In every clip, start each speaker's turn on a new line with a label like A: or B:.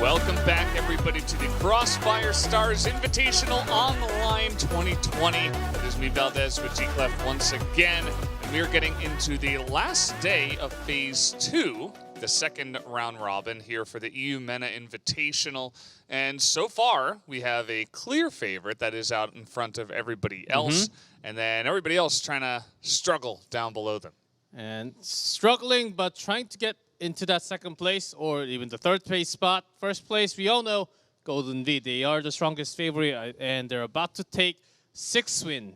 A: Welcome back, everybody, to the Crossfire Stars Invitational on the Line 2020. It is me, Valdez, with G-Clef once again. And we are getting into the last day of Phase 2, the second round robin here for the EUMENA Invitational. And so far, we have a clear favorite that is out in front of everybody else. And then everybody else trying to struggle down below them.
B: And struggling, but trying to get into that second place or even the third place spot. First place, we all know Golden V. They are the strongest favorite, and they're about to take 6 win.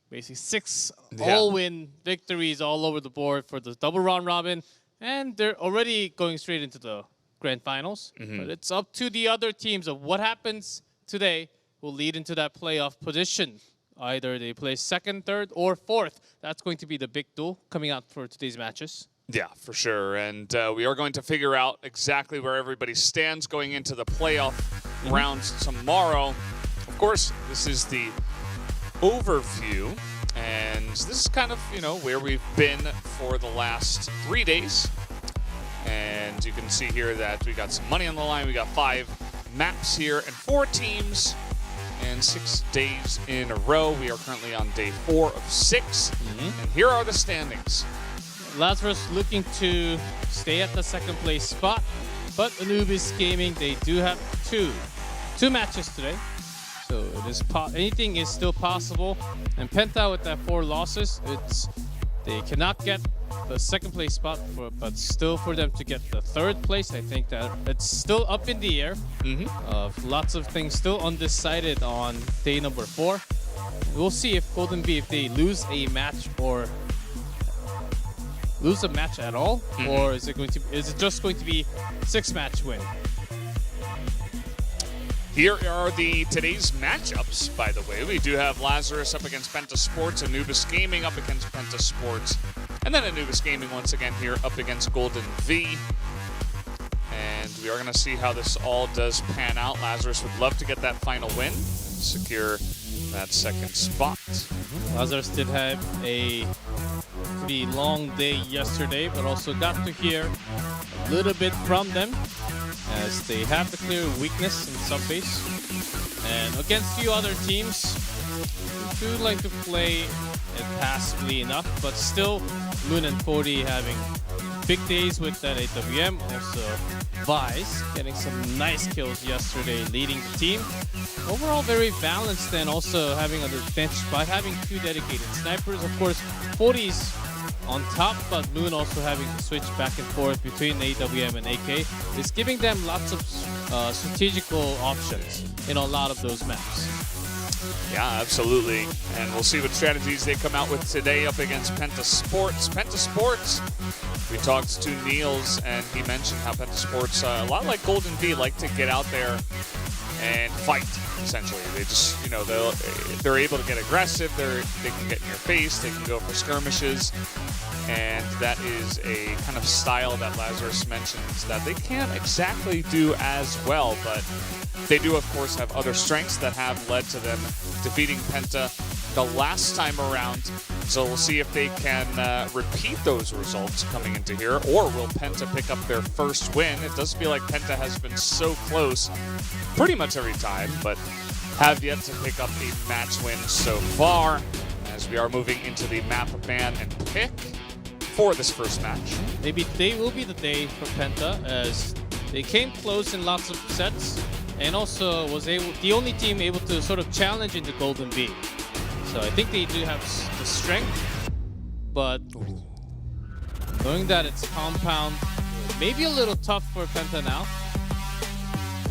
B: Basically 6 all-win victories all over the board for the double round robin. And they're already going straight into the grand finals. But it's up to the other teams of what happens today will lead into that playoff position. Either they play second, third, or fourth. That's going to be the big duel coming out for today's matches.
A: Yeah, for sure. And we are going to figure out exactly where everybody stands going into the playoff rounds tomorrow. Of course, this is the overview. And this is kind of, where we've been for the last 3 days. And you can see here that we got some money on the line. We got 5 maps here and 4 teams. And 6 days in a row. We are currently on day 4 of 6. And here are the standings.
B: Lazarus looking to stay at the second place spot, but Anubis Gaming, they do have two matches today, so it is anything is still possible. And Penta with that 4 losses, they cannot get the second place spot, but still for them to get the third place, I think that it's still up in the air. Lots of things still undecided on day number 4. We'll see if Golden Bee, if they lose a match or lose a match at all, or is it just going to be 6-match win?
A: Here are today's matchups, by the way. We do have Lazarus up against Penta Sports, Anubis Gaming up against Penta Sports, and then Anubis Gaming once again here up against Golden V. And we are going to see how this all does pan out. Lazarus would love to get that final win and secure that second spot.
B: Lazarus did have a pretty long day yesterday, but also got to hear a little bit from them as they have the clear weakness in sub base. And against few other teams, we do like to play it passively enough, but still Moon and 40 having big days with that AWM. Also Vice getting some nice kills yesterday, leading the team. Overall very balanced, and also having an advantage by having 2 dedicated snipers. Of course, 40's on top, but Moon also having to switch back and forth between AWM and AK is giving them lots of strategical options in a lot of those maps.
A: Yeah, absolutely. And we'll see what strategies they come out with today up against Penta Sports. Penta Sports, we talked to Niels, and he mentioned how Penta Sports, a lot like Golden V, like to get out there and fight, essentially. They just, they're able to get aggressive, they can get in your face, they can go for skirmishes, and that is a kind of style that Lazarus mentions that they can't exactly do as well, but they do, of course, have other strengths that have led to them defeating Penta the last time around. So we'll see if they can repeat those results coming into here, or will Penta pick up their first win? It does feel like Penta has been so close pretty much every time, but have yet to pick up a match win so far, as we are moving into the map ban and pick for this first match.
B: Maybe today will be the day for Penta, as they came close in lots of sets, and also was the only team able to sort of challenge into Golden V. So I think they do have the strength, but knowing that it's compound, maybe a little tough for Penta now.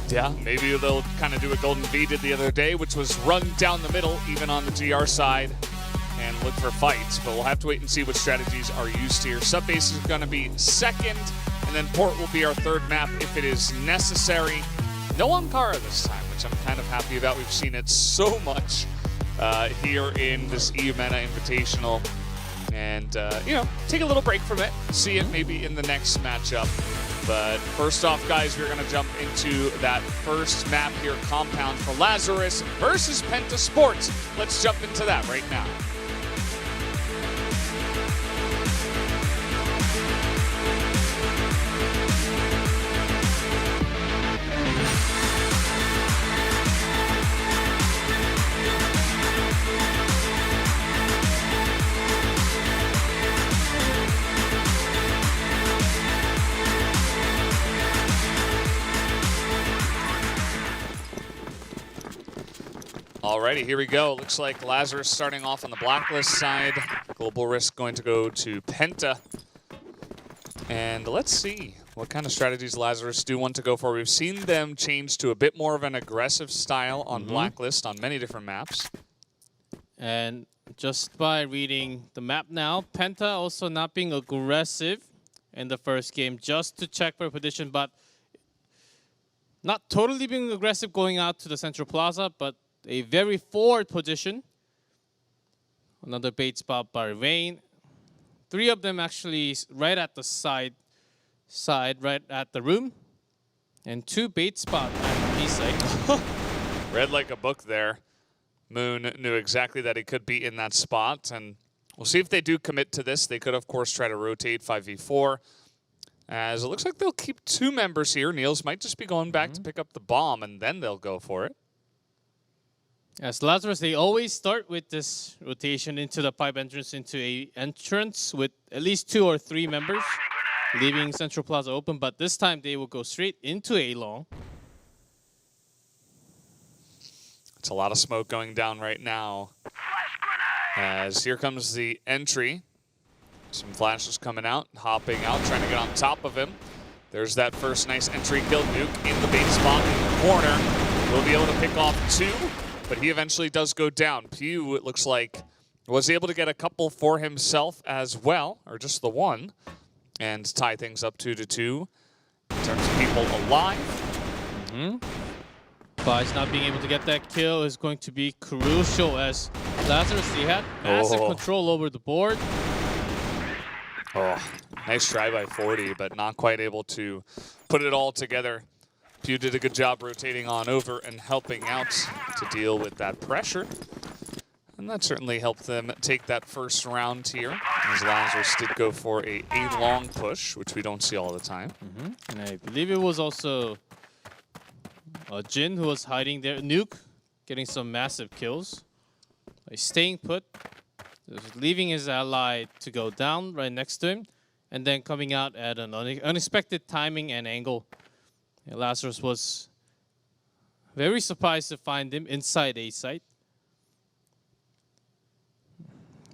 A: Yeah, maybe they'll kind of do what Golden V did the other day, which was run down the middle, even on the GR side, and look for fights. But we'll have to wait and see what strategies are used here. Subbase is going to be second, and then Port will be our third map if it is necessary. No Ankara this time, which I'm kind of happy about. We've seen it so much here in this EUMENA Invitational. And, take a little break from it. See it maybe in the next matchup. But first off, guys, we're going to jump into that first map here, Compound for Lazarus versus Penta Sports. Let's jump into that right now. Alrighty, here we go. Looks like Lazarus starting off on the blacklist side. Global Risk going to go to Penta. And let's see what kind of strategies Lazarus do want to go for. We've seen them change to a bit more of an aggressive style on blacklist on many different maps.
B: And just by reading the map now, Penta also not being aggressive in the first game just to check for position, but not totally being aggressive going out to the central plaza, but a very forward position. Another bait spot by Rain. 3 of them actually right at the side, right at the room. And 2 bait spots at the B side.
A: Read like a book there. Moon knew exactly that he could be in that spot, and we'll see if they do commit to this. They could, of course, try to rotate 5v4, as it looks like they'll keep 2 members here. Niels might just be going back to pick up the bomb, and then they'll go for it.
B: As Lazarus, they always start with this rotation into the pipe entrance, into a entrance with at least 2 or 3 members, leaving Central Plaza open. But this time they will go straight into A long.
A: It's a lot of smoke going down right now. As here comes the entry. Some flashes coming out, hopping out, trying to get on top of him. There's that first nice entry kill. Nuke in the bait spot in the corner. Will be able to pick off 2. But he eventually does go down. Pew, it looks like, was able to get a couple for himself as well, or just the 1, and tie things up 2-2 in terms of people alive.
B: Vice not being able to get that kill is going to be crucial, as Lazarus, he had massive control over the board.
A: Nice try by 40, but not quite able to put it all together. Pew did a good job rotating on over and helping out to deal with that pressure. And that certainly helped them take that first round here, as Lazarus did go for a long push, which we don't see all the time.
B: And I believe it was also Jin who was hiding there. Nuke getting some massive kills. Staying put, just leaving his ally to go down right next to him, and then coming out at an unexpected timing and angle. Lazarus was very surprised to find him inside A site.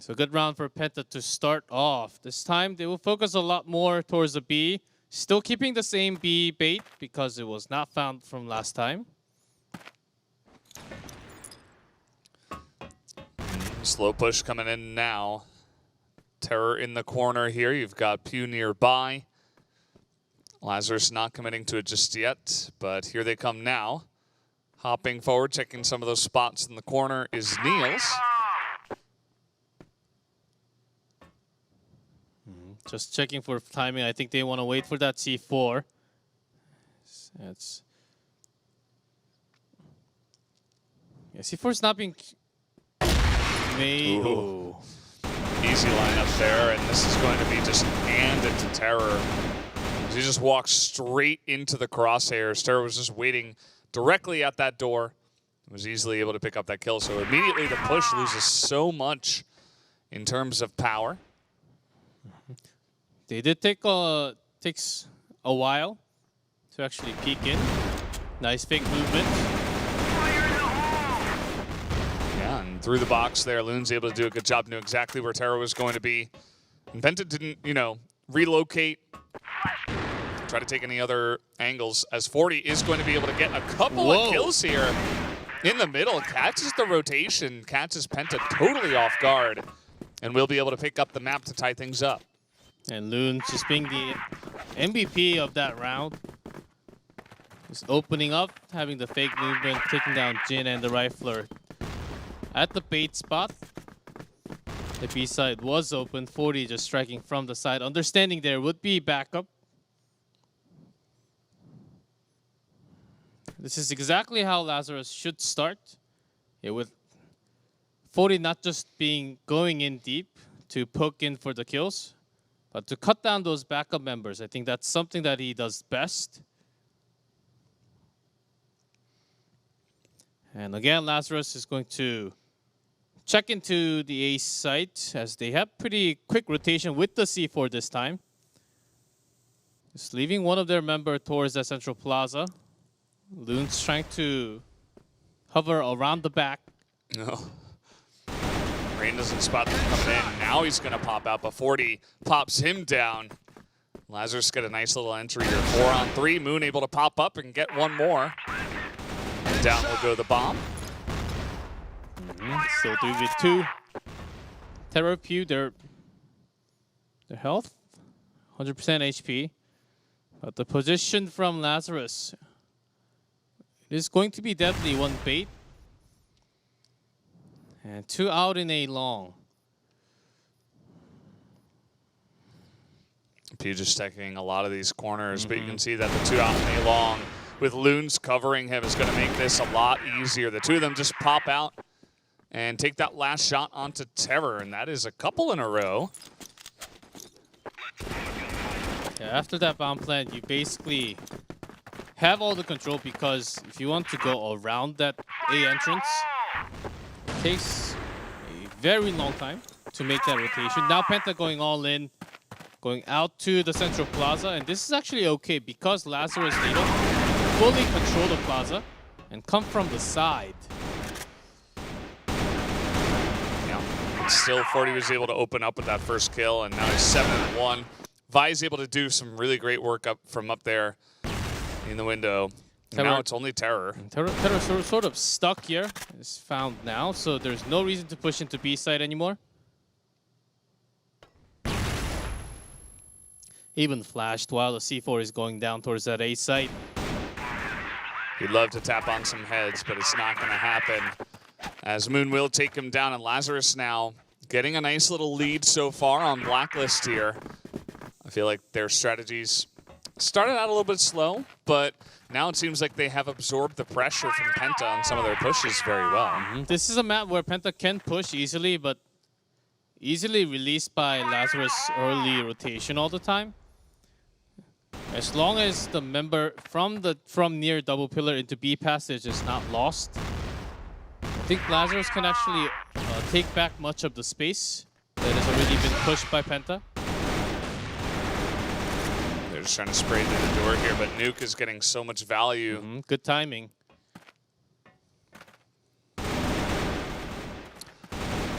B: So good round for Penta to start off. This time they will focus a lot more towards the B. Still keeping the same B bait because it was not found from last time.
A: Slow push coming in now. Terror in the corner here. You've got Pew nearby. Lazarus not committing to it just yet, but here they come now. Hopping forward, checking some of those spots in the corner is Niels.
B: Just checking for timing. I think they want to wait for that C4. C4 is not being made.
A: Easy lineup there, and this is going to be just handed to Terror. He just walked straight into the crosshairs. Terror was just waiting directly at that door. Was easily able to pick up that kill. So immediately the push loses so much in terms of power.
B: They did takes a while to actually peek in. Nice fake movement.
A: Yeah, and through the box there, Loon's able to do a good job, knew exactly where Terror was going to be. And Penta didn't, relocate, try to take any other angles, as 40 is going to be able to get a couple of kills here in the middle. Catches the rotation, catches Penta totally off guard, and will be able to pick up the map to tie things up.
B: And Loon just being the MVP of that round. Just opening up, having the fake movement, taking down Jin and the Rifler at the bait spot. The B side was open, 40 just striking from the side, understanding there would be backup. This is exactly how Lazarus should start. With 40 not just going in deep to poke in for the kills, but to cut down those backup members. I think that's something that he does best. And again, Lazarus is going to check into the A site, as they have pretty quick rotation with the C4 this time. Just leaving one of their members towards the central plaza. Loon's trying to hover around the back
A: No. Rain doesn't spot them coming in. Now he's going to pop out, but 40 pops him down. Lazarus get a nice little entry here. 4-on-3. Moon able to pop up and get one more. Down will go the bomb.
B: Still 3v2. Terror Pew, their health, 100% HP. But the position from Lazarus is going to be definitely one bait. And 2 out in a long.
A: Pew just taking a lot of these corners, but you can see that the 2 out in a long with Loons covering him is going to make this a lot easier. The two of them just pop out and take that last shot onto Terror, and that is a couple in a row.
B: Yeah, after that bomb plant, you basically have all the control, because if you want to go around that A entrance, it takes a very long time to make that rotation. Now Penta going all in, going out to the central plaza, and this is actually okay because Lazarus, they don't fully control the plaza and come from the side.
A: Yeah, still 40 was able to open up with that first kill, and now he's 7-1. Vi's able to do some really great work from up there in the window. Now it's only Terror.
B: Terror sort of stuck here. Is found now, so there's no reason to push into B side anymore. Even flashed while the C4 is going down towards that A site.
A: He'd love to tap on some heads, but it's not going to happen, as Moon will take him down, and Lazarus now getting a nice little lead so far on Blacklist here. I feel like their strategies started out a little bit slow, but now it seems like they have absorbed the pressure from Penta on some of their pushes very well.
B: This is a map where Penta can push easily, but easily released by Lazarus' early rotation all the time. As long as the member from near double pillar into B passage is not lost, I think Lazarus can actually take back much of the space that has already been pushed by Penta.
A: They're just trying to spray through the door here, but Nuke is getting so much value.
B: Good timing.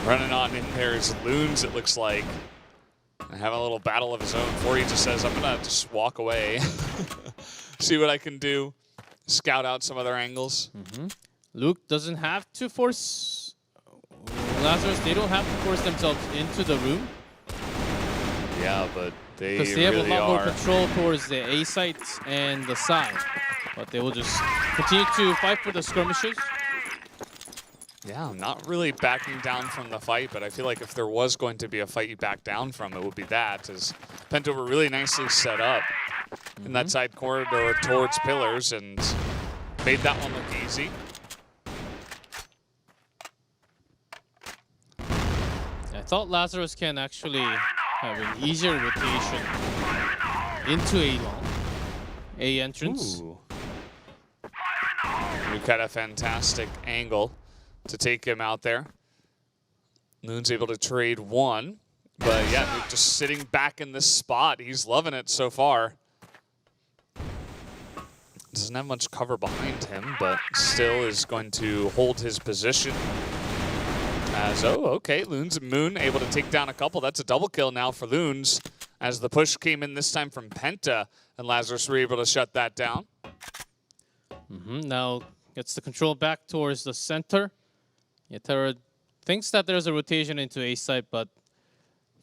A: Running on in there is Loons, it looks like. And having a little battle of his own. 40 just says, I'm going to just walk away. See what I can do. Scout out some other angles.
B: Luke doesn't have to force Lazarus. They don't have to force themselves into the room.
A: Yeah, but they
B: because they have
A: really
B: a lot
A: are.
B: more control towards the A sites and the side. But they will just continue to fight for the skirmishes.
A: Yeah, not really backing down from the fight, but I feel like if there was going to be a fight you back down from, it would be that, as Penta were really nicely set up in that side corridor towards pillars and made that one look easy.
B: I thought Lazarus can actually have an easier rotation into A long. A entrance.
A: Ooh. We've got a fantastic angle to take him out there. Moon's able to trade one, but yeah, Nuke just sitting back in this spot. He's loving it so far. Doesn't have much cover behind him, but still is going to hold his position. As, okay, Loons and Moon able to take down a couple. That's a double kill now for Loons, as the push came in this time from Penta, and Lazarus were able to shut that down.
B: Now gets the control back towards the center. Yeah, Terra thinks that there's a rotation into A side, but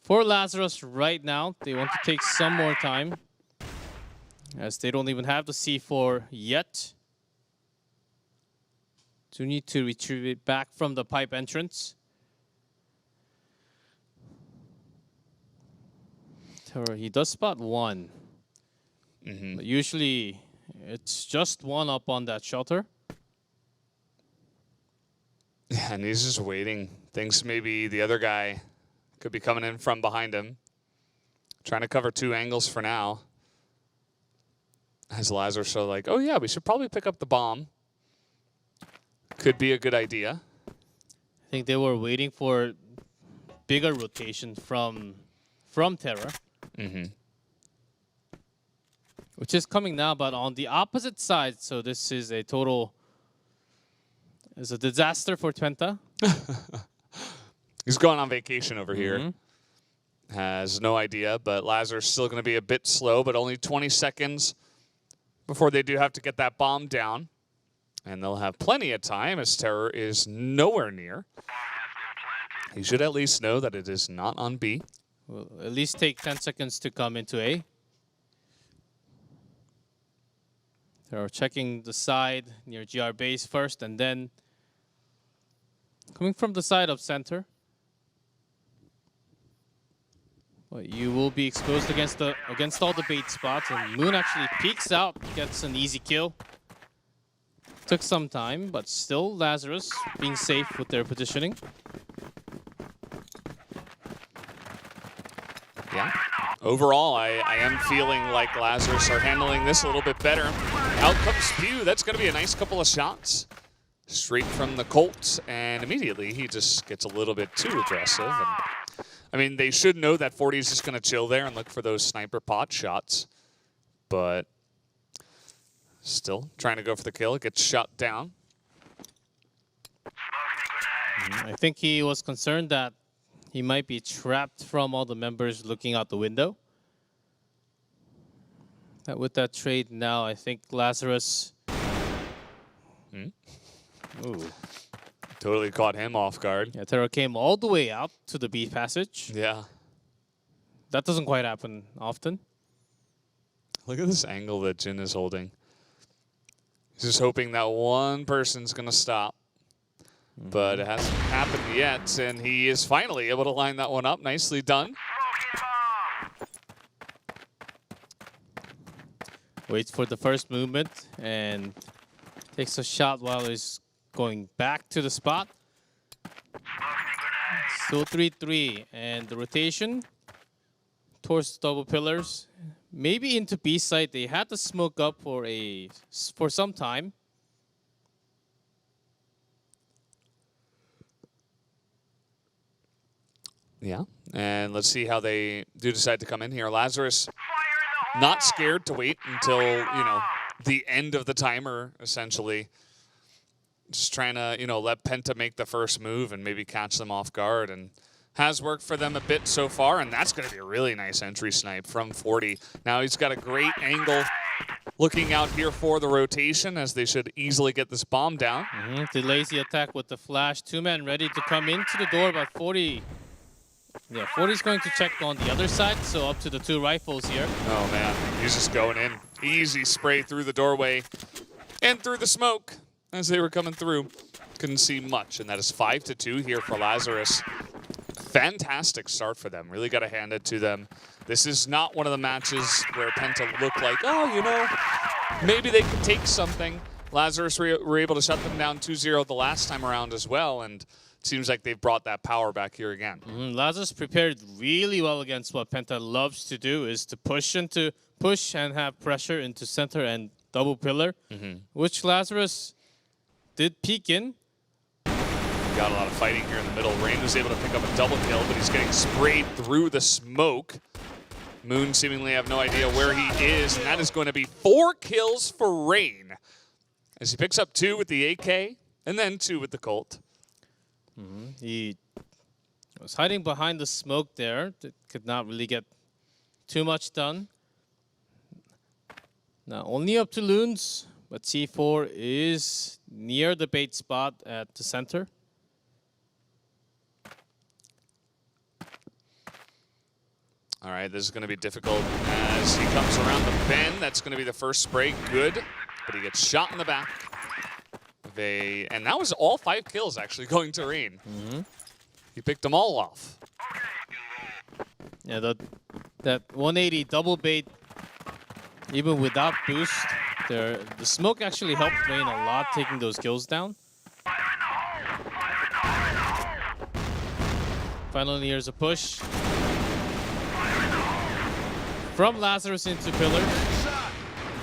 B: for Lazarus right now, they want to take some more time, as they don't even have the C4 yet. Do need to retrieve it back from the pipe entrance. Terra, he does spot one. But usually it's just one up on that shelter.
A: Yeah, and he's just waiting. Thinks maybe the other guy could be coming in from behind him. Trying to cover two angles for now. As Lazarus so like, oh yeah, we should probably pick up the bomb. Could be a good idea.
B: I think they were waiting for bigger rotation from Terra. Which is coming now, but on the opposite side. So this is a total... It's a disaster for Penta.
A: He's going on vacation over here. Has no idea, but Lazarus still going to be a bit slow, but only 20 seconds before they do have to get that bomb down. And they'll have plenty of time as Terror is nowhere near. He should at least know that it is not on B.
B: Will at least take 10 seconds to come into A. They're checking the side near GR base first, and then coming from the side of center. Well, you will be exposed against all the bait spots, and Moon actually peeks out, gets an easy kill. Took some time, but still Lazarus being safe with their positioning.
A: Yeah. Overall, I am feeling like Lazarus are handling this a little bit better. Out comes Pew. That's going to be a nice couple of shots. Straight from the Colt, and immediately he just gets a little bit too aggressive. And I mean, they should know that 40 is just going to chill there and look for those sniper pot shots. But still trying to go for the kill. It gets shot down.
B: I think he was concerned that he might be trapped from all the members looking out the window. With that trade now, I think Lazarus... Ooh.
A: Totally caught him off guard.
B: Yeah, Terra came all the way out to the B passage.
A: Yeah.
B: That doesn't quite happen often.
A: Look at this angle that Jin is holding. He's just hoping that one person's going to stop. But it hasn't happened yet, and he is finally able to line that one up. Nicely done.
B: Waits for the first movement and takes a shot while he's going back to the spot. Still 3-3, and the rotation towards the double pillars. Maybe into B site. They had to smoke up for some time.
A: Yeah, and let's see how they do decide to come in here. Lazarus not scared to wait until, the end of the timer, essentially. Just trying to, let Penta make the first move and maybe catch them off guard. And has worked for them a bit so far, and that's going to be a really nice entry snipe from 40. Now he's got a great angle looking out here for the rotation, as they should easily get this bomb down.
B: Delays the attack with the flash. Two men ready to come into the door, but 40... Yeah, 40's going to check on the other side, so up to the two rifles here.
A: Oh, man. He's just going in. Easy spray through the doorway and through the smoke as they were coming through. Couldn't see much, and that is 5-2 here for Lazarus. Fantastic start for them. Really got to hand it to them. This is not one of the matches where Penta looked like, maybe they could take something. Lazarus were able to shut them down 2-0 the last time around as well, and seems like they've brought that power back here again.
B: Lazarus prepared really well against what Penta loves to do, is to push and have pressure into center and double pillar, which Lazarus did peek in.
A: Got a lot of fighting here in the middle. Rain was able to pick up a double kill, but he's getting sprayed through the smoke. Moon seemingly have no idea where he is, and that is going to be 4 kills for Rain, as he picks up 2 with the AK and then 2 with the Colt.
B: He was hiding behind the smoke there. Could not really get too much done. Now only up to Loons, but C4 is near the bait spot at the center.
A: All right, this is going to be difficult as he comes around the bend. That's going to be the first spray. Good, but he gets shot in the back. And that was all 5 kills actually going to Rain. He picked them all off.
B: Yeah, that 180 double bait, even without boost, the smoke actually helped Rain a lot taking those kills down. Finally, here's a push from Lazarus into pillar.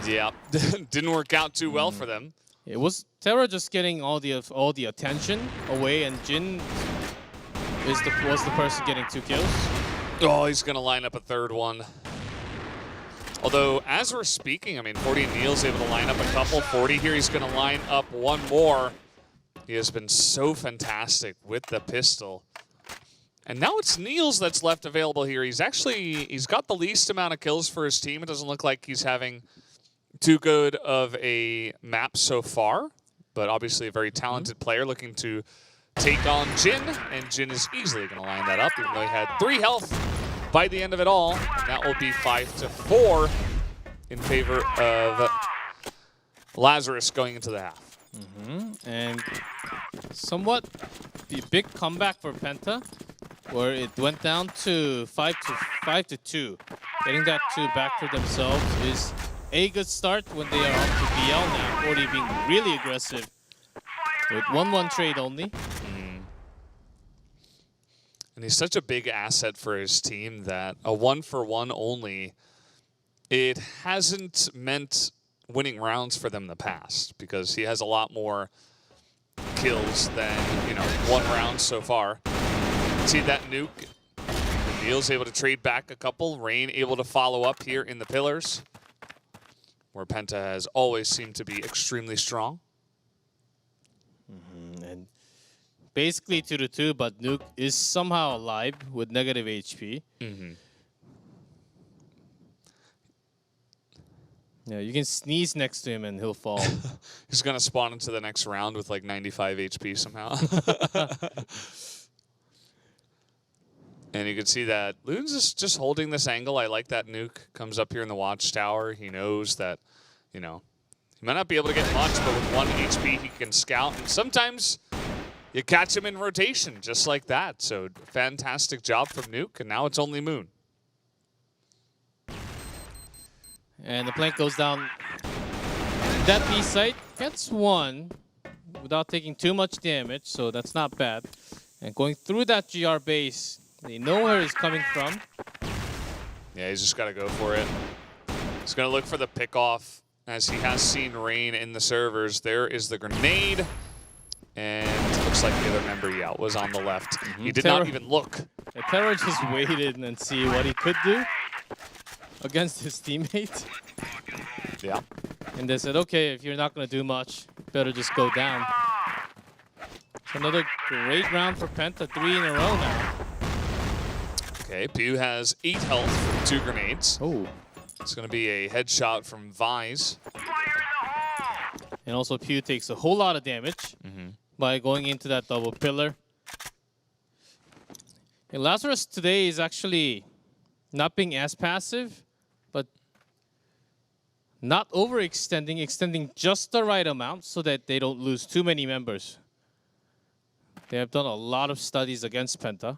A: Yeah, didn't work out too well for them.
B: It was Terra just getting all the attention away, and Jin was the person getting 2 kills.
A: Oh, he's going to line up a third one. Although, as we're speaking, I mean, 40 and Neil's able to line up a couple. 40 here, he's going to line up one more. He has been so fantastic with the pistol. And now it's Niels that's left available here. He's got the least amount of kills for his team. It doesn't look like he's having too good of a map so far, but obviously a very talented player looking to take on Jin, and Jin is easily going to line that up, even though he had 3 health by the end of it all, and that will be 5-4 in favor of Lazarus going into the half.
B: And somewhat the big comeback for Penta, where it went down to 5-2. Getting that 2 back for themselves is a good start when they are on to BL now. 40 being really aggressive with 1-1 trade only.
A: And he's such a big asset for his team that a 1-for-1 only, it hasn't meant winning rounds for them in the past, because he has a lot more kills than, 1 round so far. See that nuke? Neil's able to trade back a couple. Rain able to follow up here in the pillars, where Penta has always seemed to be extremely strong.
B: And basically 2-2, but Nuke is somehow alive with negative HP. Yeah, you can sneeze next to him and he'll fall.
A: He's going to spawn into the next round with like 95 HP somehow. And you can see that Loon's is just holding this angle. I like that nuke. Comes up here in the watchtower. He knows that, he might not be able to get much, but with 1 HP, he can scout. And sometimes you catch him in rotation just like that. So fantastic job from Nuke. And now it's only Moon.
B: And the plank goes down. That B site gets 1 without taking too much damage, so that's not bad. And going through that GR base, they know where he's coming from.
A: Yeah, he's just got to go for it. He's going to look for the pickoff, as he has seen Rain in the servers. There is the grenade. And it looks like the other member, was on the left. He did not even look.
B: Yeah, Terror just waited and see what he could do against his teammate.
A: Yeah.
B: And they said, okay, if you're not going to do much, better just go down. So another great round for Penta, 3 in a row now.
A: Okay, Pew has 8 health from 2 grenades.
B: Oh.
A: It's going to be a headshot from Vise.
B: And also Pew takes a whole lot of damage by going into that double pillar. And Lazarus today is actually not being as passive, but not overextending, extending just the right amount so that they don't lose too many members. They have done a lot of studies against Penta.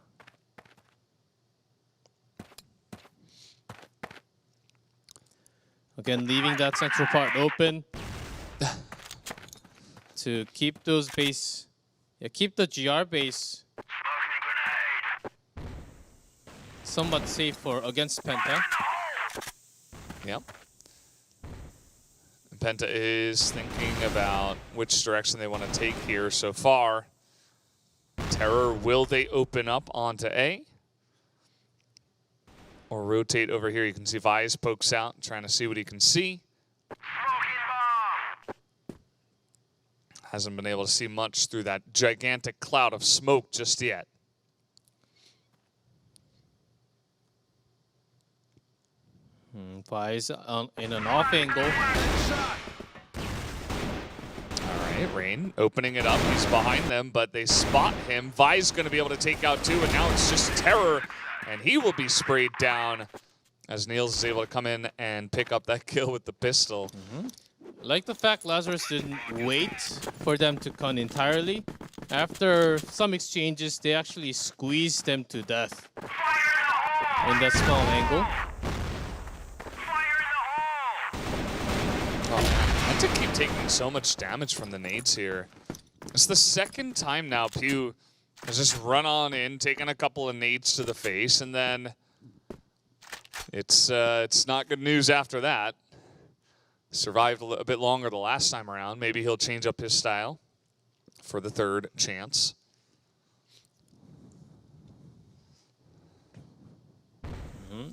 B: Again, leaving that central part open to keep those base, keep the GR base somewhat safe for against Penta.
A: Yep. Penta is thinking about which direction they want to take here so far. Terror, will they open up onto A? Or rotate over here? You can see Vise pokes out, trying to see what he can see. Hasn't been able to see much through that gigantic cloud of smoke just yet.
B: Vise in an off angle.
A: All right, Rain opening it up. He's behind them, but they spot him. Vise going to be able to take out 2, and now it's just Terror, and he will be sprayed down as Niels is able to come in and pick up that kill with the pistol.
B: I like the fact Lazarus didn't wait for them to con entirely. After some exchanges, they actually squeezed them to death in that small angle.
A: To keep taking so much damage from the nades here. It's the second time now Pew has just run on in, taken a couple of nades to the face, and then it's not good news after that. Survived a bit longer the last time around. Maybe he'll change up his style for the 3rd chance.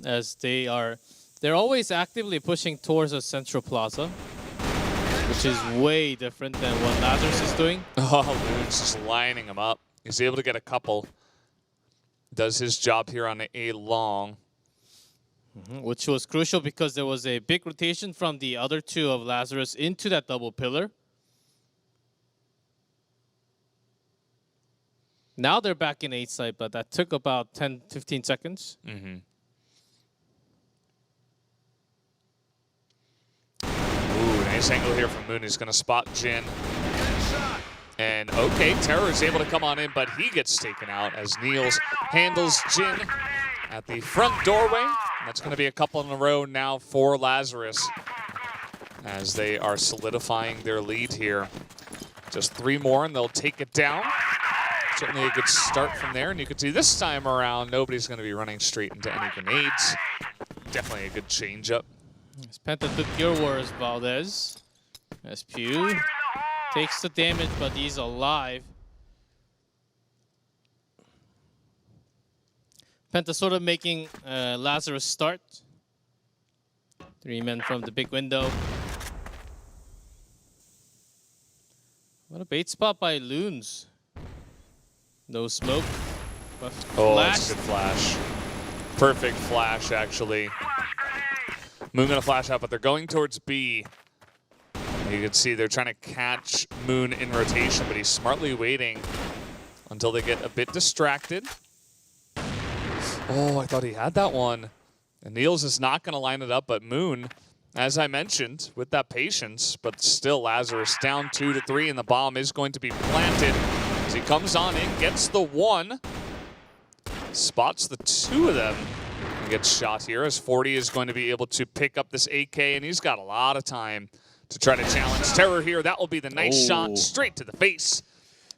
B: As they're always actively pushing towards the central plaza. which is way different than what Lazarus is doing.
A: Oh, Loon's just lining him up. He's able to get a couple. Does his job here on a long.
B: Which was crucial because there was a big rotation from the other two of Lazarus into that double pillar. Now they're back in 8 side, but that took about 10-15 seconds.
A: Ooh, nice angle here from Moon. He's going to spot Jin. And okay, Terror is able to come on in, but he gets taken out as Niels handles Jin at the front doorway. That's going to be a couple in a row now for Lazarus as they are solidifying their lead here. Just 3 more and they'll take it down. Certainly a good start from there, and you can see this time around, nobody's going to be running straight into any grenades. Definitely a good change-up.
B: As Penta took Gear War as Valdez. As Pew takes the damage, but he's alive. Penta sort of making Lazarus start. 3 men from the big window. What a bait spot by Loons. No smoke. But
A: oh, that's a good flash. Perfect flash, actually. Moon gonna flash out, but they're going towards B. You can see they're trying to catch Moon in rotation, but he's smartly waiting until they get a bit distracted. Oh, I thought he had that one. And Niels is not gonna line it up, but Moon, as I mentioned, with that patience, but still Lazarus down 2-3, and the bomb is going to be planted. As he comes on in, gets the 1, spots the 2 of them, and gets shot here as 40 is going to be able to pick up this AK, and he's got a lot of time to try to challenge Terror here. That will be the nice shot straight to the face,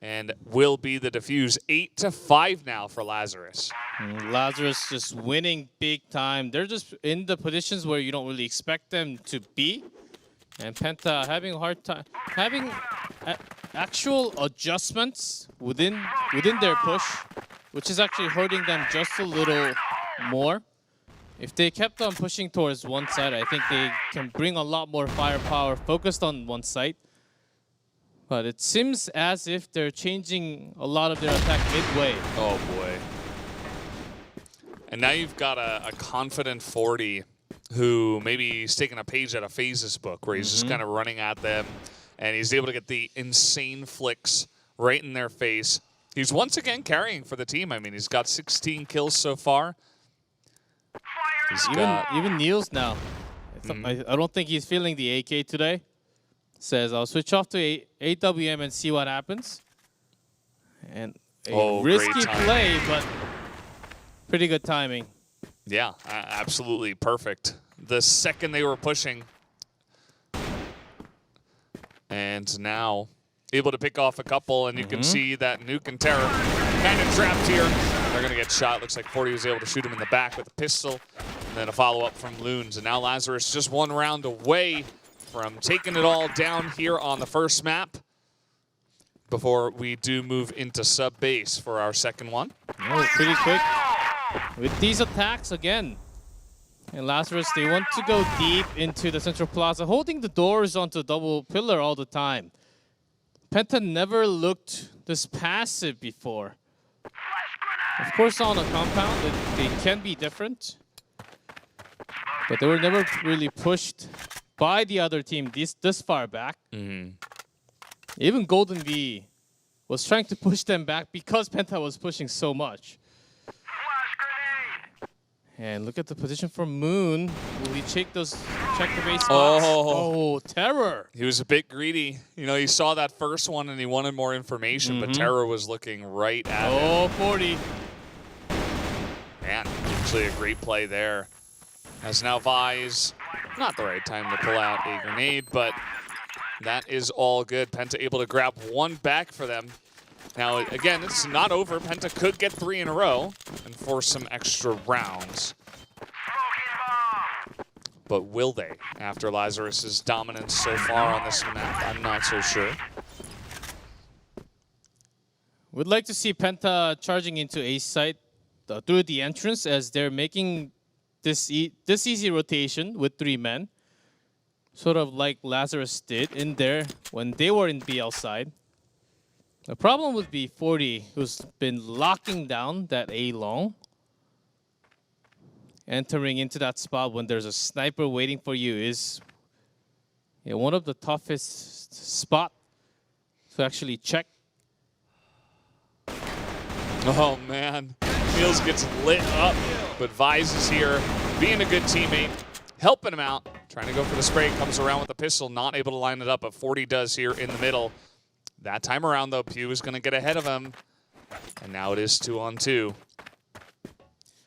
A: and will be the defuse. 8-5 now for Lazarus.
B: Lazarus just winning big time. They're just in the positions where you don't really expect them to be. And Penta having a hard time, having actual adjustments within their push, which is actually hurting them just a little more. If they kept on pushing towards one side, I think they can bring a lot more firepower focused on one side. But it seems as if they're changing a lot of their attack midway.
A: Oh boy. And now you've got a confident 40 who maybe he's taking a page out of FaZe's book, where he's just kind of running at them, and he's able to get the insane flicks right in their face. He's once again carrying for the team. I mean, he's got 16 kills so far.
B: Even Niels now. I don't think he's feeling the AK today. Says, I'll switch off to AWM and see what happens. And a risky play, but pretty good timing.
A: Yeah, absolutely perfect. The second they were pushing. And now able to pick off a couple, and you can see that Nuke and Terror kind of trapped here. They're going to get shot. Looks like 40 was able to shoot him in the back with a pistol. And then a follow-up from Loons. And now Lazarus just 1 round away from taking it all down here on the first map before we do move into sub-base for our second one.
B: Oh, pretty quick. With these attacks again. And Lazarus, they want to go deep into the central plaza, holding the doors onto double pillar all the time. Penta never looked this passive before. Of course, on a compound, they can be different. But they were never really pushed by the other team this far back. Even Golden V was trying to push them back because Penta was pushing so much. And look at the position for Moon. Will he check the base spots? Oh, Terror.
A: He was a bit greedy. You know, he saw that first one and he wanted more information, but Terror was looking right at him.
B: Oh, 40.
A: Man, actually a great play there. As now Vi's, not the right time to pull out a grenade, but that is all good. Penta able to grab 1 back for them. Now, again, it's not over. Penta could get 3 in a row and force some extra rounds. But will they, after Lazarus's dominance so far on this map? I'm not so sure.
B: Would like to see Penta charging into A site through the entrance as they're making this easy rotation with 3 men. sort of like Lazarus did in there when they were in BL side. The problem would be 40, who's been locking down that A long. Entering into that spot when there's a sniper waiting for you is one of the toughest spot to actually check.
A: Oh, man. Niels gets lit up, but Vise is here, being a good teammate, helping him out. Trying to go for the spray, comes around with the pistol, not able to line it up, but 40 does here in the middle. That time around, though, Pew is going to get ahead of him. And now it is 2-on-2.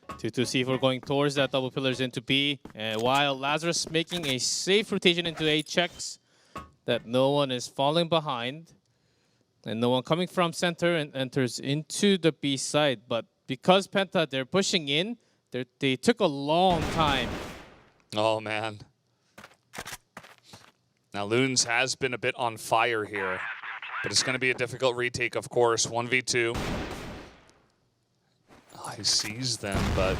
B: 2-2-C4 going towards that double pillars into B. And while Lazarus making a safe rotation into A, checks that no one is falling behind. And no one coming from center and enters into the B side. But because Penta, they're pushing in, they took a long time.
A: Oh, man. Now, Loons has been a bit on fire here. But it's going to be a difficult retake, of course. 1v2. Oh, he sees them, but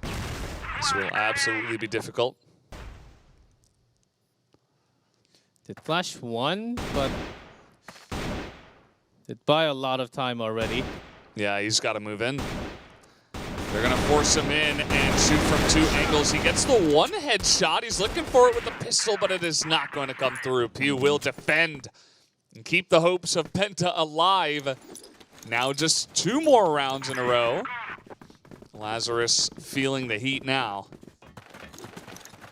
A: this will absolutely be difficult.
B: Did flash one, but did buy a lot of time already.
A: Yeah, he's got to move in. They're going to force him in and shoot from 2 angles. He gets the one headshot. He's looking for it with the pistol, but it is not going to come through. Pew will defend and keep the hopes of Penta alive. Now just 2 more rounds in a row. Lazarus feeling the heat now.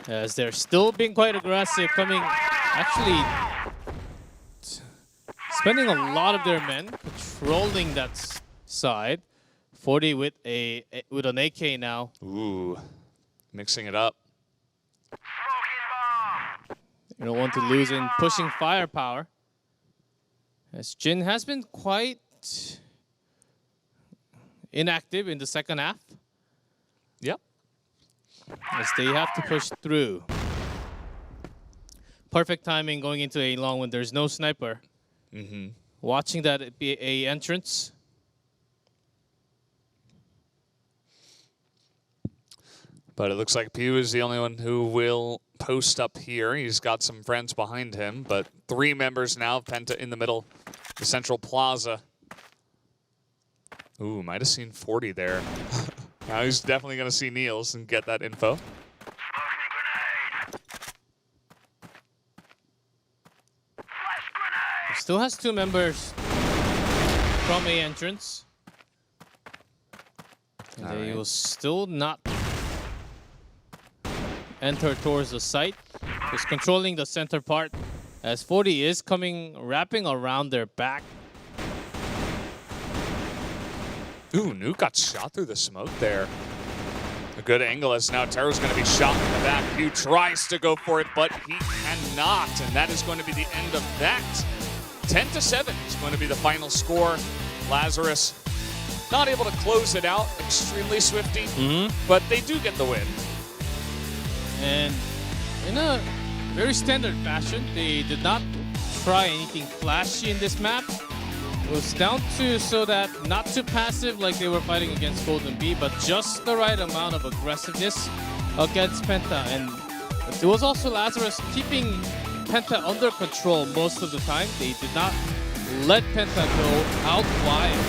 B: As they're still being quite aggressive, actually spending a lot of their men patrolling that side. 40 with an AK now.
A: Ooh, mixing it up.
B: You don't want to lose in pushing firepower. As Jin has been quite inactive in the second half.
A: Yep.
B: As they have to push through. Perfect timing going into A long when there's no sniper. Watching that be A entrance.
A: But it looks like Pew is the only one who will post up here. He's got some friends behind him, but 3 members now. Penta in the middle, the central plaza. Ooh, might have seen 40 there. Now he's definitely going to see Niels and get that info.
B: Still has 2 members from A entrance. And they will still not enter towards the site. Just controlling the center part as 40 is wrapping around their back.
A: Ooh, Nuke got shot through the smoke there. A good angle as now Tero's going to be shot in the back. Pew tries to go for it, but he cannot. And that is going to be the end of that. 10-7 is going to be the final score. Lazarus not able to close it out. Extremely swifty, but they do get the win.
B: And in a very standard fashion, they did not try anything flashy in this map. It was down to so that not too passive like they were fighting against Golden Bee, but just the right amount of aggressiveness against Penta. And it was also Lazarus keeping Penta under control most of the time. They did not let Penta go out wild.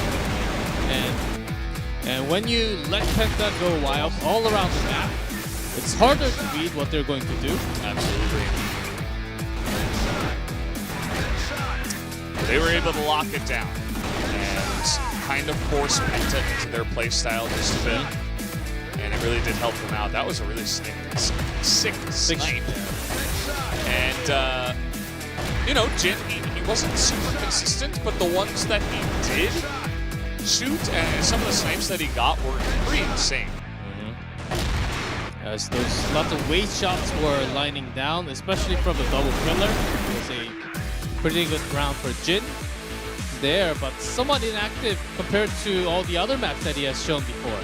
B: And when you let Penta go wild all around the map, it's harder to read what they're going to do.
A: Absolutely. They were able to lock it down and kind of force Penta into their playstyle just a bit. And it really did help them out. That was a really sick snipe. And, you know, Jin, he wasn't super consistent, but the ones that he did shoot and some of the snipes that he got were pretty insane.
B: As those lots of weight shots were lining down, especially from the double pillar. It was a pretty good round for Jin there, but somewhat inactive compared to all the other maps that he has shown before.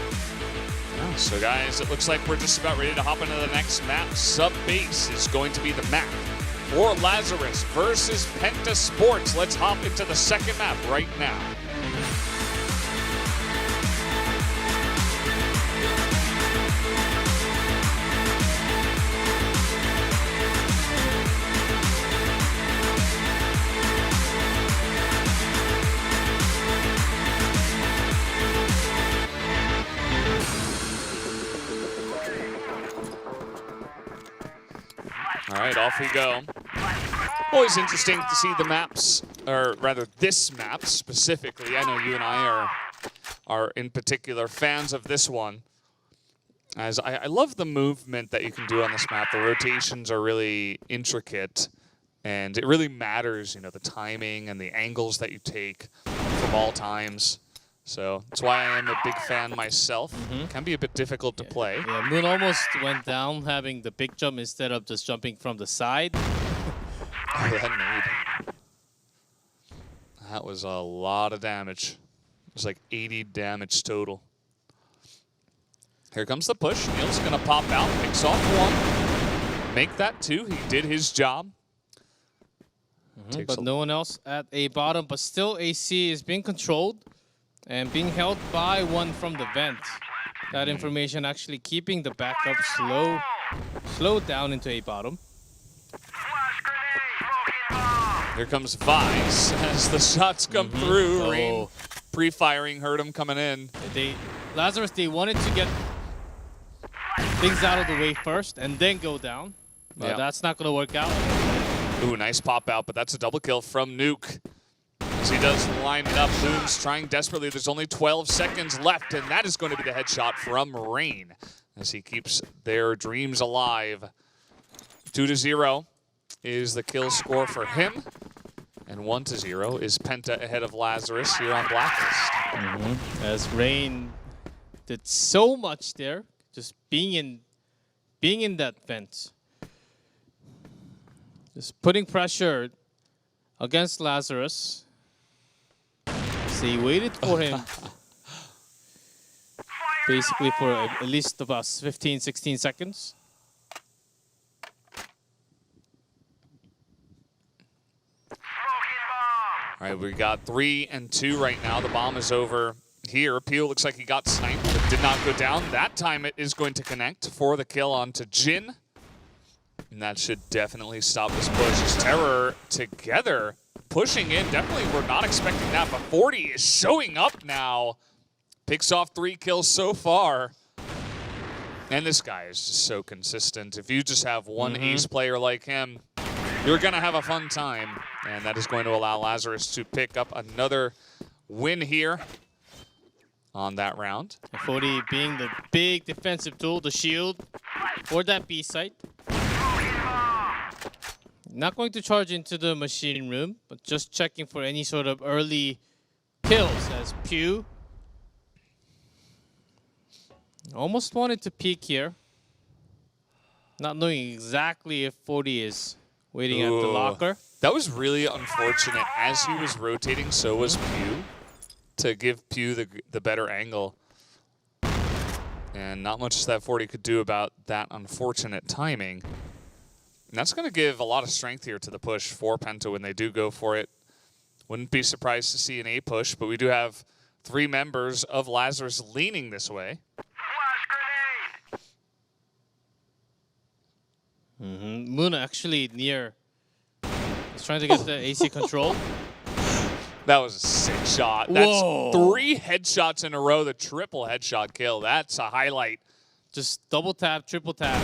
A: Yeah, so guys, it looks like we're just about ready to hop into the next map. Sub-base is going to be the map for Lazarus versus Penta Sports. Let's hop into the second map right now. right, off we go. Always interesting to see the maps, or rather this map specifically. I know you and I are in particular fans of this one. As I love the movement that you can do on this map. The rotations are really intricate, and it really matters, you know, the timing and the angles that you take from all times. So that's why I am a big fan myself. Can be a bit difficult to play.
B: Yeah, Moon almost went down having the big jump instead of just jumping from the side.
A: Oh, that nade. That was a lot of damage. It was like 80 damage total. Here comes the push. Neil's going to pop out, picks off one. Make that two. He did his job.
B: But no one else at A bottom. But still, AC is being controlled and being held by one from the vent. That information actually keeping the backup slowed down into A bottom.
A: Here comes Vice as the shots come through. Rain pre-firing, heard him coming in.
B: Lazarus, they wanted to get things out of the way first and then go down. But that's not going to work out.
A: Ooh, nice pop out, but that's a double kill from Nuke. As he does line it up, Loon's trying desperately. There's only 12 seconds left, and that is going to be the headshot from Rain as he keeps their dreams alive. 2-0 is the kill score for him, and 1-0 is Penta ahead of Lazarus here on Blacklist.
B: As Rain did so much there, just being in that vent. Just putting pressure against Lazarus. So he waited for him basically for at least about 15, 16 seconds.
A: All right, we got 3 and 2 right now. The bomb is over here. Pio looks like he got sniped, but did not go down. That time it is going to connect for the kill onto Jin. And that should definitely stop this push. As Terror together pushing in. Definitely we're not expecting that, but 40 is showing up now. Picks off 3 kills so far. And this guy is just so consistent. If you just have one ace player like him, you're going to have a fun time. And that is going to allow Lazarus to pick up another win here on that round.
B: 40 being the big defensive tool, the shield for that B site. Not going to charge into the machine room, but just checking for any sort of early kills as Pew almost wanted to peek here. Not knowing exactly if 40 is waiting at the locker.
A: That was really unfortunate. As he was rotating, so was Pew, to give Pew the better angle. And not much that 40 could do about that unfortunate timing. And that's going to give a lot of strength here to the push for Penta when they do go for it. Wouldn't be surprised to see an A push, but we do have 3 members of Lazarus leaning this way.
B: Moon actually near. He's trying to get the AC control.
A: That was a sick shot. That's 3 headshots in a row, the triple headshot kill. That's a highlight.
B: Just double tap, triple tap.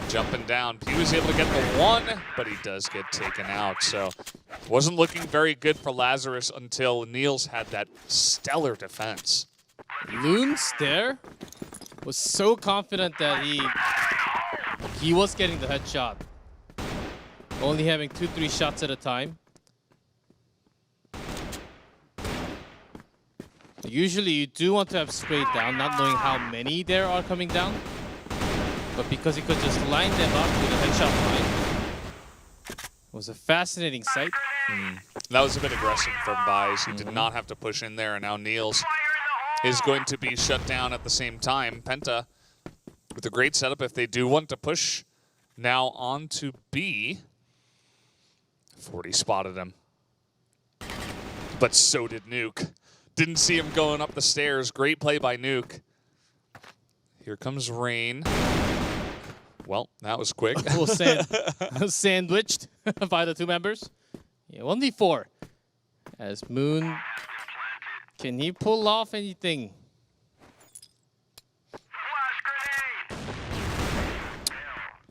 A: Jumping down. He was able to get the 1, but he does get taken out. So wasn't looking very good for Lazarus until Niels had that stellar defense.
B: Loons there was so confident that he was getting the headshot. Only having 2-3 shots at a time. Usually you do want to have sprayed down, not knowing how many there are coming down. But because he could just line them up with a headshot line. It was a fascinating sight.
A: That was a bit aggressive from Vice. He did not have to push in there, and now Niels is going to be shut down at the same time. Penta with a great setup if they do want to push now on to B. 40 spotted him. But so did Nuke. Didn't see him going up the stairs. Great play by Nuke. Here comes Rain. Well, that was quick.
B: Sandwiched by the 2 members. Yeah, 1v4. As Moon, can he pull off anything?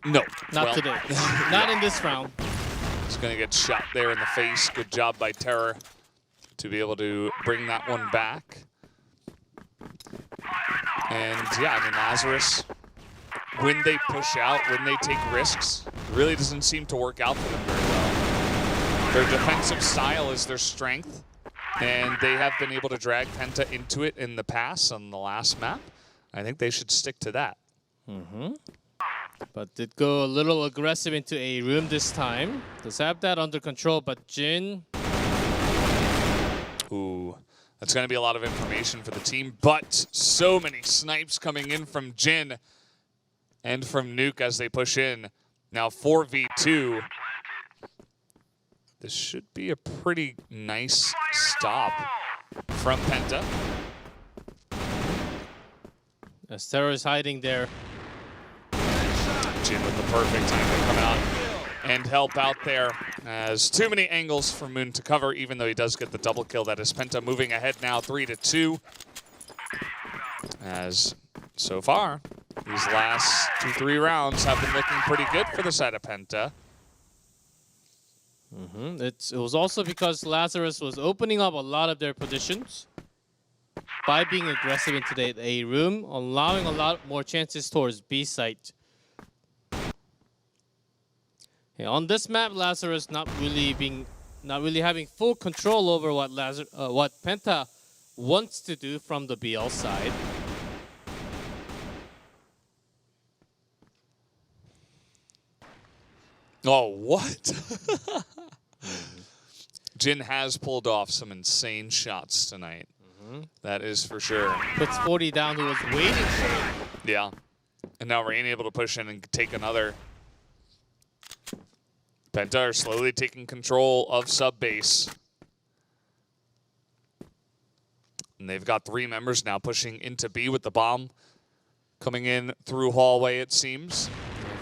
A: No.
B: Not today. Not in this round.
A: He's going to get shot there in the face. Good job by Terror to be able to bring that one back. And yeah, I mean, Lazarus, when they push out, when they take risks, really doesn't seem to work out for them very well. Their defensive style is their strength, and they have been able to drag Penta into it in the past on the last map. I think they should stick to that.
B: But did go a little aggressive into a room this time. Does have that under control, but Jin.
A: Ooh, that's going to be a lot of information for the team, but so many snipes coming in from Jin and from Nuke as they push in. Now 4v2. This should be a pretty nice stop from Penta.
B: As Terror is hiding there.
A: Jin with the perfect time to come out and help out there. As too many angles for Moon to cover, even though he does get the double kill. That is Penta moving ahead now 3-2. As so far, these last 2-3 rounds have been looking pretty good for the side of Penta.
B: It was also because Lazarus was opening up a lot of their positions by being aggressive into the A room, allowing a lot more chances towards B site. Yeah, on this map, Lazarus not really having full control over what Penta wants to do from the BL side.
A: Oh, what? Jin has pulled off some insane shots tonight. That is for sure.
B: Puts 40 down, who was waiting for it.
A: Yeah. And now Rain able to push in and take another. Penta are slowly taking control of sub base. And they've got 3 members now pushing into B with the bomb coming in through hallway, it seems.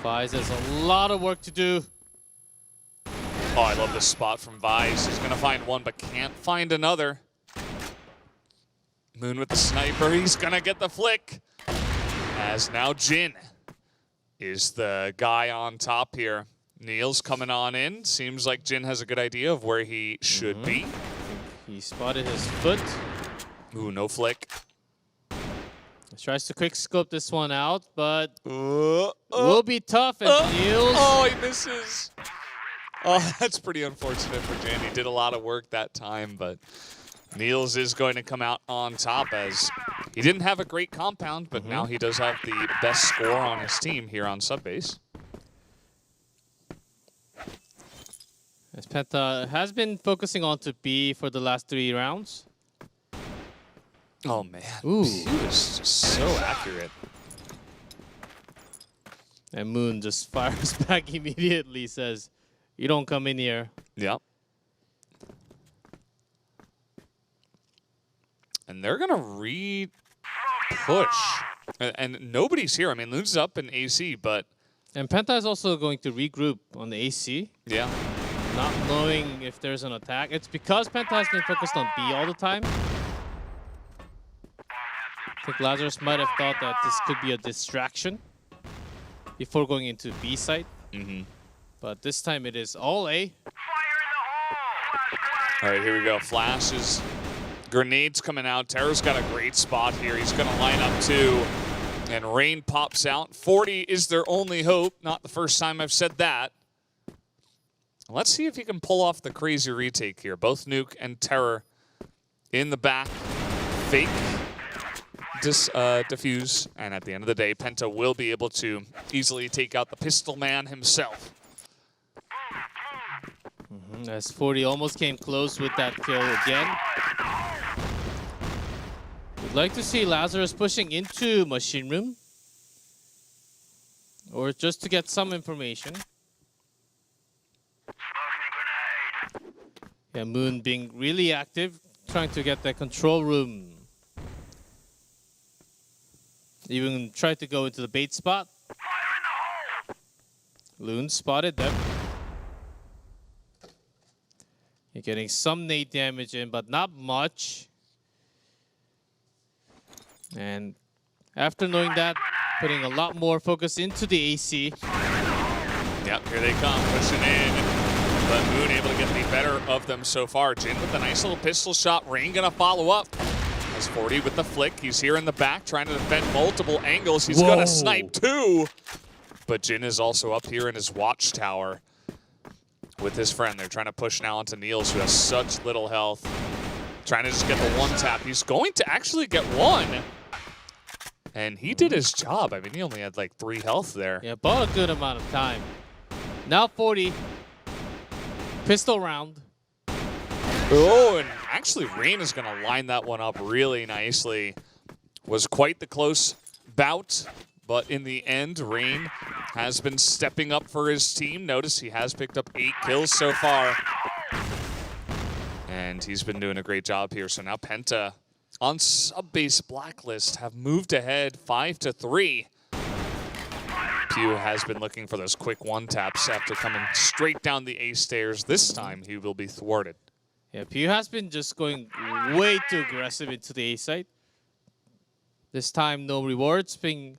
B: Vise has a lot of work to do.
A: Oh, I love this spot from Vise. He's going to find one, but can't find another. Moon with the sniper. He's going to get the flick. As now Jin is the guy on top here. Neil's coming on in. Seems like Jin has a good idea of where he should be.
B: He spotted his foot.
A: Ooh, no flick.
B: He tries to quick scope this one out, but will be tough. And Niels.
A: Oh, he misses. Oh, that's pretty unfortunate for Jan. He did a lot of work that time, but Niels is going to come out on top as he didn't have a great compound, but now he does have the best score on his team here on subbase.
B: As Penta has been focusing on to B for the last 3 rounds.
A: Oh, man.
B: Ooh.
A: He was just so accurate.
B: And Moon just fires back immediately, says, "You don't come in here."
A: Yep. And they're going to re-push. And nobody's here. I mean, Loon's up in AC, but...
B: And Penta is also going to regroup on the AC.
A: Yeah.
B: Not knowing if there's an attack. It's because Penta has been focused on B all the time. I think Lazarus might have thought that this could be a distraction before going into B site. But this time it is all A.
A: All right, here we go. Flashes. Grenades coming out. Terror's got a great spot here. He's going to line up 2. And Rain pops out. 40 is their only hope. Not the first time I've said that. Let's see if he can pull off the crazy retake here. Both Nuke and Terror in the back. Fake diffuse. And at the end of the day, Penta will be able to easily take out the pistol man himself.
B: As 40 almost came close with that kill again. We'd like to see Lazarus pushing into Machine Room. Or just to get some information. Yeah, Moon being really active, trying to get that control room. Even tried to go into the bait spot. Loon spotted them. You're getting some nade damage in, but not much. And after knowing that, putting a lot more focus into the AC.
A: Yep, here they come, pushing in. But Moon able to get the better of them so far. Jin with a nice little pistol shot. Rain gonna follow up. As 40 with the flick. He's here in the back trying to defend multiple angles. He's gonna snipe too. But Jin is also up here in his watchtower with his friend. They're trying to push now onto Niels, who has such little health. Trying to just get the one tap. He's going to actually get one. And he did his job. I mean, he only had like 3 health there.
B: Yeah, bought a good amount of time. Now 40. Pistol round.
A: Oh, and actually Rain is going to line that one up really nicely. Was quite the close bout, but in the end, Rain has been stepping up for his team. Notice he has picked up 8 kills so far. And he's been doing a great job here. So now Penta on sub-base blacklist have moved ahead 5-3. Pew has been looking for those quick one-taps after coming straight down the A stairs. This time he will be thwarted.
B: Yeah, Pew has been just going way too aggressive into the A site. This time no rewards being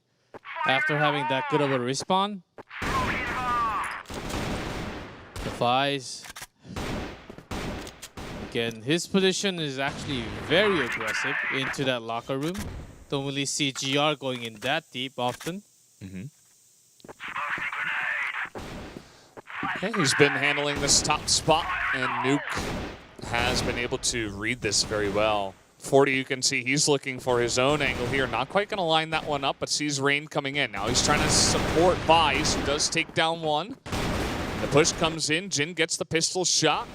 B: after having that good of a respawn. Defies. Again, his position is actually very aggressive into that locker room. Don't really see GR going in that deep often.
A: Okay, who's been handling this top spot, and Nuke has been able to read this very well. 40, you can see he's looking for his own angle here. Not quite going to line that one up, but sees Rain coming in. Now he's trying to support Vice, who does take down one. The push comes in. Jin gets the pistol shot.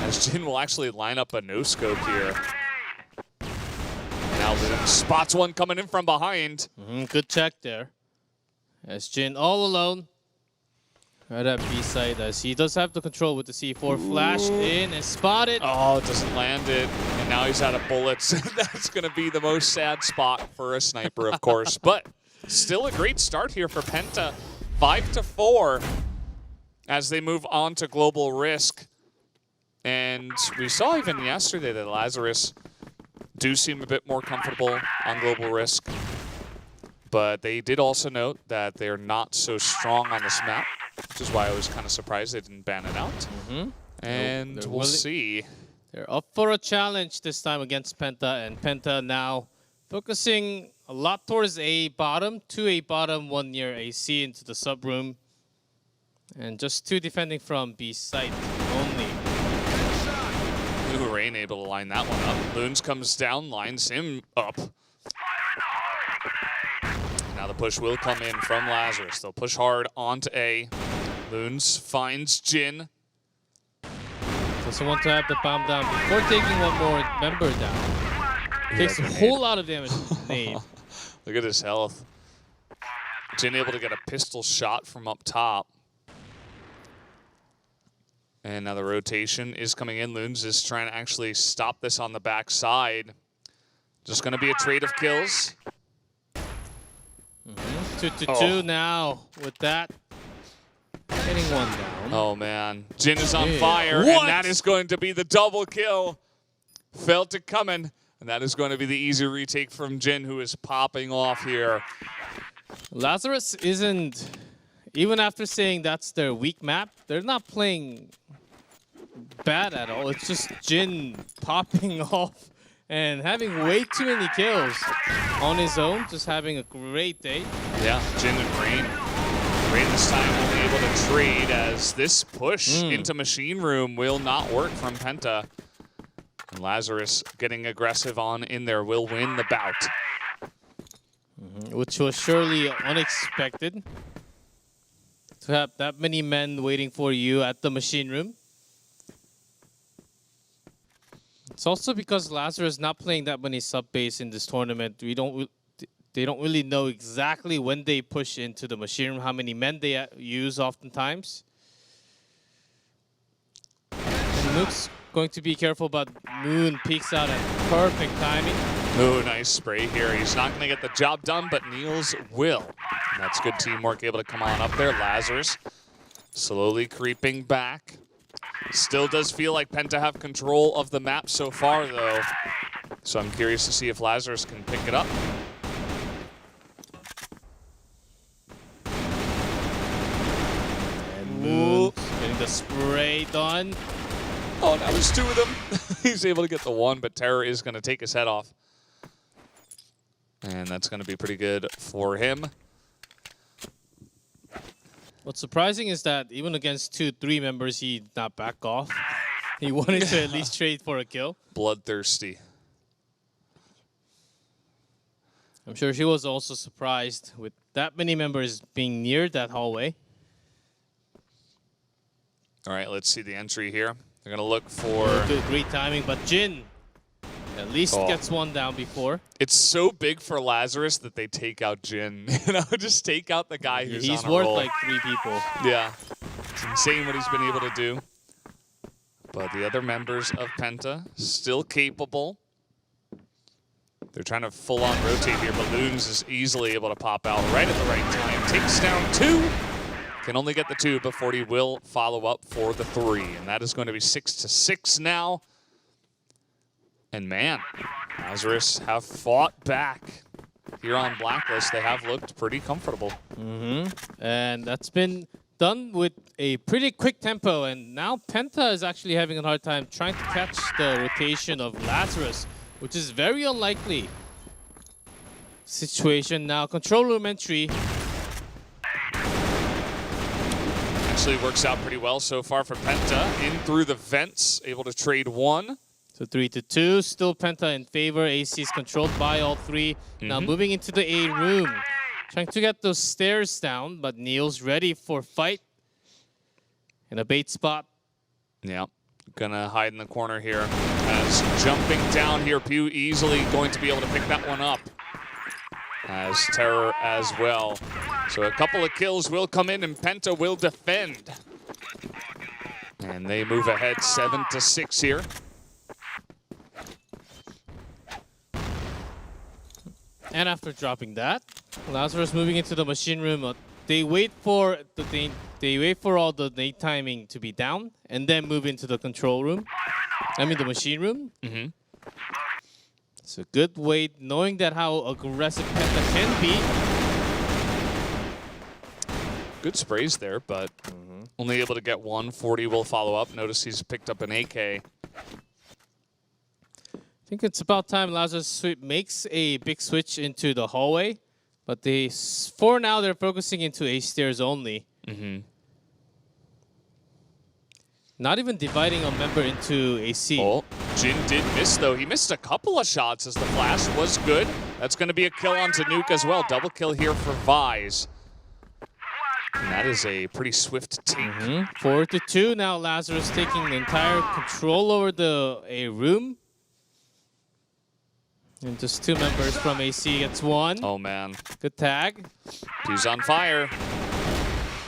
A: As Jin will actually line up a no-scope here. Now Loon spots one coming in from behind.
B: Good check there. As Jin all alone. Right at B side, as he does have the control with the C4. Flash in and spotted.
A: Oh, it doesn't land it. And now he's out of bullets. That's going to be the most sad spot for a sniper, of course. But still a great start here for Penta. 5-4 as they move on to Global Risk. And we saw even yesterday that Lazarus do seem a bit more comfortable on Global Risk. But they did also note that they're not so strong on this map, which is why I was kind of surprised they didn't ban it out. And we'll see.
B: They're up for a challenge this time against Penta, and Penta now focusing a lot towards A bottom, 2 A bottom, 1 near AC into the sub room, and just 2 defending from B site only.
A: Ooh, Rain able to line that one up. Loons comes down, lines him up. Now the push will come in from Lazarus. They'll push hard onto A. Loons finds Jin.
B: Doesn't want to have the bomb down before taking one more member down. Takes a whole lot of damage with the nade.
A: Look at his health. Jin able to get a pistol shot from up top. And now the rotation is coming in. Loons is trying to actually stop this on the back side. Just going to be a trade of kills.
B: 2-2 now with that. Getting one down.
A: Oh, man. Jin is on fire, and that is going to be the double kill. Felt it coming, and that is going to be the easy retake from Jin, who is popping off here.
B: Lazarus isn't, even after saying that's their weak map, they're not playing bad at all. It's just Jin popping off and having way too many kills on his own, just having a great day.
A: Yeah, Jin and Rain. Rain this time only able to trade, as this push into Machine Room will not work from Penta. And Lazarus getting aggressive on in there will win the bout.
B: Which was surely unexpected. To have that many men waiting for you at the Machine Room. It's also because Lazarus not playing that many sub-base in this tournament. They don't really know exactly when they push into the Machine Room, how many men they use oftentimes. And Nuke's going to be careful, but Moon peeks out at perfect timing.
A: Oh, nice spray here. He's not going to get the job done, but Niels will. And that's good teamwork, able to come on up there. Lazarus slowly creeping back. Still does feel like Penta have control of the map so far, though. So I'm curious to see if Lazarus can pick it up.
B: way done.
A: Oh, now there's 2 of them. He's able to get the 1, but Terror is going to take his head off. And that's going to be pretty good for him.
B: What's surprising is that even against 2-3 members, he did not back off. He wanted to at least trade for a kill.
A: Bloodthirsty.
B: I'm sure she was also surprised with that many members being near that hallway.
A: All right, let's see the entry here. They're going to look for...
B: Great timing, but Jin at least gets one down before.
A: It's so big for Lazarus that they take out Jin. You know, just take out the guy who's on a
B: worth
A: roll.
B: like 3 people.
A: Yeah, it's insane what he's been able to do. But the other members of Penta still capable. They're trying to full-on rotate here, but Loons is easily able to pop out right at the right time. Takes down 2. Can only get the 2, but 40 will follow up for the 3. And that is going to be 6-6 now. And man, Lazarus have fought back here on Blacklist. They have looked pretty comfortable.
B: And that's been done with a pretty quick tempo. And now Penta is actually having a hard time trying to catch the rotation of Lazarus, which is very unlikely situation. Now control room entry.
A: Actually works out pretty well so far for Penta. In through the vents, able to trade 1.
B: So 3-2, still Penta in favor. AC is controlled by all 3. Now moving into the A room. Trying to get those stairs down, but Neil's ready for fight. In a bait spot.
A: Yeah, gonna hide in the corner here. As jumping down here, Pew easily going to be able to pick that one up. As Terror as well. So a couple of kills will come in and Penta will defend. And they move ahead 7-6 here.
B: And after dropping that, Lazarus moving into the machine room. They wait for all the nade timing to be down, and then move into the control room. I mean the machine room. It's a good way, knowing that how aggressive Penta can be.
A: Good sprays there, but only able to get 1. 40 will follow up. Notice he's picked up an AK.
B: I think it's about time Lazarus makes a big switch into the hallway, but for now they're focusing into A stairs only. Not even dividing a member into AC.
A: Oh, Jin did miss though. He missed a couple of shots as the flash was good. That's going to be a kill onto Nuke as well. Double kill here for Vise. And that is a pretty swift take.
B: 4-2 now. Lazarus taking the entire control over the A room. And just 2 members from AC gets 1.
A: Oh man.
B: Good tag.
A: Pew's on fire.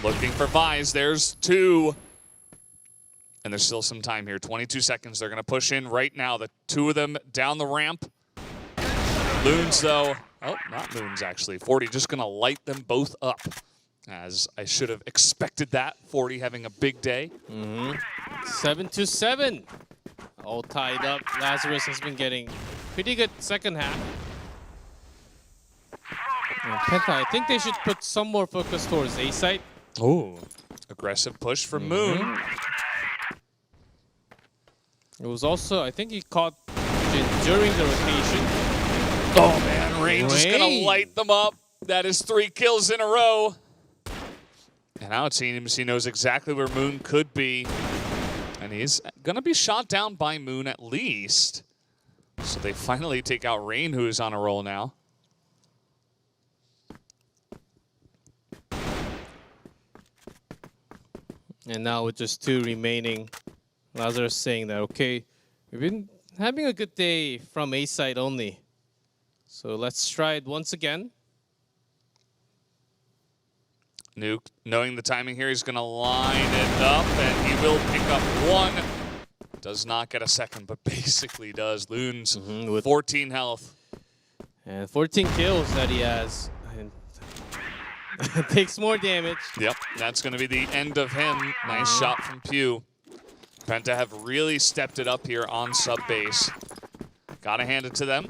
A: Looking for Vise. There's 2. And there's still some time here. 22 seconds. They're going to push in right now. The 2 of them down the ramp. Loons though. Oh, not Loons actually. 40 just going to light them both up. As I should have expected that. 40 having a big day.
B: 7-7. All tied up. Lazarus has been getting pretty good second half. And Penta, I think they should put some more focus towards A site.
A: Oh, aggressive push from Moon.
B: It was also, I think he caught Jin during the rotation.
A: Oh man, Rain just gonna light them up. That is 3 kills in a row. And now it seems he knows exactly where Moon could be. And he's gonna be shot down by Moon at least. So they finally take out Rain, who is on a roll now.
B: And now with just 2 remaining, Lazarus saying that, okay, we've been having a good day from A side only. So let's try it once again.
A: Nuke, knowing the timing here, he's going to line it up, and he will pick up 1. Does not get a second, but basically does. Loons with 14 health.
B: And 14 kills that he has. And takes more damage.
A: Yep, that's going to be the end of him. Nice shot from Pew. Penta have really stepped it up here on sub base. Gotta hand it to them.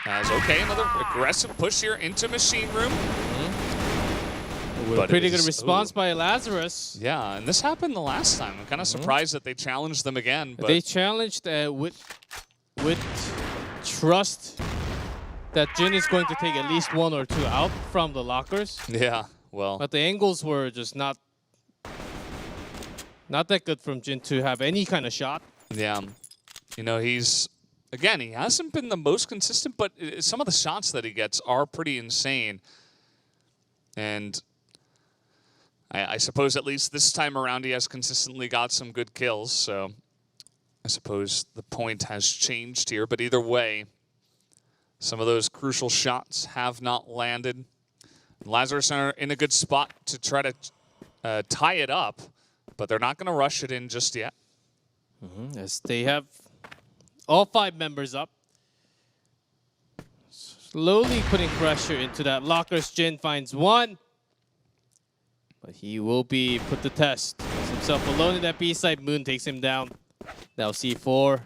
A: As okay, another aggressive push here into machine room.
B: Pretty good response by Lazarus.
A: Yeah, and this happened the last time. I'm kind of surprised that they challenged them again. But
B: they challenged with trust that Jin is going to take at least 1 or 2 out from the lockers.
A: Yeah, well.
B: But the angles were just not that good from Jin to have any kind of shot.
A: Yeah. You know, he hasn't been the most consistent, but some of the shots that he gets are pretty insane. And I suppose at least this time around he has consistently got some good kills, so I suppose the point has changed here. But either way, some of those crucial shots have not landed. Lazarus are in a good spot to try to tie it up, but they're not going to rush it in just yet.
B: As they have all 5 members up. Slowly putting pressure into that lockers. Jin finds 1. But he will be put to test. He's himself alone in that B side. Moon takes him down. Now C4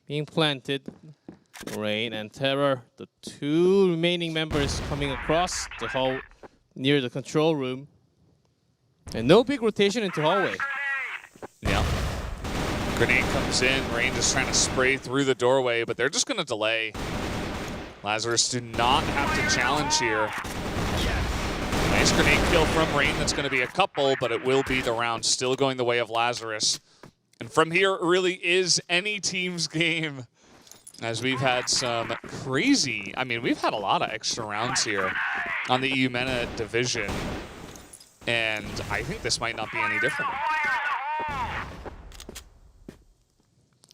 B: being planted. Rain and Terror, the 2 remaining members coming across the hall near the control room. And no big rotation into hallway.
A: Yeah. Grenade comes in. Rain just trying to spray through the doorway, but they're just going to delay. Lazarus do not have to challenge here. Nice grenade kill from Rain. That's going to be a couple, but it will be the round still going the way of Lazarus. And from here, it really is any team's game. As we've had some crazy, I mean, we've had a lot of extra rounds here on the EUMENA division. And I think this might not be any different.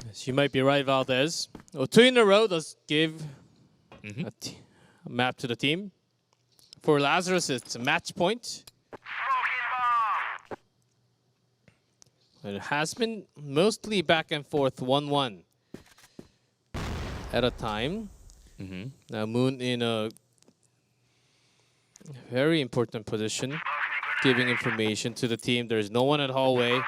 B: Yes, you might be right, Valdez. Well, 2 in a row does give a map to the team. For Lazarus, it's a match point. It has been mostly back and forth, 1-1 at a time. Now Moon in a very important position, giving information to the team. There's no one at hallway.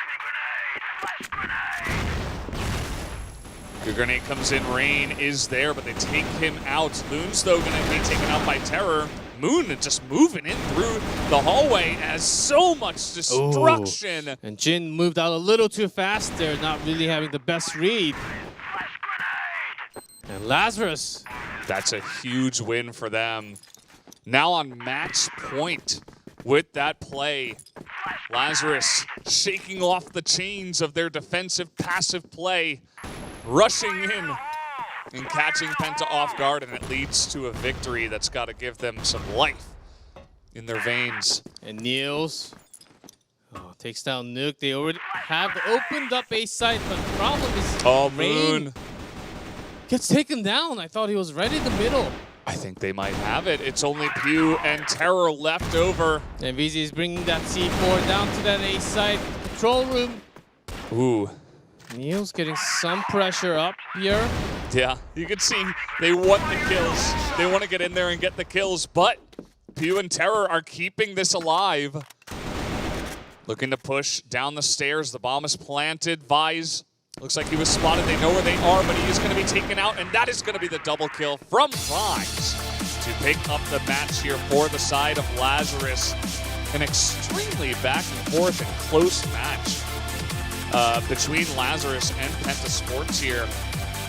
A: Good grenade comes in. Rain is there, but they take him out. Moon's, though, going to be taken out by Terror. Moon just moving in through the hallway as so much destruction.
B: Ooh. And Jin moved out a little too fast. They're not really having the best read. And Lazarus.
A: That's a huge win for them. Now on match point with that play. Lazarus shaking off the chains of their defensive passive play. Rushing in and catching Penta off guard, and it leads to a victory that's got to give them some life in their veins.
B: And Niels takes down Nuke. They already have opened up a site, but the problem is
A: Moon
B: gets taken down. I thought he was right in the middle.
A: I think they might have it. It's only Pew and Terror left over.
B: And VZ is bringing that C4 down to that A site control room.
A: Ooh.
B: Niels getting some pressure up here.
A: Yeah, you can see they want the kills. They want to get in there and get the kills, but Pew and Terror are keeping this alive. Looking to push down the stairs. The bomb is planted. Vise looks like he was spotted. They know where they are, but he is going to be taken out, and that is going to be the double kill from Vise to pick up the match here for the side of Lazarus. An extremely back and forth and close match between Lazarus and Penta Sports here.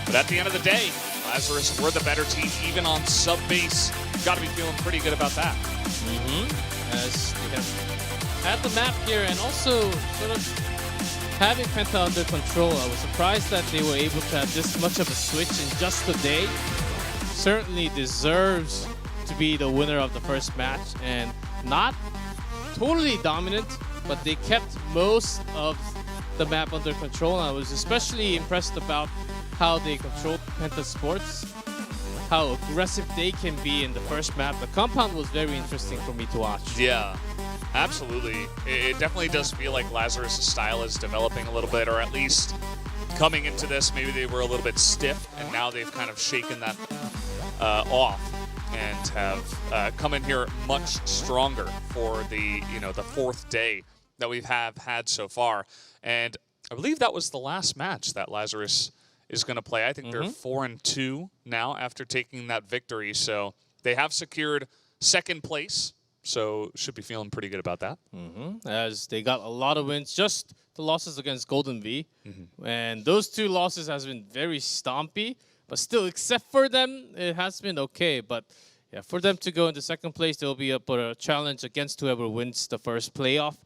A: But at the end of the day, Lazarus were the better team, even on sub-base. Got to be feeling pretty good about that.
B: As they have had the map here and also sort of having Penta under control. I was surprised that they were able to have this much of a switch in just a day. Certainly deserves to be the winner of the first match, and not totally dominant, but they kept most of the map under control. I was especially impressed about how they controlled Penta Sports, how aggressive they can be in the first map. The compound was very interesting for me to watch.
A: Yeah, absolutely. It definitely does feel like Lazarus' style is developing a little bit, or at least coming into this, maybe they were a little bit stiff, and now they've kind of shaken that off and have come in here much stronger for the the 4th day that we've had so far. And I believe that was the last match that Lazarus is going to play. I think they're 4-2 now after taking that victory. So they have secured 2nd place so should be feeling pretty good about that.
B: As they got a lot of wins, just the losses against Golden V. And those 2 losses has been very stompy, but still, except for them, it has been okay. But yeah, for them to go into second place, there will be a challenge against whoever wins the first playoff.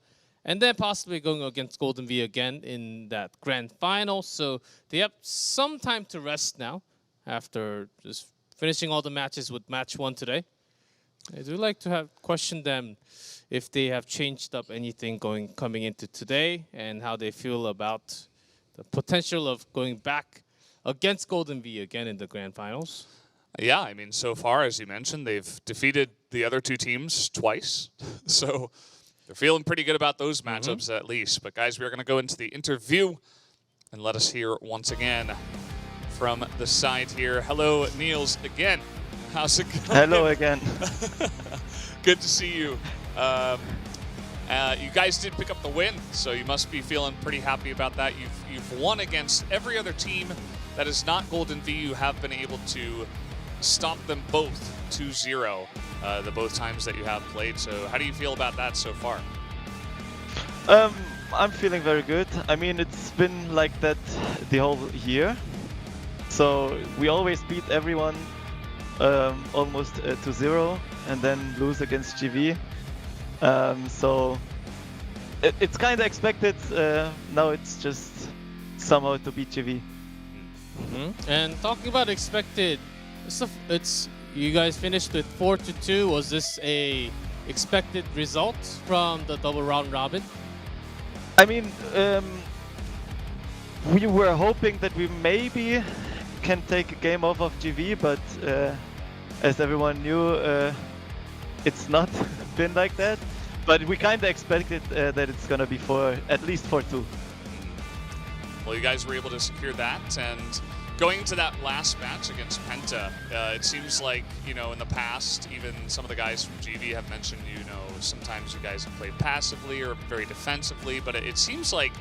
B: And then possibly going against Golden V again in that grand final. So they have some time to rest now after just finishing all the matches with match 1 today. I do like to have questioned them if they have changed up anything coming into today and how they feel about the potential of going back against Golden V again in the grand finals.
A: Yeah, I mean, so far, as you mentioned, they've defeated the other 2 teams twice. So they're feeling pretty good about those matchups at least. But guys, we're going to go into the interview and let us hear once again from the side here. Hello, Niels, again. How's it going?
C: Hello again.
A: Good to see you. You guys did pick up the win, so you must be feeling pretty happy about that. You've won against every other team that is not Golden V. You have been able to stop them both 2-0 the both times that you have played. So how do you feel about that so far?
C: I'm feeling very good. I mean, it's been like that the whole year. So we always beat everyone almost 2-0 and then lose against GV. So it's kind of expected. Now it's just somehow to beat GV.
B: And talking about expected, it's you guys finished with 4-2. Was this a expected result from the double round robin?
C: I mean, we were hoping that we maybe can take a game off of GV, but as everyone knew, it's not been like that. But we kind of expected that it's gonna be at least 4-2.
A: Well, you guys were able to secure that, and going into that last match against Penta, it seems like, in the past, even some of the guys from GV have mentioned, sometimes you guys have played passively or very defensively, but it seems like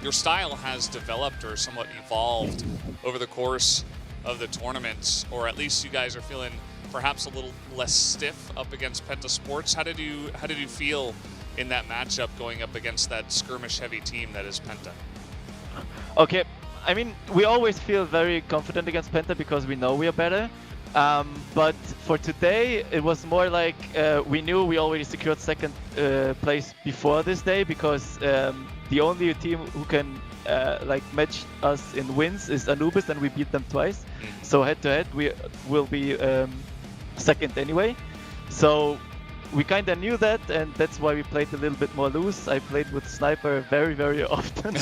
A: your style has developed or somewhat evolved over the course of the tournaments, or at least you guys are feeling perhaps a little less stiff up against Penta Sports. How did you feel in that matchup going up against that skirmish-heavy team that is Penta?
C: Okay, I mean, we always feel very confident against Penta because we know we are better. But for today, it was more like we knew we already secured second place before this day because the only team who can match us in wins is Anubis, and we beat them twice. So head-to-head, we will be second anyway. So we kind of knew that, and that's why we played a little bit more loose. I played with Sniper very, very often,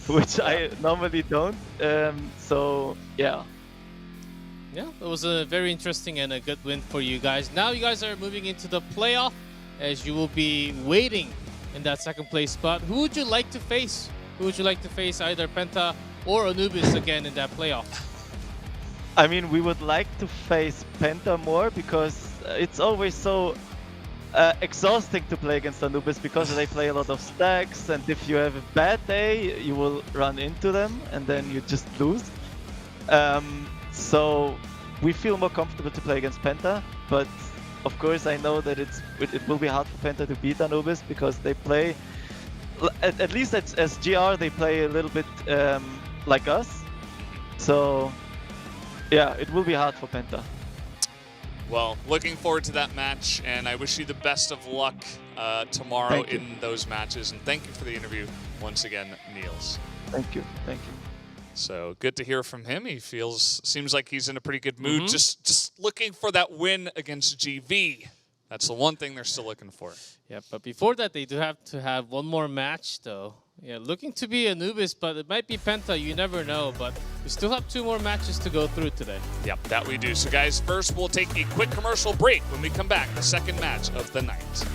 C: which I normally don't. So yeah.
B: Yeah, it was a very interesting and a good win for you guys. Now you guys are moving into the playoff as you will be waiting in that second place spot. Who would you like to face? Who would you like to face, either Penta or Anubis again in that playoff?
C: I mean, we would like to face Penta more because it's always so exhausting to play against Anubis because they play a lot of stacks, and if you have a bad day, you will run into them and then you just lose. So we feel more comfortable to play against Penta, but of course I know that it will be hard for Penta to beat Anubis because they play, at least as GR, they play a little bit like us. So yeah, it will be hard for Penta.
A: Well, looking forward to that match, and I wish you the best of luck tomorrow in those matches. And thank you for the interview once again, Niels.
C: Thank you. Thank you.
A: So good to hear from him. He seems like he's in a pretty good mood. Just looking for that win against GV. That's the one thing they're still looking for.
B: Yeah, but before that, they do have to have one more match, though. Yeah, looking to be Anubis, but it might be Penta. You never know. But we still have 2 more matches to go through today.
A: Yep, that we do. So, guys, first we'll take a quick commercial break. When we come back, the second match of the night.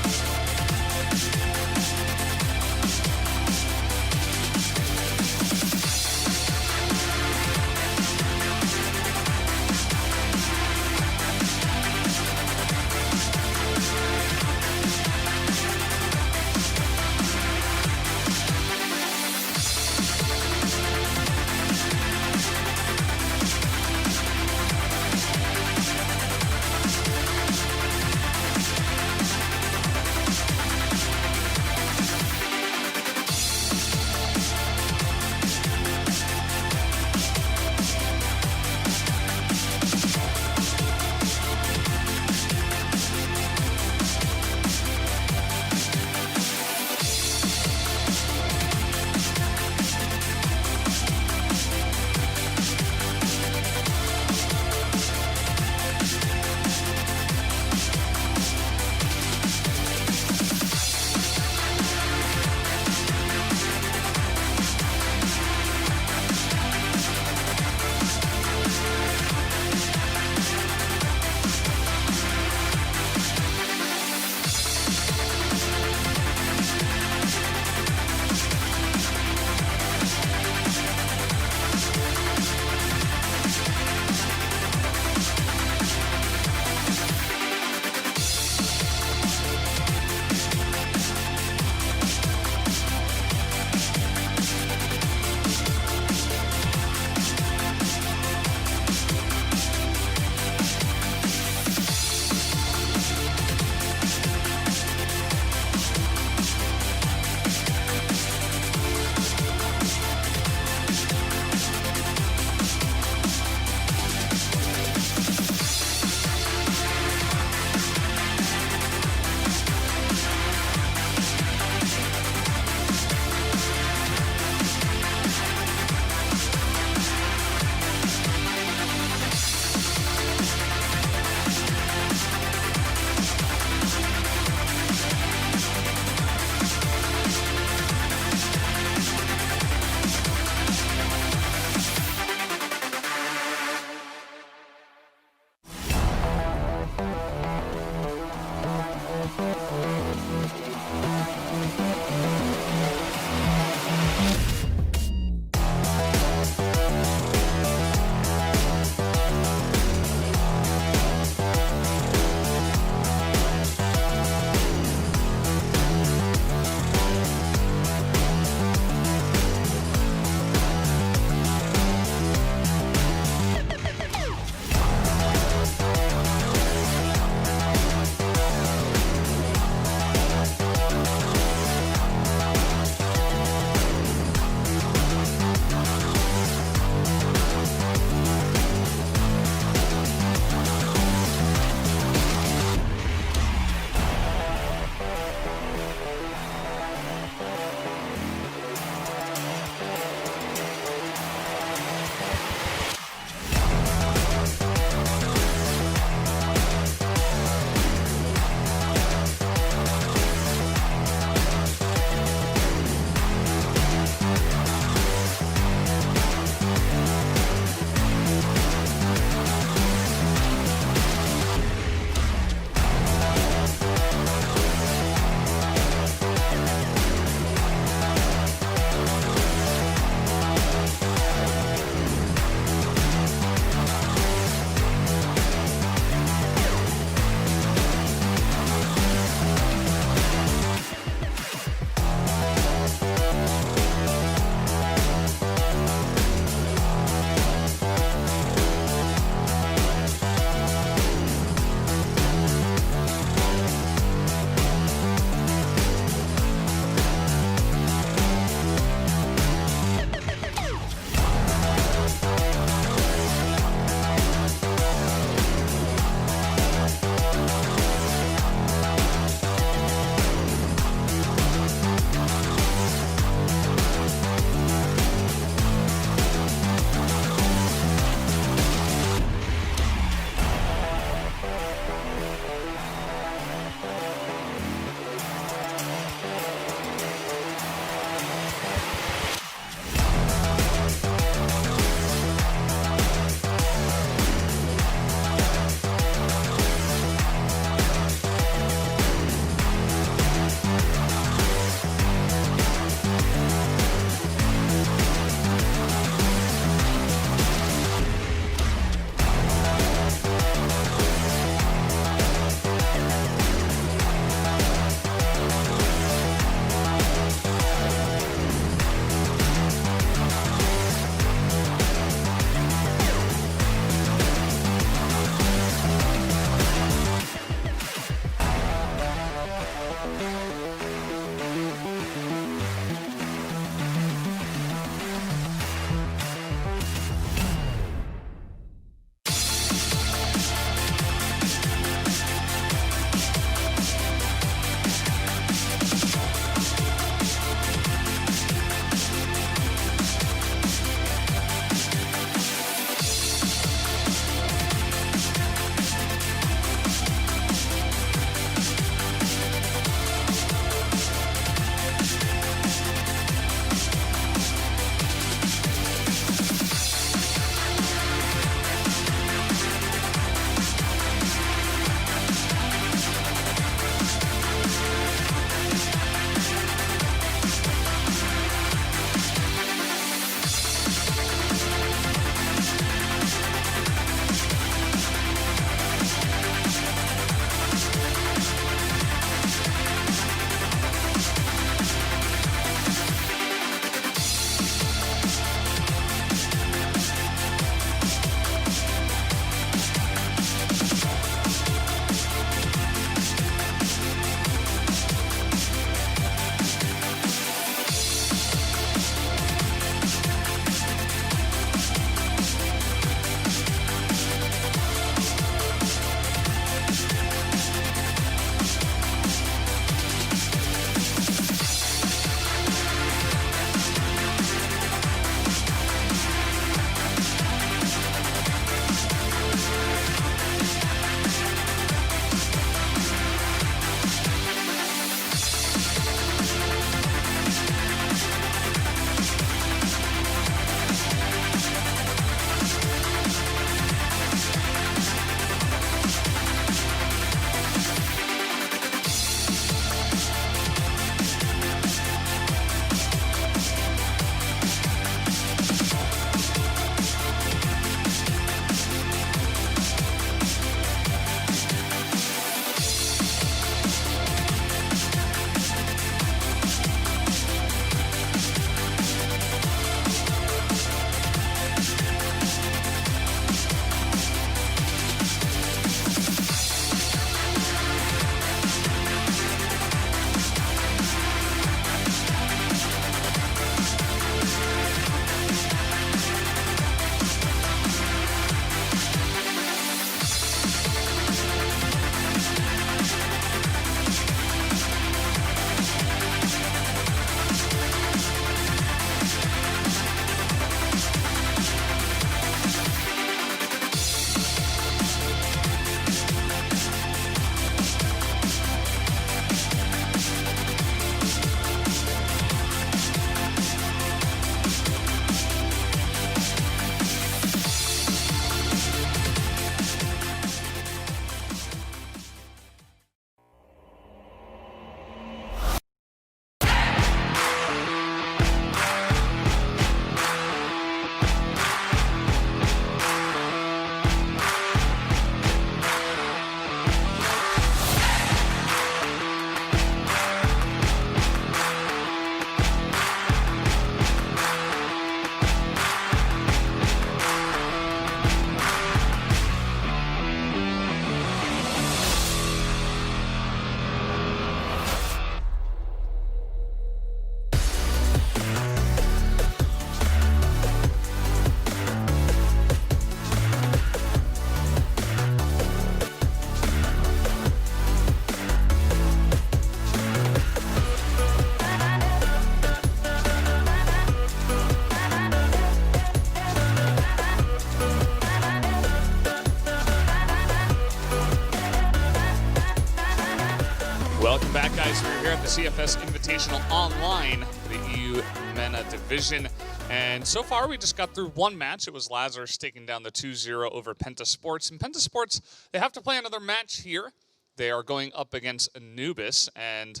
A: Welcome back, guys. We're here at the CFS Invitational Online, the EUMENA division. And so far, we just got through one match. It was Lazarus taking down the 2-0 over Penta Sports. And Penta Sports, they have to play another match here. They are going up against Anubis. And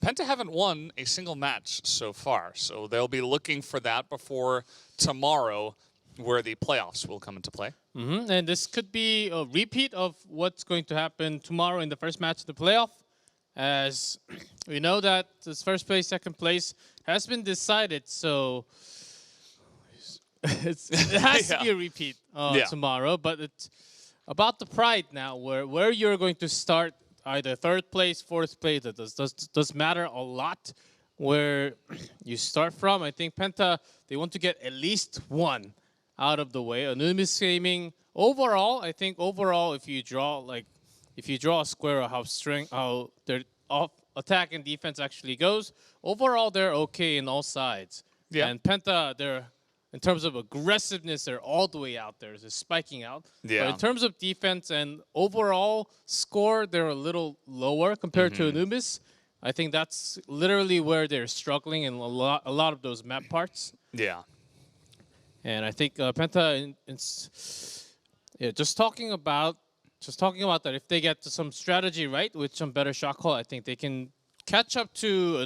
A: Penta haven't won a single match so far. So they'll be looking for that before tomorrow, where the playoffs will come into play.
B: And this could be a repeat of what's going to happen tomorrow in the first match of the playoff. As we know that this first place, second place has been decided, so it has to be a repeat tomorrow. But it's about the pride now, where you're going to start, either third place, fourth place. That does matter a lot where you start from. I think Penta, they want to get at least one out of the way. Anubis Gaming, overall, I think overall, if you draw a square of how their attack and defense actually goes, overall they're okay in all sides. Yeah. And Penta, they're, in terms of aggressiveness, they're all the way out there. They're spiking out. Yeah. But in terms of defense and overall score, they're a little lower compared to Anubis. I think that's literally where they're struggling in a lot of those map parts. Yeah. And I think Penta, just talking about that, if they get some strategy right with some better shot call, I think they can catch up to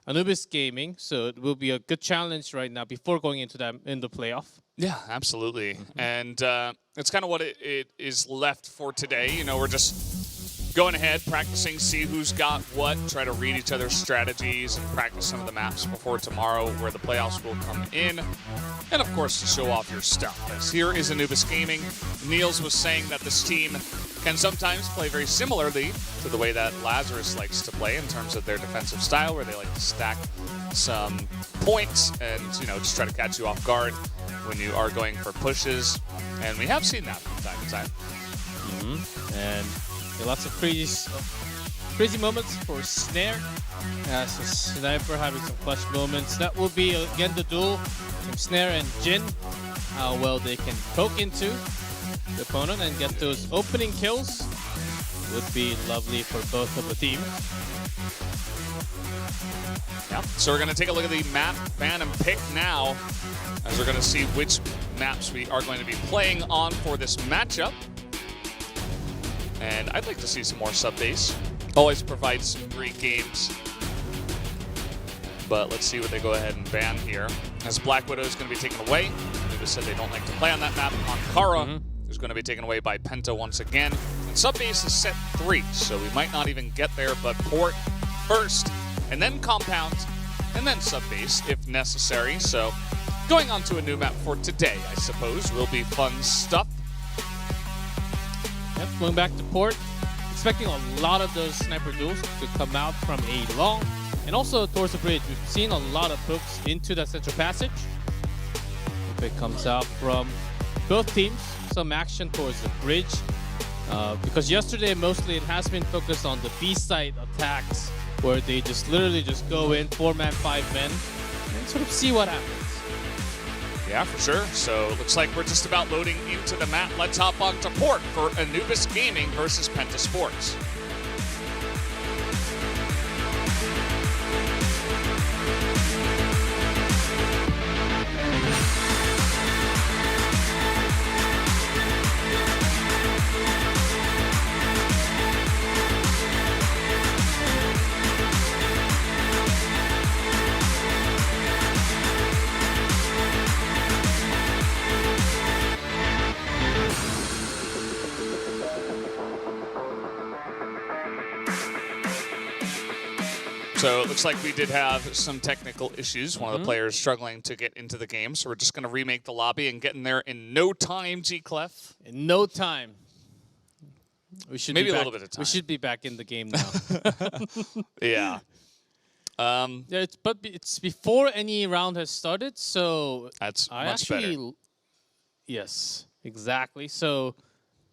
B: Anubis Gaming. So it will be a good challenge right now before going into the playoff. Yeah, absolutely. And it's kind of what it is left for today. You know, we're just going ahead, practicing, see who's got what, try to read each other's strategies and practice some of the maps before tomorrow where the playoffs will come in. And of course, to show off your stuff. As here is Anubis Gaming. Niels was saying that this team can sometimes play very similarly to the way that Lazarus likes to play in terms of their defensive style, where they like to stack some points and, you know, just try to catch you off guard when you are going for pushes. And we have seen that from time to time. And lots of crazy moments for Snare. As a sniper having some clutch moments. That will be, again, the duel from Snare and Jin. How well they can poke into the opponent and get those opening kills would be lovely for both of the teams.
A: Yeah. So we're going to take a look at the map ban and pick now, as we're going to see which maps we are going to be playing on for this matchup. And I'd like to see some more sub-base. Always provides some great games. But let's see what they go ahead and ban here. As Black Widow is going to be taken away. They just said they don't like to play on that map. Ankara is going to be taken away by Penta once again. And sub-base is set 3, so we might not even get there, but port first, and then compound, and then sub-base if necessary. So going on to a new map for today, I suppose, will be fun stuff.
B: Yep, going back to port, expecting a lot of those sniper duels to come out from a long, and also towards the bridge. We've seen a lot of hooks into that central passage. If it comes out from both teams, some action towards the bridge. Because yesterday, mostly it has been focused on the B-side attacks, where they just literally just go in 4-man, 5-men, and sort of see what happens.
A: Yeah, for sure. So it looks like we're just about loading into the map. Let's hop on to port for Anubis Gaming versus Penta Sports. So it looks like we did have some technical issues. One of the players struggling to get into the game. So we're just going to remake the lobby and get in there in no time, G-Clef.
B: In no time. We should
A: Maybe a little bit of time.
B: We should be back in the game now.
A: Yeah.
B: Yeah, it's before any round has started, so
A: that's much better.
B: Yes, exactly. So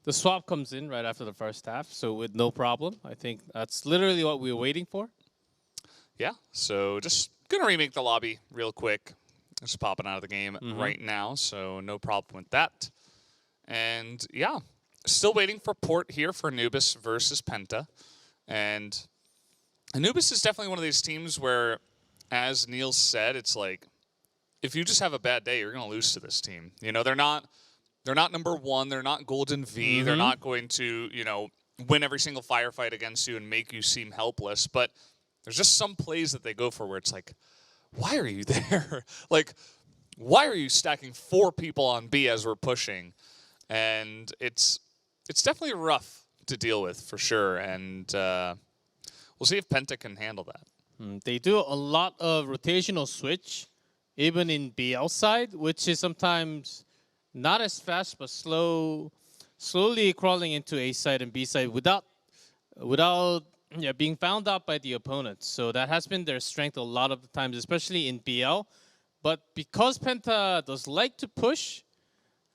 B: the swap comes in right after the first half, so with no problem. I think that's literally what we were waiting for.
A: Yeah, so just going to remake the lobby real quick. Just popping out of the game right now, so no problem with that. And yeah, still waiting for port here for Anubis versus Penta. And Anubis is definitely one of these teams where, as Neil said, it's like, if you just have a bad day, you're going to lose to this team. You know, they're not number one. They're not Golden V. They're not going to, you know, win every single firefight against you and make you seem helpless. But there's just some plays that they go for where it's like, why are you there? Like, why are you stacking 4 people on B as we're pushing? And it's definitely rough to deal with for sure. And we'll see if Penta can handle that.
B: They do a lot of rotational switch, even in BL side, which is sometimes not as fast, but slowly crawling into A side and B side without being found out by the opponent. So that has been their strength a lot of the times, especially in BL. But because Penta does like to push,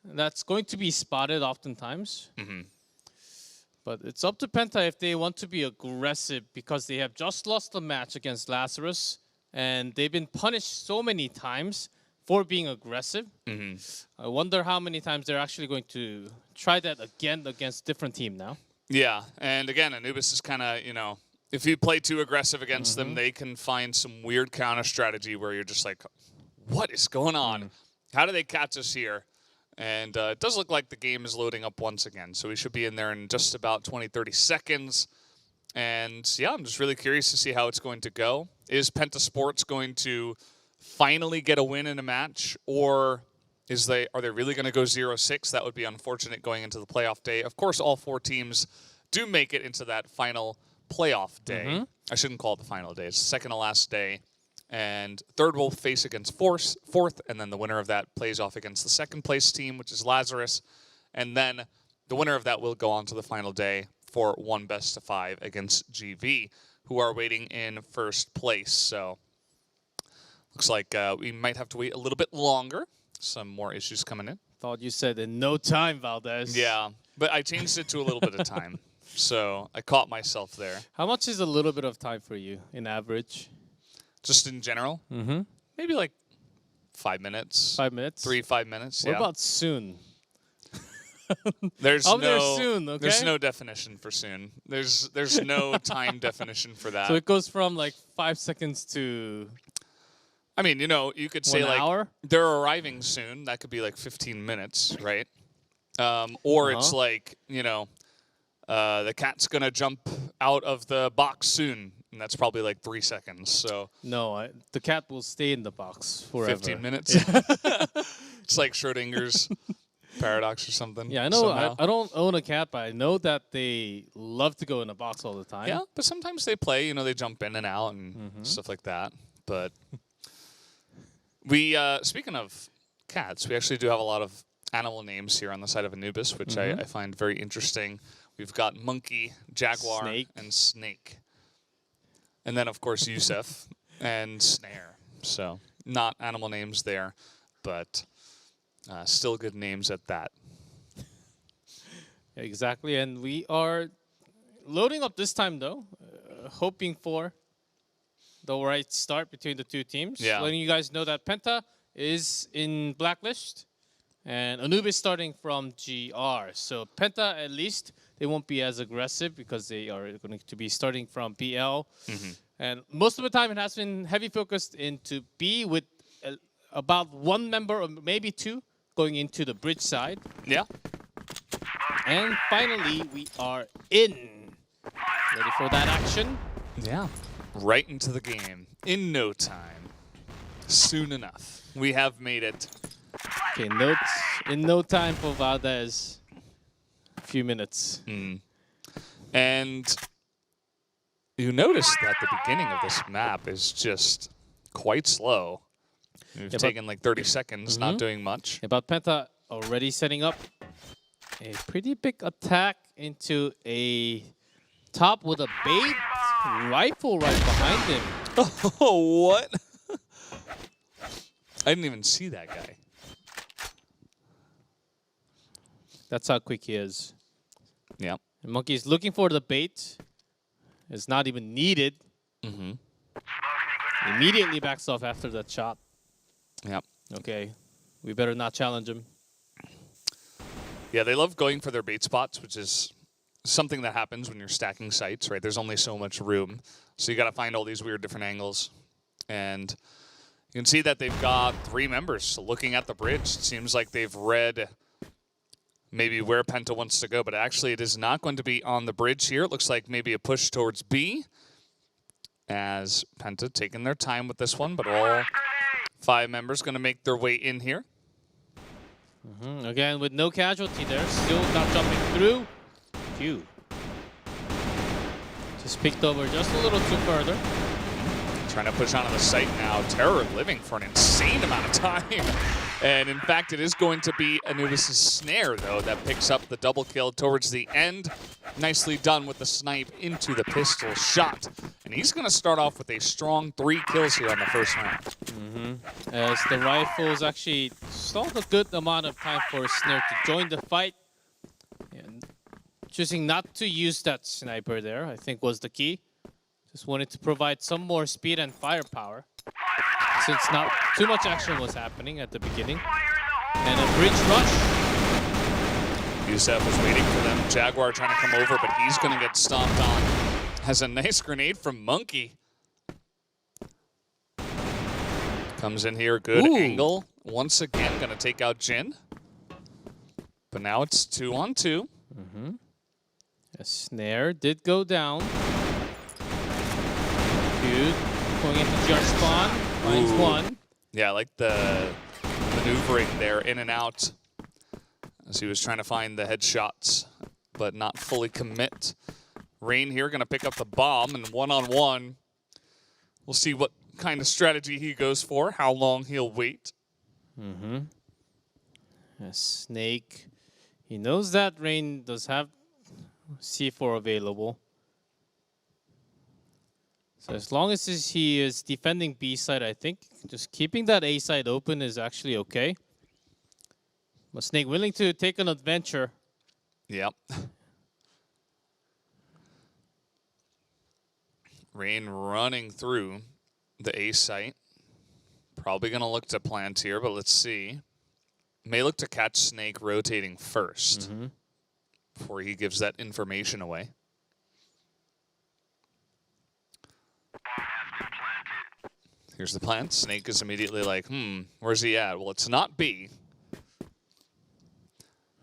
B: that's going to be spotted oftentimes. But it's up to Penta if they want to be aggressive, because they have just lost the match against Lazarus, and they've been punished so many times for being aggressive. I wonder how many times they're actually going to try that again against a different team now.
A: Yeah, and again, Anubis is kind of, you know, if you play too aggressive against them, they can find some weird counter strategy where you're just like, what is going on? How do they catch us here? And it does look like the game is loading up once again, so we should be in there in just about 20, 30 seconds. And yeah, I'm just really curious to see how it's going to go. Is Penta Sports going to finally get a win in a match, or are they really going to go 0-6? That would be unfortunate going into the playoff day. Of course, all 4 teams do make it into that final playoff day. I shouldn't call it the final day. It's the second to last day. And third will face against fourth, and then the winner of that plays off against the second place team, which is Lazarus. And then the winner of that will go on to the final day for 1 best-of-5 against GV, who are waiting in first place. So looks like we might have to wait a little bit longer. Some more issues coming in.
B: Thought you said in no time, Valdez.
A: Yeah, but I changed it to a little bit of time. So I caught myself there.
B: How much is a little bit of time for you in average?
A: Just in general? Maybe like 5 minutes.
B: 5 minutes?
A: 3-5 minutes,
B: What about soon?
A: There's
B: I'll
A: no
B: be there soon, okay?
A: There's no definition for soon. There's no time definition for that.
B: So it goes from like 5 seconds to...
A: I mean, you know, you could say
B: 1 hour?
A: They're arriving soon. That could be like 15 minutes, right? Or it's like, you know, the cat's going to jump out of the box soon. And that's probably like 3 seconds. So
B: No, the cat will stay in the box forever.
A: 15 minutes. It's like Schrodinger's paradox or something.
B: Yeah, I know.
A: Somehow.
B: I don't own a cat, but I know that they love to go in a box all the time.
A: Yeah, but sometimes they play. You know, they jump in and out and stuff like that. But we, speaking of cats, we actually do have a lot of animal names here on the side of Anubis, which I find very interesting. We've got monkey, jaguar,
B: Snake.
A: and snake. And then, of course, Yusef and Snare. So not animal names there, but still good names at that.
B: Exactly, and we are loading up this time, though, hoping for the right start between the 2 teams.
A: Yeah.
B: Letting you guys know that Penta is in Blacklist, and Anubis starting from GR. So Penta, at least, they won't be as aggressive because they are going to be starting from BL. And most of the time, it has been heavy focused into B with about 1 member or maybe 2 going into the bridge side.
A: Yeah.
B: And finally, we are in. Ready for that action?
A: Yeah. Right into the game in no time. Soon enough. We have made it.
B: Okay, notes in no time for Valdez. A few minutes.
A: And you notice that the beginning of this map is just quite slow. We've taken like 30 seconds, not doing much.
B: About Penta already setting up a pretty big attack into a top with a bait rifle right behind him.
A: Oh, what? I didn't even see that guy.
B: That's how quick he is.
A: Yeah.
B: And Monkey's looking for the bait. It's not even needed. Immediately backs off after that shot.
A: Yeah.
B: Okay. We better not challenge him.
A: Yeah, they love going for their bait spots, which is something that happens when you're stacking sites, right? There's only so much room. So you got to find all these weird different angles. And you can see that they've got 3 members looking at the bridge. It seems like they've read maybe where Penta wants to go, but actually it is not going to be on the bridge here. It looks like maybe a push towards B, as Penta taking their time with this one, but all 5 members going to make their way in here.
B: Again, with no casualty there, still not jumping through. Phew. Just picked over just a little too further.
A: Trying to push onto the site now. Terror living for an insane amount of time. And in fact, it is going to be Anubis' snare, though, that picks up the double kill towards the end. Nicely done with the snipe into the pistol shot. And he's going to start off with a strong 3 kills here on the first round.
B: As the rifles actually stalled a good amount of time for Snare to join the fight. And choosing not to use that sniper there, I think, was the key. Just wanted to provide some more speed and firepower, since not too much action was happening at the beginning. And a bridge rush.
A: Youssef was waiting for them. Jaguar trying to come over, but he's going to get stomped on. Has a nice grenade from Monkey. Comes in here, good angle. Once again, going to take out Jin. But now it's 2-on-2.
B: A Snare did go down. Dude, going into Jar spawn, finds one.
A: Yeah, I like the maneuvering there, in and out, as he was trying to find the headshots, but not fully commit. Rain here going to pick up the bomb, and one-on-one. We'll see what kind of strategy he goes for, how long he'll wait.
B: A Snake. He knows that Rain does have C4 available. So as long as he is defending B side, I think just keeping that A side open is actually okay. But Snake willing to take an adventure.
A: Yep. Rain running through the A site. Probably going to look to plant here, but let's see. May look to catch Snake rotating first before he gives that information away. Here's the plant. Snake is immediately like, where's he at? Well, it's not B.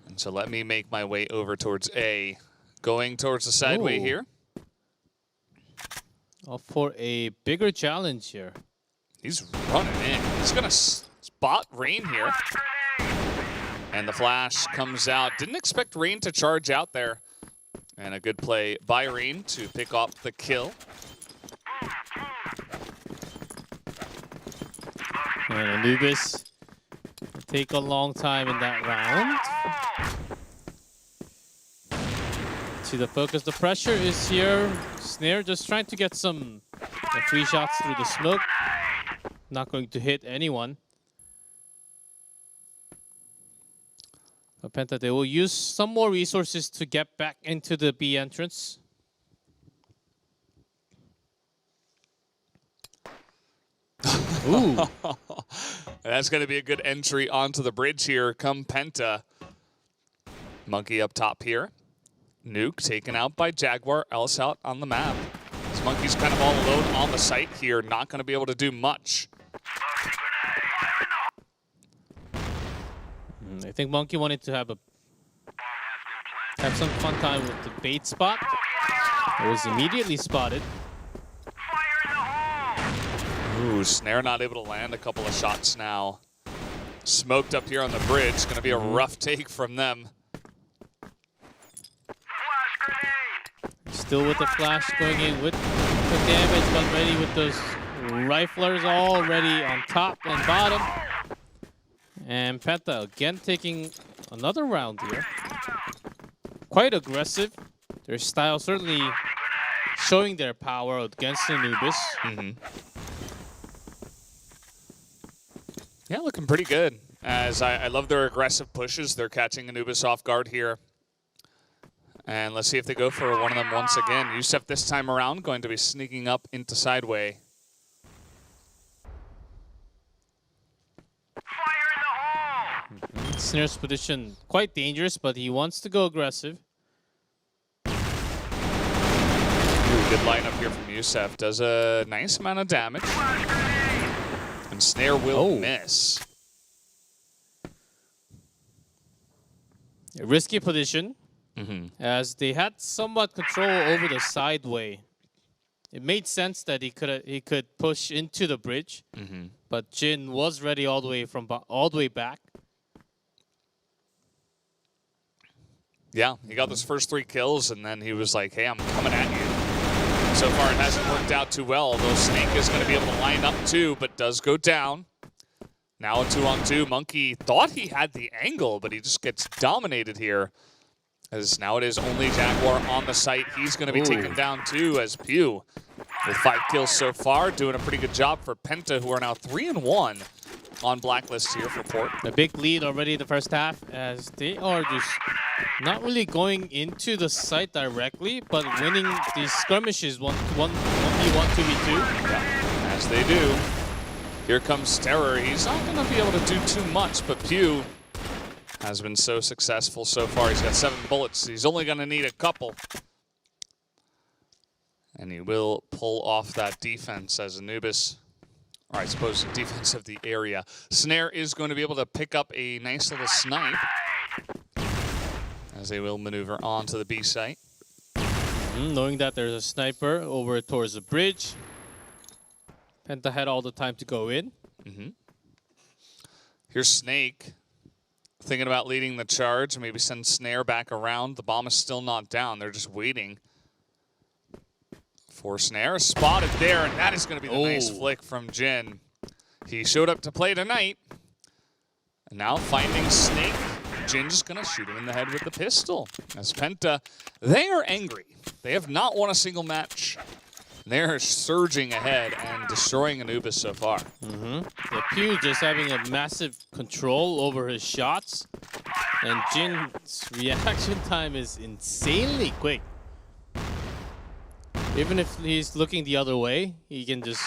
A: And so let me make my way over towards A. Going towards the sideway here.
B: For a bigger challenge here.
A: He's running in. He's going to spot Rain here. And the flash comes out. Didn't expect Rain to charge out there. And a good play by Rain to pick up the kill.
B: And Anubis will take a long time in that round. See the focus. The pressure is here. Snare just trying to get some free shots through the smoke. Not going to hit anyone. But Penta, they will use some more resources to get back into the B entrance. Ooh.
A: That's going to be a good entry onto the bridge here. Come Penta. Monkey up top here. Nuke taken out by Jaguar. Else out on the map. This Monkey's kind of all alone on the site here. Not going to be able to do much.
B: I think Monkey wanted to have some fun time with the bait spot. It was immediately spotted.
A: Ooh, Snare not able to land a couple of shots now. Smoked up here on the bridge. Going to be a rough take from them.
B: Still with the flash going in with the damage, but ready with those riflers already on top and bottom. And Penta again taking another round here. Quite aggressive. Their style certainly showing their power against Anubis.
A: Yeah, looking pretty good. As I love their aggressive pushes. They're catching Anubis off guard here. And let's see if they go for one of them once again. Youssef this time around going to be sneaking up into sideway.
B: Snare's position quite dangerous, but he wants to go aggressive.
A: Good lineup here from Youssef. Does a nice amount of damage. And Snare will miss.
B: A risky position, as they had somewhat control over the sideway. It made sense that he could push into the bridge, but Jin was ready all the way back.
A: Yeah, he got those first 3 kills, and then he was like, hey, I'm coming at you. So far, it hasn't worked out too well, although Snake is going to be able to line up too, but does go down. Now a 2-on-2. Monkey thought he had the angle, but he just gets dominated here. As now it is only Jaguar on the site. He's going to be taken down too, as Pew, with 5 kills so far, doing a pretty good job for Penta, who are now 3-1 on Blacklist here for Port.
B: A big lead already in the first half, as they are just not really going into the site directly, but winning these skirmishes 1v1, 2v2.
A: Yeah, as they do. Here comes Terror. He's not going to be able to do too much, but Pew has been so successful so far. He's got 7 bullets. He's only going to need a couple. And he will pull off that defense as Anubis, or I suppose the defense of the area. Snare is going to be able to pick up a nice little snipe as they will maneuver onto the B site.
B: Knowing that there's a sniper over towards the bridge, Penta had all the time to go in.
A: Here's Snake thinking about leading the charge, maybe send Snare back around. The bomb is still not down. They're just waiting for Snare. Spotted there, and that is going to be the nice flick from Jin. He showed up to play tonight. And now finding Snake, Jin's going to shoot him in the head with the pistol. As Penta, they are angry. They have not won a single match. They're surging ahead and destroying Anubis so far.
B: Yeah, Pew just having a massive control over his shots. And Jin's reaction time is insanely quick. Even if he's looking the other way, he can just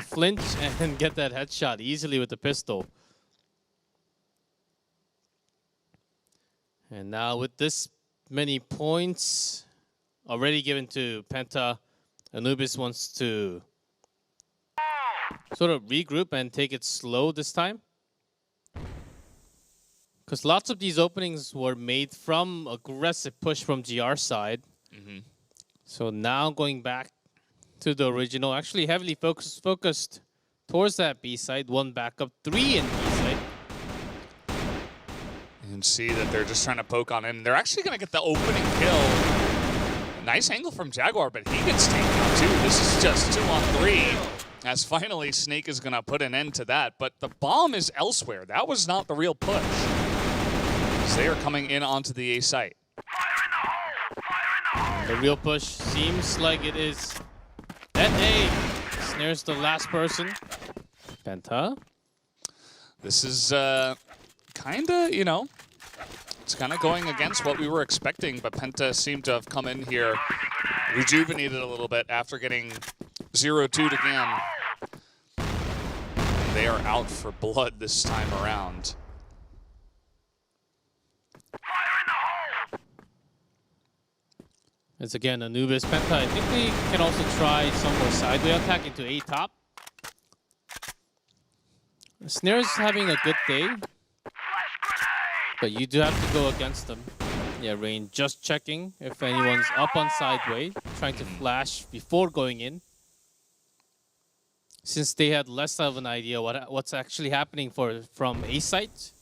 B: flinch and get that headshot easily with the pistol. And now with this many points already given to Penta, Anubis wants to sort of regroup and take it slow this time. Because lots of these openings were made from aggressive push from GR side. So now going back to the original, actually heavily focused towards that B side. 1 backup, 3 in B side.
A: You can see that they're just trying to poke on in. They're actually going to get the opening kill. Nice angle from Jaguar, but he gets taken out too. This is just 2-on-3. As finally Snake is going to put an end to that. But the bomb is elsewhere. That was not the real push. As they are coming in onto the A site.
B: The real push seems like it is at A. Snare's the last person. Penta.
A: This is kind of, you know, it's kind of going against what we were expecting, but Penta seemed to have come in here rejuvenated a little bit after getting 0-2'd again. And they are out for blood this time around.
B: It's again Anubis. Penta, I think they can also try some more sideway attack into A top. Snare's having a good day, but you do have to go against them. Yeah, Rain just checking if anyone's up on sideway, trying to flash before going in. Since they had less of an idea what's actually happening from A site.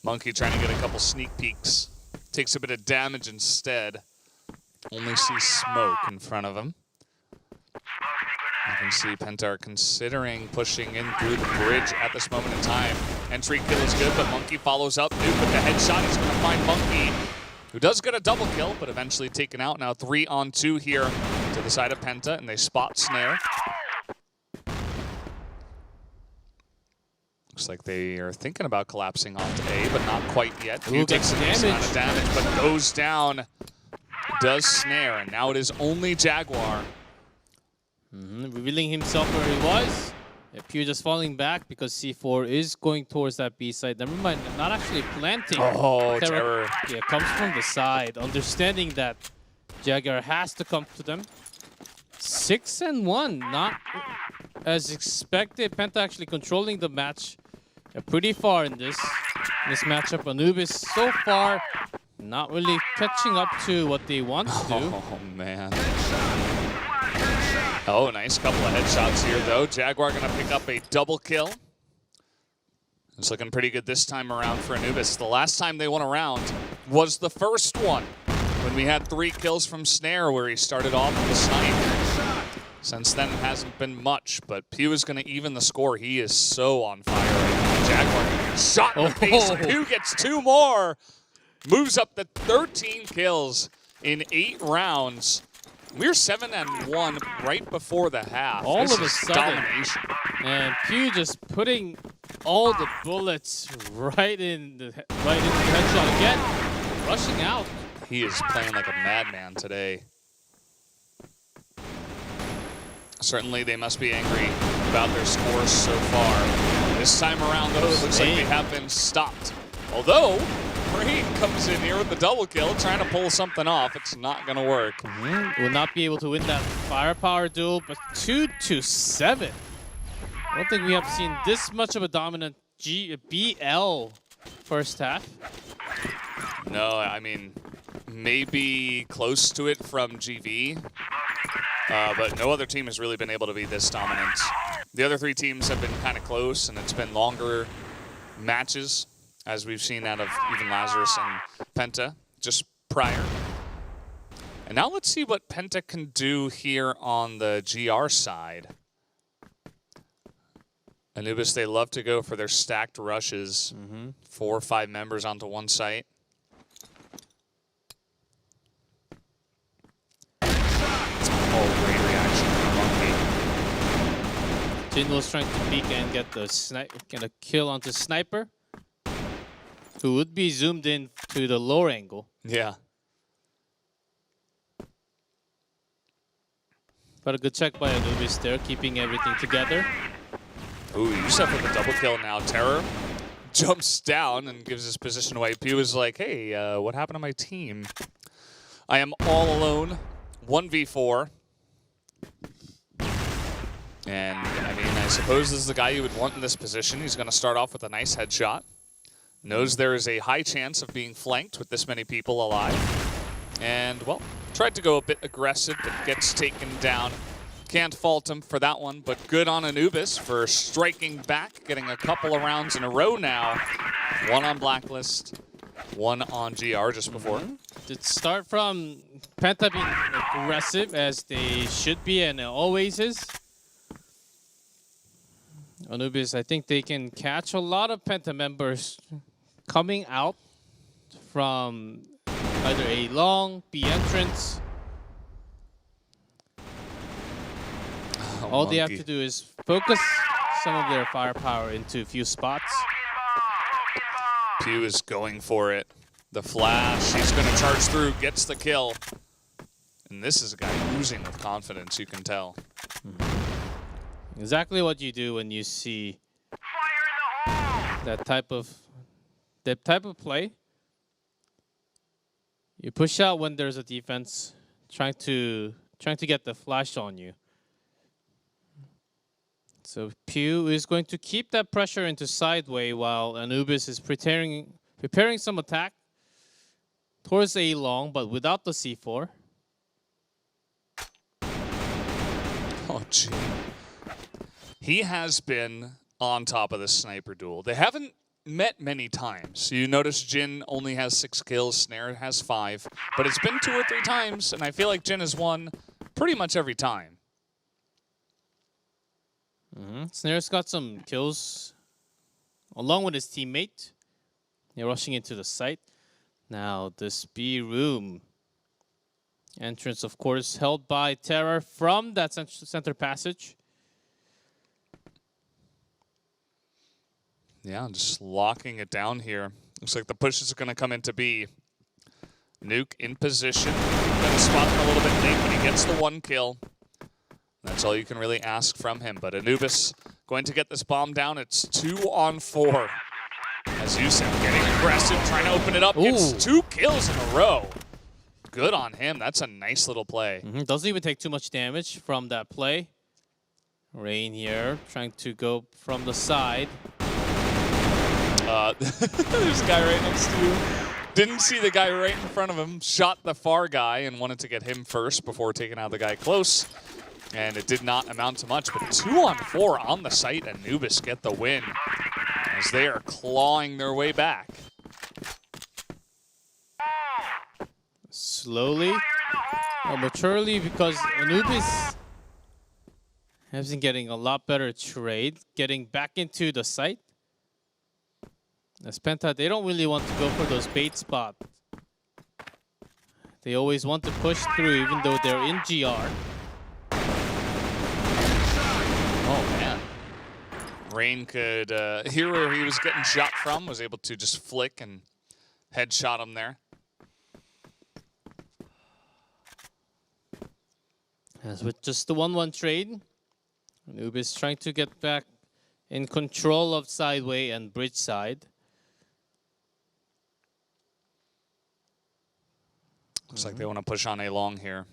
A: Monkey trying to get a couple sneak peeks. Takes a bit of damage instead. Only sees smoke in front of him. You can see Penta are considering pushing in through the bridge at this moment in time. Entry kill is good, but Monkey follows up. Nuke with the headshot. He's going to find Monkey, who does get a double kill, but eventually taken out. Now 3-on-2 here to the side of Penta, and they spot Snare. Looks like they are thinking about collapsing onto A, but not quite yet. Pew takes a nice amount of damage, but goes down. Does Snare, and now it is only Jaguar.
B: Revealing himself where he was. Yeah, Pew just falling back because C4 is going towards that B side. Never mind, not actually planting.
A: Oh, Terror.
B: Yeah, comes from the side. Understanding that Jaguar has to come to them. 6-1, not as expected. Penta actually controlling the match pretty far in this matchup. Anubis so far not really catching up to what they want to do.
A: Oh, man. Oh, nice couple of headshots here, though. Jaguar going to pick up a double kill. It's looking pretty good this time around for Anubis. The last time they won a round was the first one, when we had 3 kills from Snare, where he started off with a snipe. Since then, it hasn't been much, but Pew is going to even the score. He is so on fire right now. Jaguar shot in the face. Pew gets 2 more. Moves up to 13 kills in 8 rounds. We're 7-1 right before the half.
B: All
A: this
B: of a sudden,
A: domination.
B: And Pew just putting all the bullets right in the headshot again, rushing out.
A: He is playing like a madman today. Certainly, they must be angry about their scores so far. This time around, though, it looks like they have been stopped. Although, Brain comes in here with the double kill, trying to pull something off. It's not going to work.
B: Will not be able to win that firepower duel, but 2-7. I don't think we have seen this much of a dominant BL first half.
A: No, I mean, maybe close to it from GV. But no other team has really been able to be this dominant. The other 3 teams have been kind of close, and it's been longer matches, as we've seen out of even Lazarus and Penta just prior. And now let's see what Penta can do here on the GR side. Anubis, they love to go for their stacked rushes. 4 or 5 members onto one site. Oh, great reaction from Monkey.
B: Jin was trying to peek and get a kill onto Sniper, who would be zoomed in to the lower angle.
A: Yeah.
B: But a good check by Anubis there, keeping everything together.
A: Ooh, Yusef with a double kill now. Terror jumps down and gives his position away. Pew is like, hey, what happened to my team? I am all alone. 1v4. And, I mean, I suppose this is the guy you would want in this position. He's going to start off with a nice headshot. Knows there is a high chance of being flanked with this many people alive. And, well, tried to go a bit aggressive, but gets taken down. Can't fault him for that one, but good on Anubis for striking back, getting a couple of rounds in a row now. 1 on Blacklist, 1 on GR just before.
B: Did start from Penta being aggressive, as they should be and it always is. Anubis, I think they can catch a lot of Penta members coming out from either a long B entrance. All they have to do is focus some of their firepower into a few spots.
A: Pew is going for it. The flash, he's going to charge through, gets the kill. And this is a guy oozing with confidence, you can tell.
B: Exactly what you do when you see that type of play. You push out when there's a defense trying to get the flash on you. So Pew is going to keep that pressure into sideway while Anubis is preparing some attack towards A long, but without the C4.
A: Oh, gee. He has been on top of the sniper duel. They haven't met many times. You notice Jin only has 6 kills, Snare has 5. But it's been 2 or 3 times, and I feel like Jin has won pretty much every time.
B: Snare's got some kills along with his teammate. They're rushing into the site. Now this B room entrance, of course, held by Terror from that center passage.
A: Yeah, just locking it down here. Looks like the push is going to come into B. Nuke in position. Going to spot him a little bit late, but he gets the 1 kill. That's all you can really ask from him. But Anubis going to get this bomb down. It's 2 on 4. As Yusef getting aggressive, trying to open it up. Gets 2 kills in a row. good on him. That's a nice little play.
B: Doesn't even take too much damage from that play. Rain here, trying to go from the side.
A: There's a guy right next to you. Didn't see the guy right in front of him. Shot the far guy and wanted to get him first before taking out the guy close. And it did not amount to much, but 2-on-4 on the site, and Anubis get the win as they are clawing their way back.
B: Slowly, maturely, because Anubis has been getting a lot better trade, getting back into the site. As Penta, they don't really want to go for those bait spots. They always want to push through even though they're in GR.
A: Oh, man. Rain could hear where he was getting shot from, was able to just flick and headshot him there.
B: As with just the 1-1 trade, Anubis trying to get back in control of sideway and bridge side.
A: Looks like they want to push on A long here.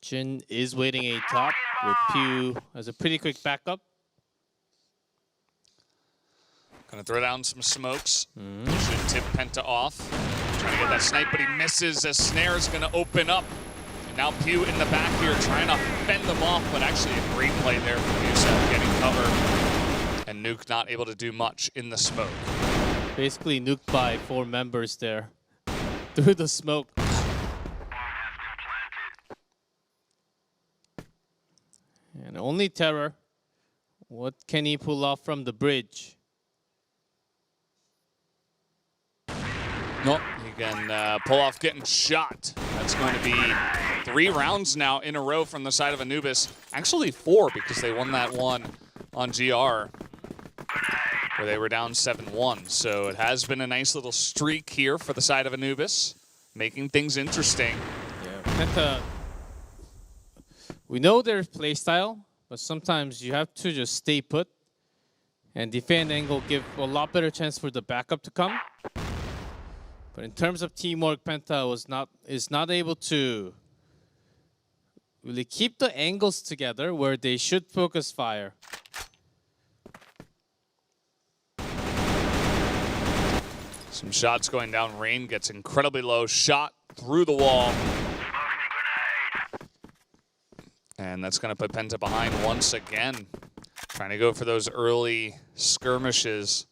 B: Jin is waiting A top with Pew as a pretty quick backup.
A: Gonna throw down some smokes. Should tip Penta off. Trying to get that snipe, but he misses as Snare's gonna open up. And now Pew in the back here trying to fend them off, but actually a great play there from Yusef getting cover. And Nuke not able to do much in the smoke.
B: Basically nuked by 4 members there through the smoke. And only Terror. What can he pull off from the bridge?
A: Nope, he can pull off getting shot. That's going to be 3 rounds now in a row from the side of Anubis. Actually 4 because they won that one on GR where they were down 7-1. So it has been a nice little streak here for the side of Anubis, making things interesting.
B: Yeah, Penta, we know their playstyle, but sometimes you have to just stay put and defend angle, give a lot better chance for the backup to come. But in terms of teamwork, Penta is not able to really keep the angles together where they should focus fire.
A: Some shots going down. Rain gets incredibly low. Shot through the wall. And that's going to put Penta behind once again. Trying to go for those early skirmishes.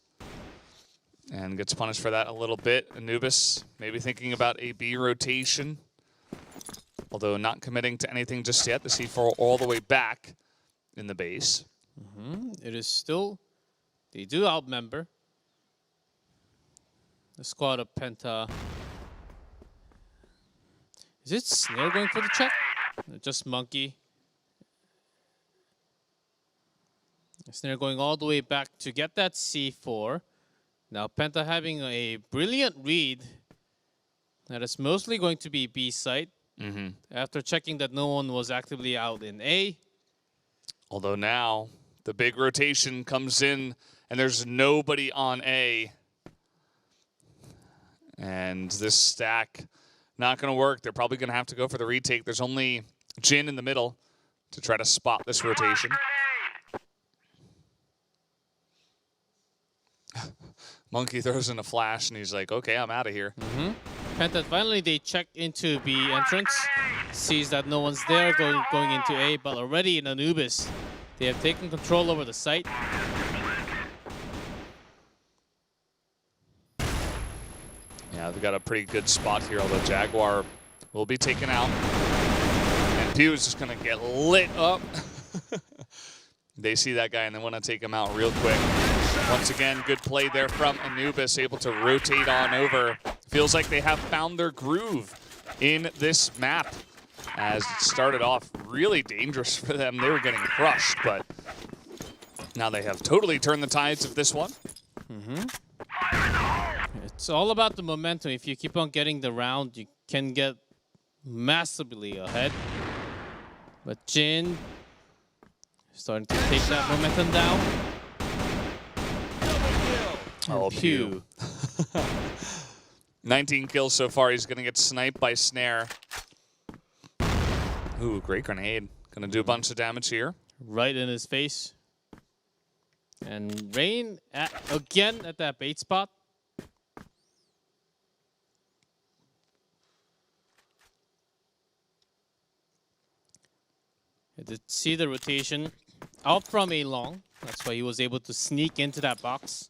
A: And gets punished for that a little bit. Anubis maybe thinking about a B rotation. Although not committing to anything just yet. The C4 all the way back in the base.
B: It is still, they do outnumber the squad of Penta. Is it Snare going for the check? Just Monkey. Snare going all the way back to get that C4. Now Penta having a brilliant read that is mostly going to be B site. After checking that no one was actively out in A.
A: Although now the big rotation comes in and there's nobody on A. And this stack not going to work. They're probably going to have to go for the retake. There's only Jin in the middle to try to spot this rotation. Monkey throws in a flash and he's like, okay, I'm out of here.
B: Penta, finally they check into B entrance. Sees that no one's there going into A, but already in Anubis, they have taken control over the site.
A: Yeah, they got a pretty good spot here, although Jaguar will be taken out. And Pew is just going to get lit up. They see that guy and they want to take him out real quick. Once again, good play there from Anubis, able to rotate on over. Feels like they have found their groove in this map. As it started off really dangerous for them. They were getting crushed, but now they have totally turned the tides of this one.
B: It's all about the momentum. If you keep on getting the round, you can get massively ahead. But Jin starting to take that momentum down.
A: Oh, Pew. 19 kills so far. He's going to get sniped by Snare. Ooh, great grenade. Gonna do a bunch of damage here.
B: Right in his face. And Rain again at that bait spot. I did see the rotation out from A long. That's why he was able to sneak into that box.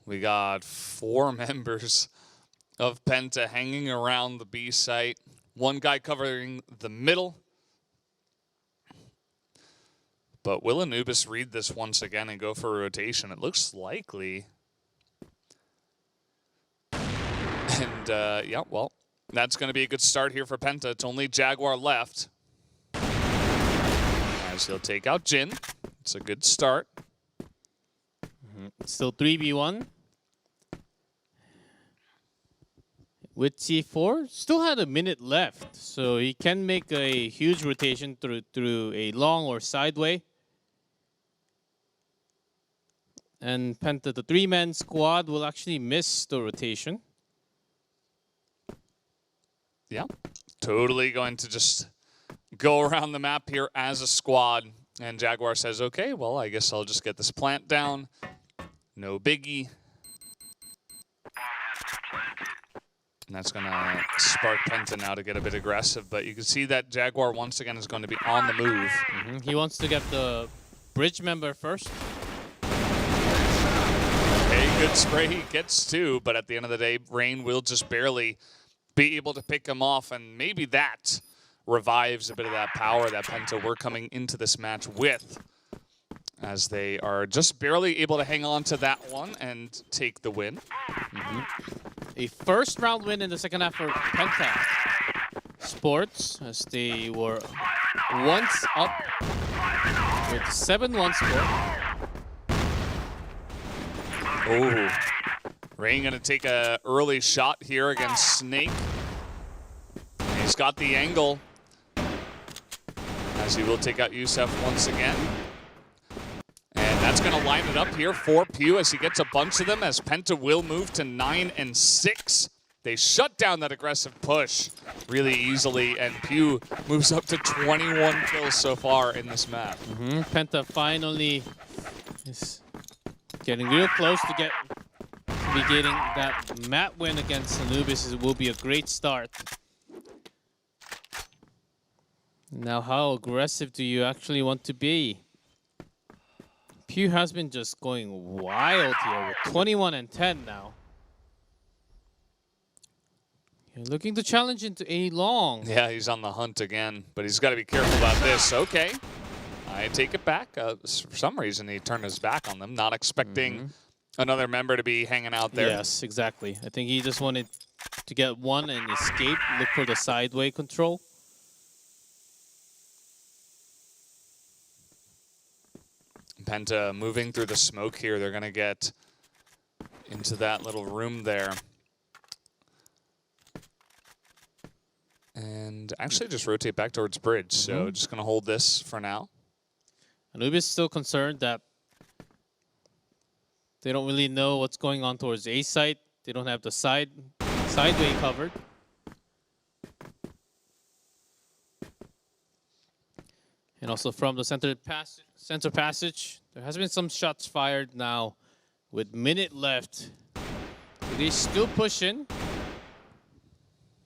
A: We got 4 members of Penta hanging around the B site. One guy covering the middle. But will Anubis read this once again and go for a rotation? It looks likely. And, yeah, well, that's going to be a good start here for Penta. It's only Jaguar left. As he'll take out Jin. It's a good start.
B: Still 3v1. With C4, still had a minute left, so he can make a huge rotation through a long or sideway. And Penta, the 3-man squad, will actually miss the rotation.
A: Yeah, totally going to just go around the map here as a squad. And Jaguar says, okay, well, I guess I'll just get this plant down. No biggie. And that's going to spark Penta now to get a bit aggressive. But you can see that Jaguar once again is going to be on the move.
B: He wants to get the bridge member first.
A: A good spray, he gets 2. But at the end of the day, Rain will just barely be able to pick him off. And maybe that revives a bit of that power that Penta were coming into this match with, as they are just barely able to hang on to that one and take the win.
B: A first round win in the second half for Penta Sports, as they were once up with 7-1 score.
A: Oh, Rain gonna take a early shot here against Snake. He's got the angle, as he will take out Youssef once again. And that's going to line it up here for Pew as he gets a bunch of them, as Penta will move to 9 and 6. They shut down that aggressive push really easily, and Pew moves up to 21 kills so far in this map.
B: Penta finally is getting real close to be getting that map win against Anubis. It will be a great start. Now, how aggressive do you actually want to be? Pew has been just going wild here with 21 and 10 now. You're looking to challenge into A long.
A: Yeah, he's on the hunt again, but he's got to be careful about this. Okay, I take it back. For some reason, he turned his back on them, not expecting another member to be hanging out there.
B: Yes, exactly. I think he just wanted to get one and escape, look for the sideway control.
A: Penta moving through the smoke here. They're going to get into that little room there. And actually just rotate back towards bridge. So just going to hold this for now.
B: Anubis is still concerned that they don't really know what's going on towards A site. They don't have the sideway covered. And also from the center passage, there has been some shots fired now with minute left. They still push in.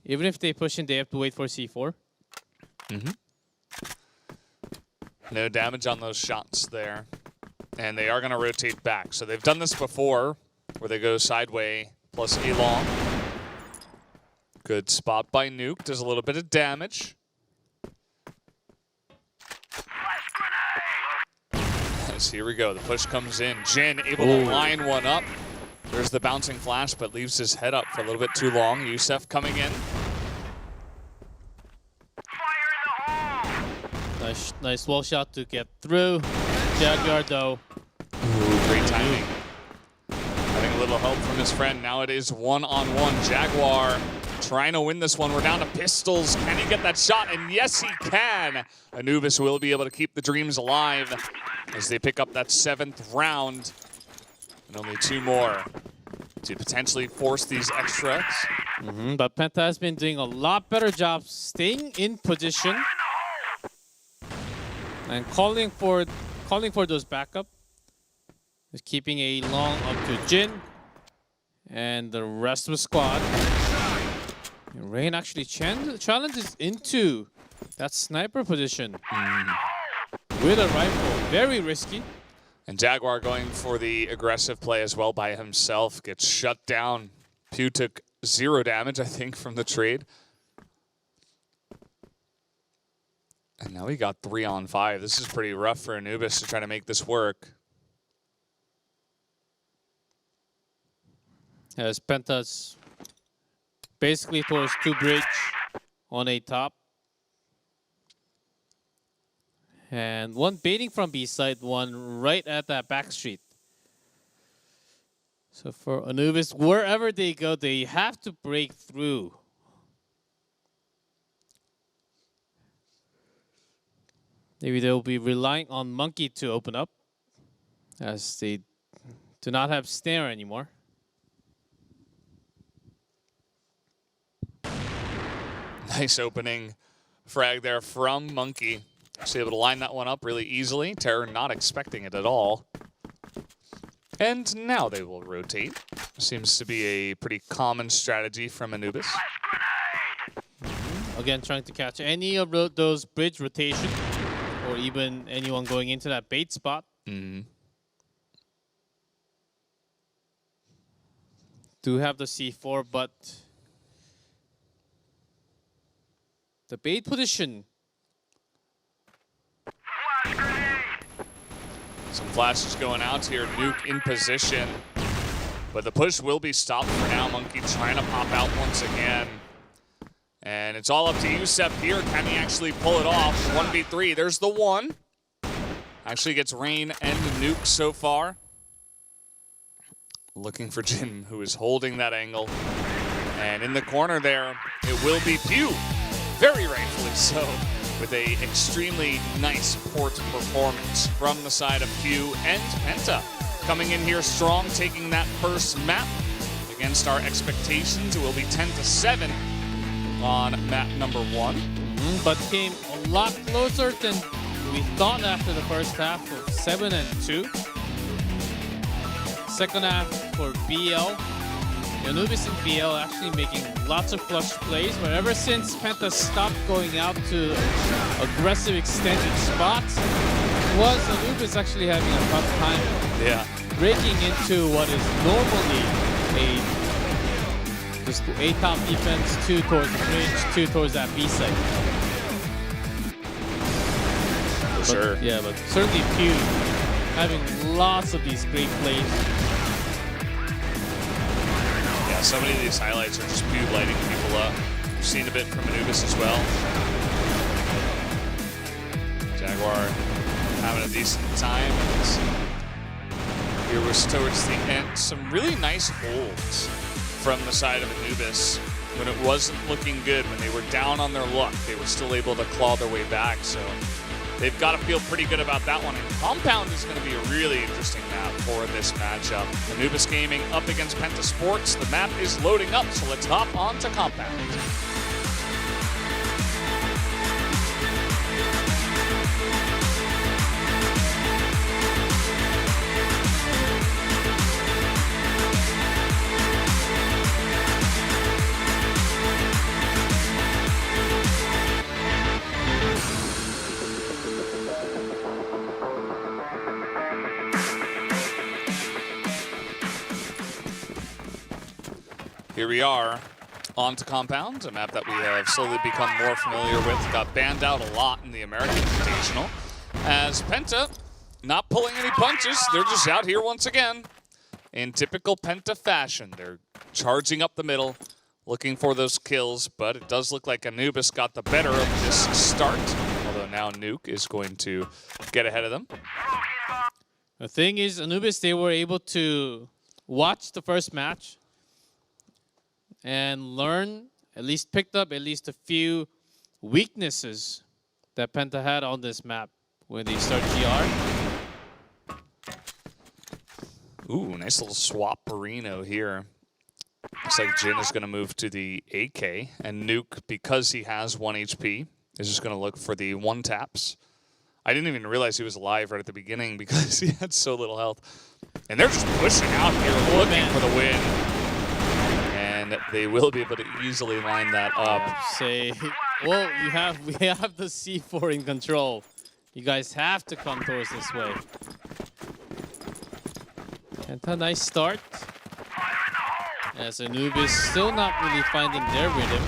B: Even if they push in, they have to wait for C4.
A: No damage on those shots there. And they are going to rotate back. So they've done this before, where they go sideway plus A long. Good spot by Nuke. Does a little bit of damage. Here we go. The push comes in. Jin able to line one up. There's the bouncing flash, but leaves his head up for a little bit too long. Youssef coming in.
B: Nice wall shot to get through. Jaguar though.
A: Great timing. Having a little help from his friend. Now it is one-on-one. Jaguar trying to win this one. We're down to pistols. Can he get that shot? And yes, he can. Anubis will be able to keep the dreams alive as they pick up that 7th round. And only 2 more. to potentially force these extras.
B: But Penta has been doing a lot better job staying in position and calling for those backup. Just keeping a long up to Jin and the rest of the squad. And Rain actually challenges into that sniper position with a rifle. Very risky.
A: And Jaguar going for the aggressive play as well by himself. Gets shut down. Pew took 0 damage, I think, from the trade. And now he got 3 on 5. This is pretty rough for Anubis to try to make this work.
B: As Penta's basically towards 2 bridge on A top. And one baiting from B side, one right at that back street. So for Anubis, wherever they go, they have to break through. Maybe they'll be relying on Monkey to open up, as they do not have Snare anymore.
A: Nice opening frag there from Monkey. Actually able to line that one up really easily. Terror not expecting it at all. And now they will rotate. Seems to be a pretty common strategy from Anubis.
B: Again, trying to catch any of those bridge rotation, or even anyone going into that bait spot. Do have the C4, but the bait position.
A: Some flashes going out here. Nuke in position. But the push will be stopped for now. Monkey trying to pop out once again. And it's all up to Yusef here. Can he actually pull it off? 1v3. There's the one. Actually gets Rain and Nuke so far. Looking for Jin, who is holding that angle. And in the corner there, it will be Pew. Very rightfully so. With a extremely nice port performance from the side of Pew and Penta. Coming in here strong, taking that first map against our expectations. It will be 10-7 on map number 1.
B: But came a lot closer than we thought after the first half of 7-2. Second half for BL. Anubis and BL actually making lots of clutch plays, but ever since Penta stopped going out to aggressive extended spots, was Anubis actually having a tough time breaking into what is normally just A top defense, 2 towards the bridge, 2 towards that B side.
A: Sure.
B: Yeah, but certainly Pew having lots of these great plays.
A: So many of these highlights are just Pew lighting people up. We've seen a bit from Anubis as well. Jaguar having a decent time. And here was towards the end. Some really nice holds from the side of Anubis. When it wasn't looking good, when they were down on their luck, they were still able to claw their way back. So they've got to feel pretty good about that one. And Compound is going to be a really interesting map for this matchup. Anubis Gaming up against Penta Sports. The map is loading up, so let's hop on to Compound. Here we are on to Compound, a map that we have slowly become more familiar with. Got banned out a lot in the American Invitational. As Penta not pulling any punches, they're just out here once again. In typical Penta fashion, they're charging up the middle, looking for those kills, but it does look like Anubis got the better of this start, although now Nuke is going to get ahead of them.
B: The thing is, Anubis, they were able to watch the first match and learn, at least picked up at least a few weaknesses that Penta had on this map when they start GR.
A: Ooh, nice little swap Marino here. Looks like Jin is going to move to the AK, and Nuke, because he has 1 HP, is just going to look for the 1 taps. I didn't even realize he was alive right at the beginning because he had so little health. And they're just pushing out here, looking for the win. And they will be able to easily line that up.
B: Well, we have the C4 in control. You guys have to come towards this way. And a nice start. As Anubis still not really finding their rhythm.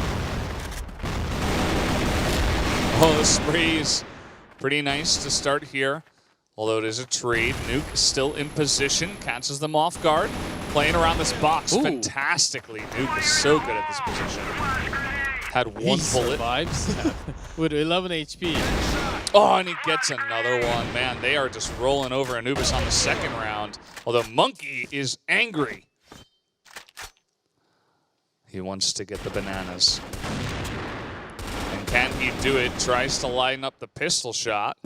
A: Oh, the sprays. Pretty nice to start here. Although it is a trade. Nuke is still in position. Catches them off guard. Playing around this box fantastically. Nuke is so good at this position. Had 1 bullet.
B: Survives with 11 HP.
A: Oh, and he gets another one. Man, they are just rolling over Anubis on the 2nd round. Although Monkey is angry. He wants to get the bananas. And can he do it? Tries to line up the pistol shot.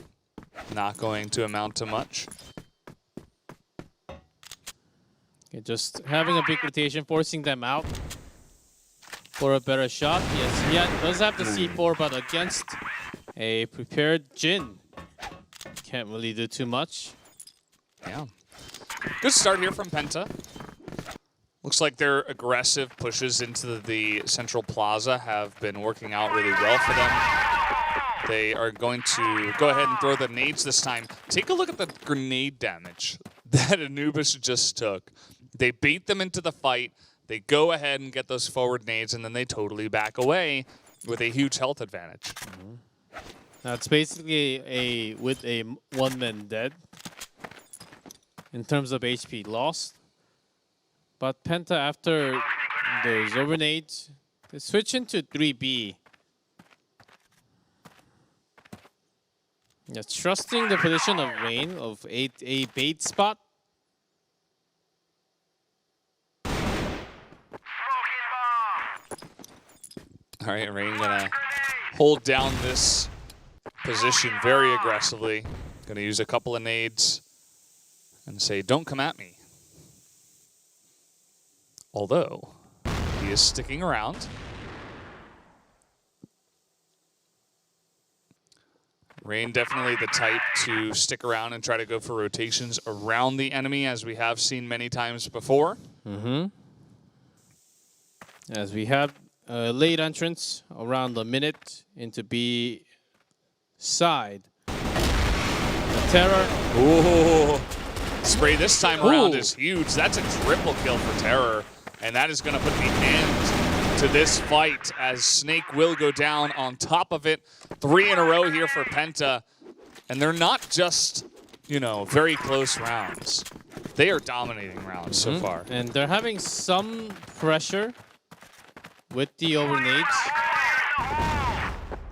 A: Not going to amount to much.
B: Okay, just having a big rotation, forcing them out for a better shot. Yes, he does have the C4, but against a prepared Jin, can't really do too much.
A: Yeah. Good start here from Penta. Looks like their aggressive pushes into the central plaza have been working out really well for them. They are going to go ahead and throw the nades this time. Take a look at the grenade damage that Anubis just took. They bait them into the fight. They go ahead and get those forward nades, and then they totally back away with a huge health advantage.
B: Now it's basically with a 1-man dead in terms of HP lost. But Penta, after those overnades, they switch into 3B. Yeah, trusting the position of Rain of a bait spot.
A: All right, Rain gonna hold down this position very aggressively. Gonna use a couple of nades and say, "Don't come at me." Although he is sticking around. Rain definitely the type to stick around and try to go for rotations around the enemy, as we have seen many times before.
B: As we have a late entrance around a minute into B side. The Terror.
A: Ooh. Spray this time around is huge. That's a triple kill for Terror. And that is going to put the end to this fight, as Snake will go down on top of it. 3 in a row here for Penta. And they're not just, you know, very close rounds. They are dominating rounds so far.
B: And they're having some pressure with the overnades.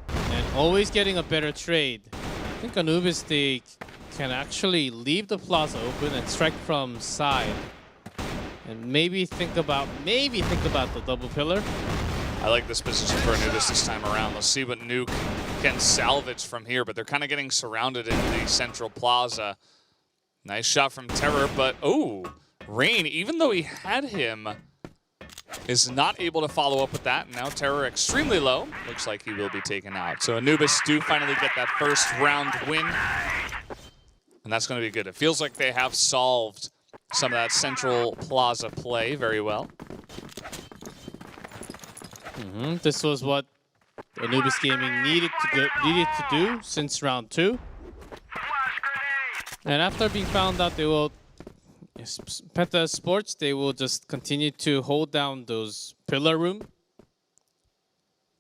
B: And always getting a better trade. I think Anubis, they can actually leave the plaza open and strike from side. And maybe think about the double pillar.
A: I like this position for Anubis this time around. Let's see what Nuke can salvage from here, but they're kind of getting surrounded in the central plaza. Nice shot from Terror, but Rain, even though he had him, is not able to follow up with that. And now Terror extremely low. Looks like he will be taken out. So Anubis do finally get that first round win. And that's going to be good. It feels like they have solved some of that central plaza play very well.
B: This was what Anubis Gaming needed to do since round 2. And after being found out, they will Penta Sports, they will just continue to hold down those pillar room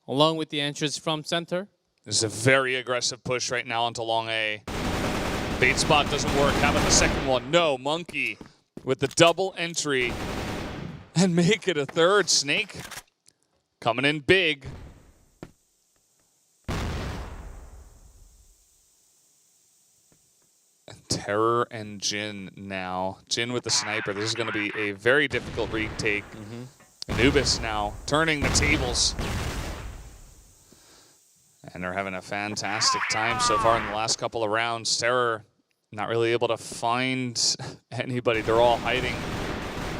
B: along with the entrance from center.
A: This is a very aggressive push right now onto long A. Bait spot doesn't work. How about the second one? No, Monkey with the double entry and make it a third. Snake coming in big. Terror and Jin now. Jin with the sniper. This is going to be a very difficult retake. Anubis now turning the tables. And they're having a fantastic time so far in the last couple of rounds. Terror not really able to find anybody. They're all hiding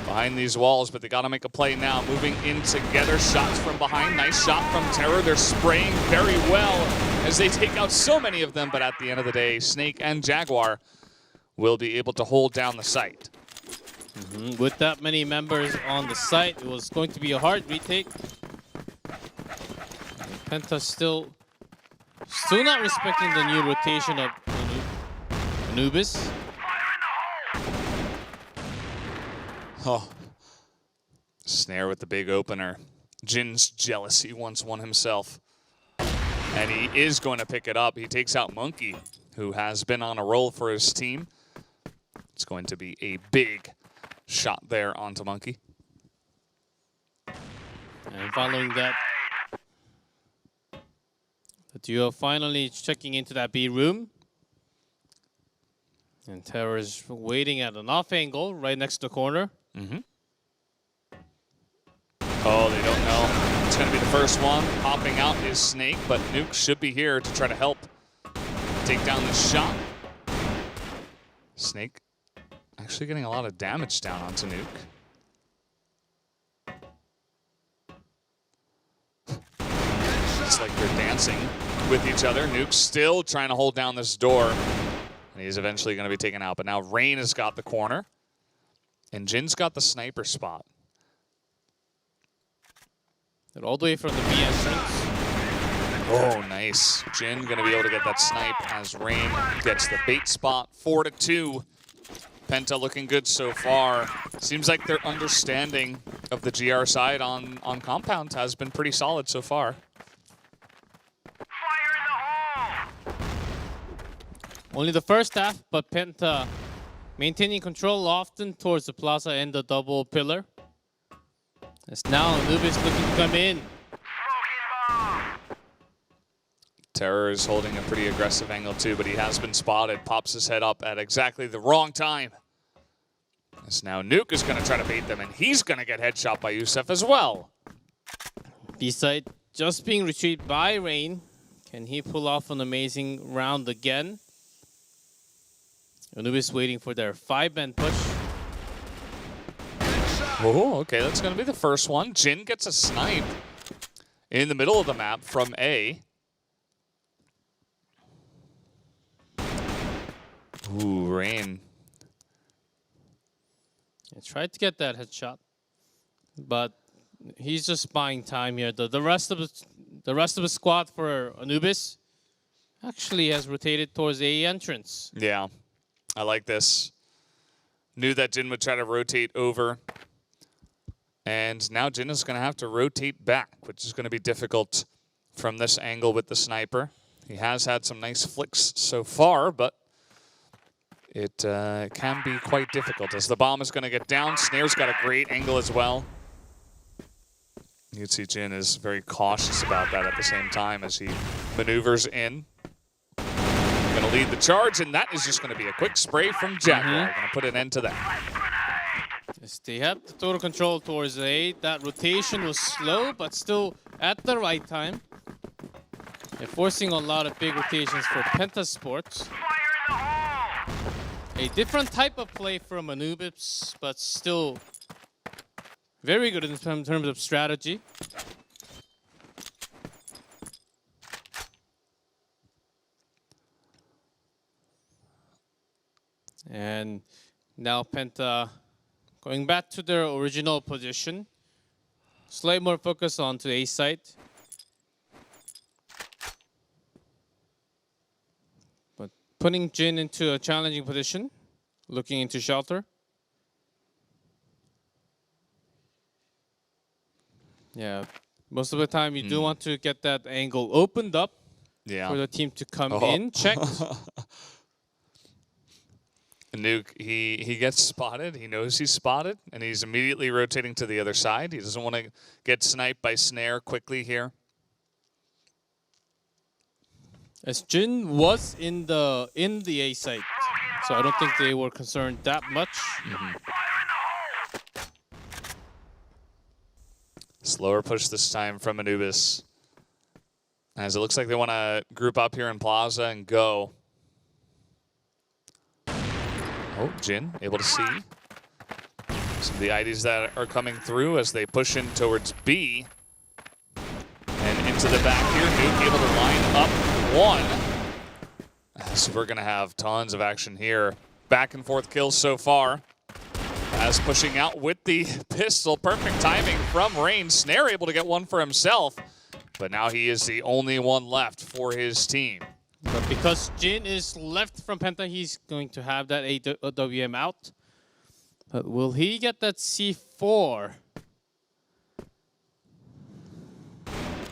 A: behind these walls, but they got to make a play now. Moving in together, shots from behind. Nice shot from Terror. They're spraying very well as they take out so many of them, but at the end of the day, Snake and Jaguar will be able to hold down the site.
B: With that many members on the site, it was going to be a hard retake. And Penta still not respecting the new rotation of Anubis.
A: Oh, Snare with the big opener. Jin's jealous. He wants one himself. And he is going to pick it up. He takes out Monkey, who has been on a roll for his team. It's going to be a big shot there onto Monkey.
B: And following that, the duo finally checking into that B room. And Terror is waiting at an off angle right next to the corner.
A: Oh, they don't know. It's going to be the first one. Popping out is Snake, but Nuke should be here to try to help take down this shot. Snake actually getting a lot of damage down onto Nuke. It's like they're dancing with each other. Nuke's still trying to hold down this door. And he's eventually going to be taken out. But now Rain has got the corner. And Jin's got the sniper spot.
B: And all the way from the B entrance.
A: Oh, nice. Jin going to be able to get that snipe as Rain gets the bait spot. 4-2. Penta looking good so far. Seems like their understanding of the GR side on Compound has been pretty solid so far.
B: Only the first half, but Penta maintaining control often towards the plaza and the double pillar. As now Anubis looking to come in.
A: Terror is holding a pretty aggressive angle too, but he has been spotted. Pops his head up at exactly the wrong time. As now Nuke is going to try to bait them, and he's going to get headshot by Youssef as well.
B: B-side just being retrieved by Rain. Can he pull off an amazing round again? Anubis waiting for their 5-man push.
A: Oh, okay, that's going to be the first one. Jin gets a snipe in the middle of the map from A. Ooh, Rain.
B: He tried to get that headshot, but he's just buying time here. The rest of the squad for Anubis actually has rotated towards the A entrance.
A: Yeah, I like this. Knew that Jin would try to rotate over. And now Jin is going to have to rotate back, which is going to be difficult from this angle with the sniper. He has had some nice flicks so far, but it can be quite difficult as the bomb is going to get down. Snare's got a great angle as well. You can see Jin is very cautious about that at the same time as he maneuvers in. Going to lead the charge, and that is just going to be a quick spray from Jaguar. Going to put an end to that.
B: Yes, they had the total control towards A. That rotation was slow, but still at the right time. They're forcing a lot of big rotations for Penta Sports. A different type of play from Anubis, but still very good in terms of strategy. And now Penta going back to their original position. Slight more focus onto A site. But putting Jin into a challenging position. Looking into shelter. Yeah, most of the time you do want to get that angle opened up for the team to come in, checked.
A: Nuke, he gets spotted. He knows he's spotted, and he's immediately rotating to the other side. He doesn't want to get sniped by Snare quickly here.
B: As Jin was in the A site, so I don't think they were concerned that much.
A: Slower push this time from Anubis, as it looks like they want to group up here in Plaza and go. Oh, Jin able to see some of the IDs that are coming through as they push in towards B. And into the back here, Nuke able to line up one. So we're going to have tons of action here. Back and forth kills so far. As pushing out with the pistol. Perfect timing from Rain. Snare able to get one for himself. But now he is the only one left for his team.
B: But because Jin is left from Penta, he's going to have that AWM out. But will he get that C4?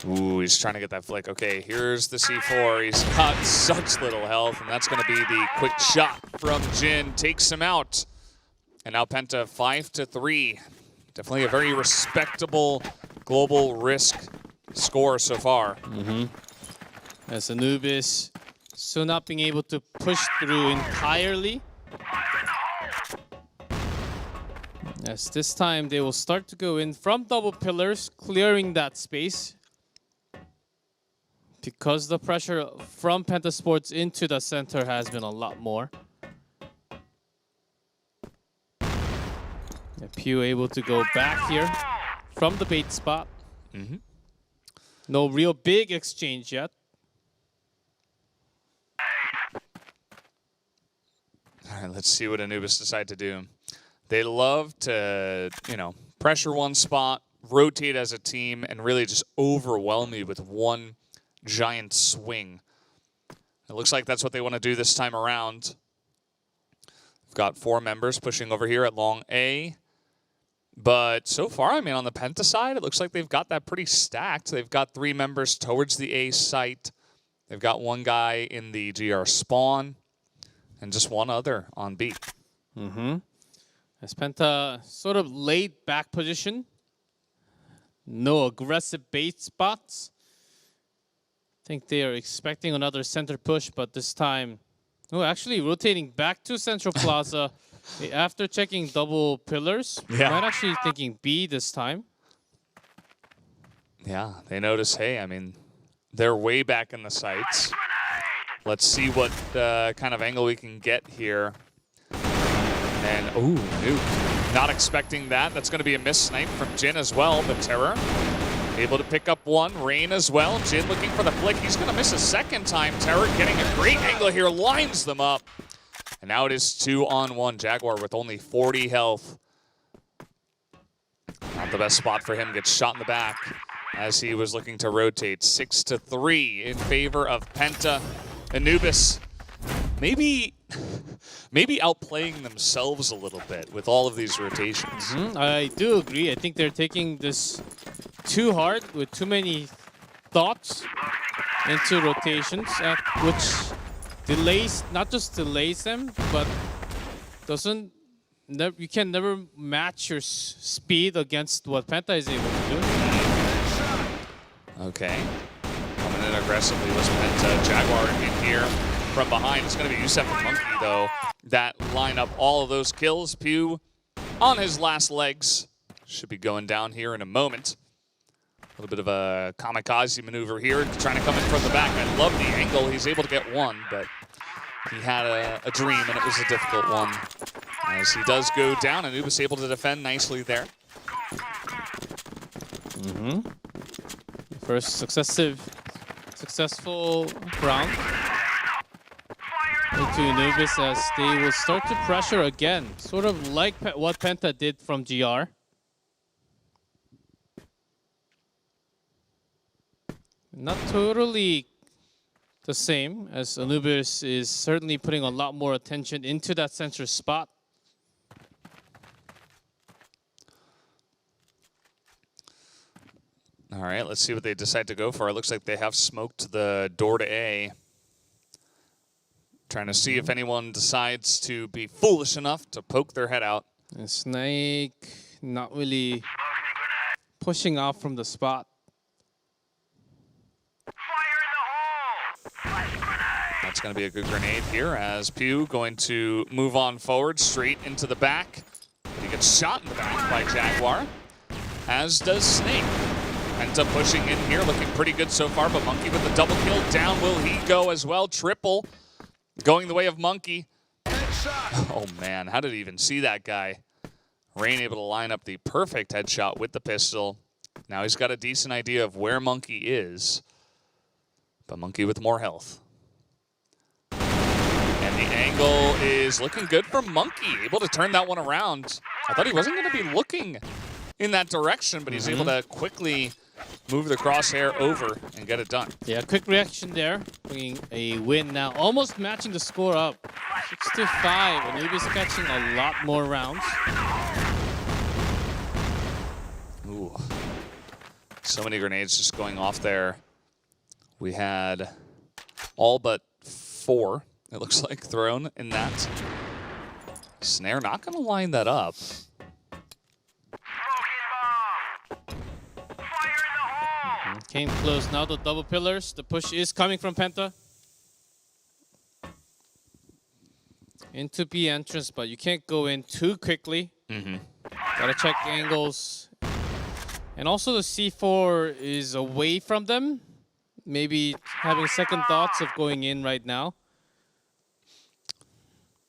A: Ooh, he's trying to get that flick. Okay, here's the C4. He's got such little health, and that's going to be the quick shot from Jin. Takes him out. And now Penta 5-3. Definitely a very respectable global risk score so far.
B: As Anubis still not being able to push through entirely. Yes, this time they will start to go in from double pillars, clearing that space. Because the pressure from Penta Sports into the center has been a lot more. And Pew able to go back here from the bait spot. No real big exchange yet.
A: All right, let's see what Anubis decide to do. They love to, pressure one spot, rotate as a team, and really just overwhelm you with one giant swing. It looks like that's what they want to do this time around. We've got 4 members pushing over here at long A. But so far, on the Penta side, it looks like they've got that pretty stacked. They've got 3 members towards the A site. They've got 1 guy in the GR spawn. And just 1 other on B.
B: As Penta sort of laid back position. No aggressive bait spots. I think they are expecting another center push, but this time, actually rotating back to Central Plaza after checking double pillars.
A: Yeah.
B: Not actually thinking B this time.
A: Yeah, they notice, hey, they're way back in the sites. Let's see what kind of angle we can get here. And, Nuke. Not expecting that. That's going to be a miss snipe from Jin as well, but Terror able to pick up 1. Rain as well. Jin looking for the flick. He's going to miss a second time. Terror getting a great angle here. Lines them up. And now it is 2-on-1. Jaguar with only 40 health. Not the best spot for him. Gets shot in the back as he was looking to rotate. 6-3 in favor of Penta. Anubis maybe outplaying themselves a little bit with all of these rotations.
B: I do agree. I think they're taking this too hard with too many thoughts into rotations, which delays, not just delays them, but you can never match your speed against what Penta is able to do.
A: Okay. Coming in aggressively was Penta. Jaguar in here from behind. It's going to be Yusef and Monkey, though, that line up all of those kills. Pew on his last legs. Should be going down here in a moment. A little bit of a kamikaze maneuver here, trying to come in from the back. I love the angle. He's able to get 1, but he had a dream, and it was a difficult one. As he does go down, Anubis able to defend nicely there.
B: First successful round into Anubis as they will start to pressure again, sort of like what Penta did from GR. Not totally the same, as Anubis is certainly putting a lot more attention into that center spot.
A: All right, let's see what they decide to go for. It looks like they have smoked the door to A. Trying to see if anyone decides to be foolish enough to poke their head out.
B: And Snake not really pushing off from the spot.
A: That's going to be a good grenade here as Pew going to move on forward straight into the back. He gets shot in the back by Jaguar, as does Snake. Penta pushing in here, looking pretty good so far, but Monkey with the double kill. Down will he go as well. Triple going the way of Monkey. Oh man, how did he even see that guy? Rain able to line up the perfect headshot with the pistol. Now he's got a decent idea of where Monkey is. But Monkey with more health. And the angle is looking good for Monkey. Able to turn that one around. I thought he wasn't going to be looking in that direction, but he's able to quickly move the crosshair over and get it done.
B: Yeah, quick reaction there. Bringing a win now. Almost matching the score up. 6-5. And Ubi's catching a lot more rounds.
A: Ooh. So many grenades just going off there. We had all but 4, it looks like, thrown in that. Snare not going to line that up.
B: Came close now, the double pillars. The push is coming from Penta. Into B entrance, but you can't go in too quickly. Gotta check angles. And also the C4 is away from them. Maybe having second thoughts of going in right now.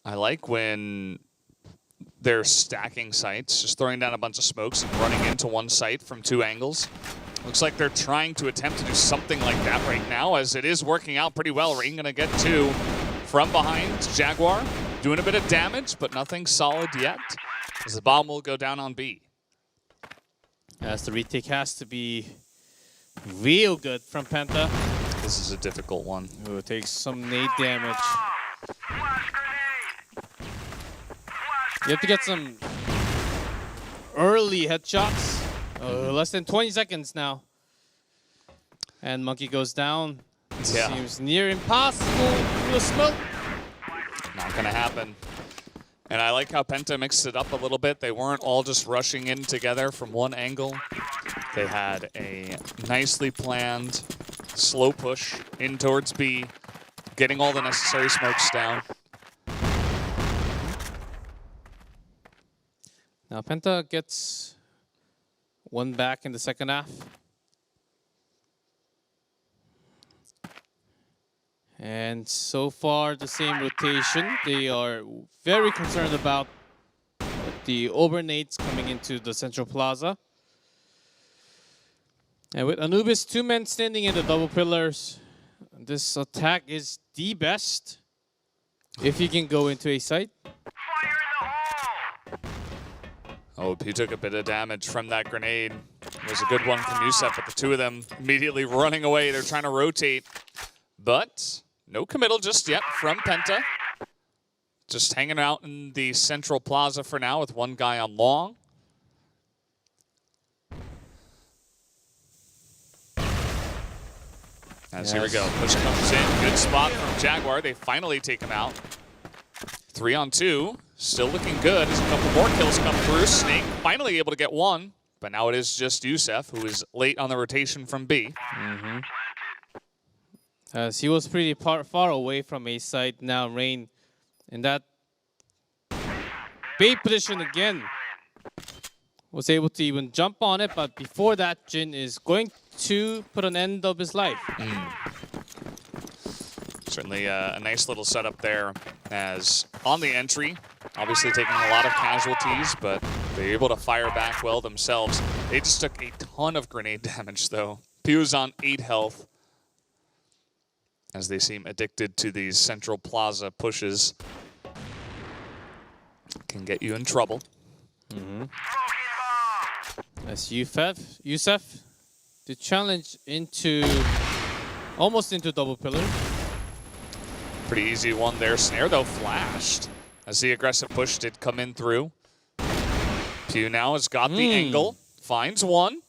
A: I like when they're stacking sites, just throwing down a bunch of smokes and running into one site from 2 angles. Looks like they're trying to attempt to do something like that right now, as it is working out pretty well. Rain gonna get 2 from behind. Jaguar doing a bit of damage, but nothing solid yet, as the bomb will go down on B.
B: As the retake has to be real good from Penta.
A: This is a difficult one.
B: Ooh, it takes some nade damage. You have to get some early headshots. Less than 20 seconds now. And Monkey goes down.
A: Yeah.
B: Seems near impossible through the smoke.
A: Not gonna happen. And I like how Penta mixed it up a little bit. They weren't all just rushing in together from one angle. They had a nicely planned slow push in towards B, getting all the necessary smokes down.
B: Now Penta gets 1 back in the second half. And so far, the same rotation. They are very concerned about the overnades coming into the central plaza. And with Anubis, 2 men standing in the double pillars, this attack is the best if you can go into a site.
A: Oh, he took a bit of damage from that grenade. It was a good one from Youssef, but the 2 of them immediately running away. They're trying to rotate, but no committal just yet from Penta. Just hanging out in the central plaza for now with 1 guy on long. As here we go, push comes in, good spot from Jaguar. They finally take him out. 3 on 2, still looking good as a couple more kills come through. Snake finally able to get 1, but now it is just Youssef, who is late on the rotation from B.
B: As he was pretty far away from A site. Now Rain in that bait position again. Was able to even jump on it, but before that, Jin is going to put an end of his life.
A: Certainly a nice little setup there, as on the entry, obviously taking a lot of casualties, but they're able to fire back well themselves. They just took a ton of grenade damage though. Pew's on 8 health, as they seem addicted to these central plaza pushes. Can get you in trouble.
B: As Youssef, the challenge into, almost into double pillar.
A: Pretty easy one there. Snare though flashed, as the aggressive push did come in through. Pew now has got the angle, finds 1.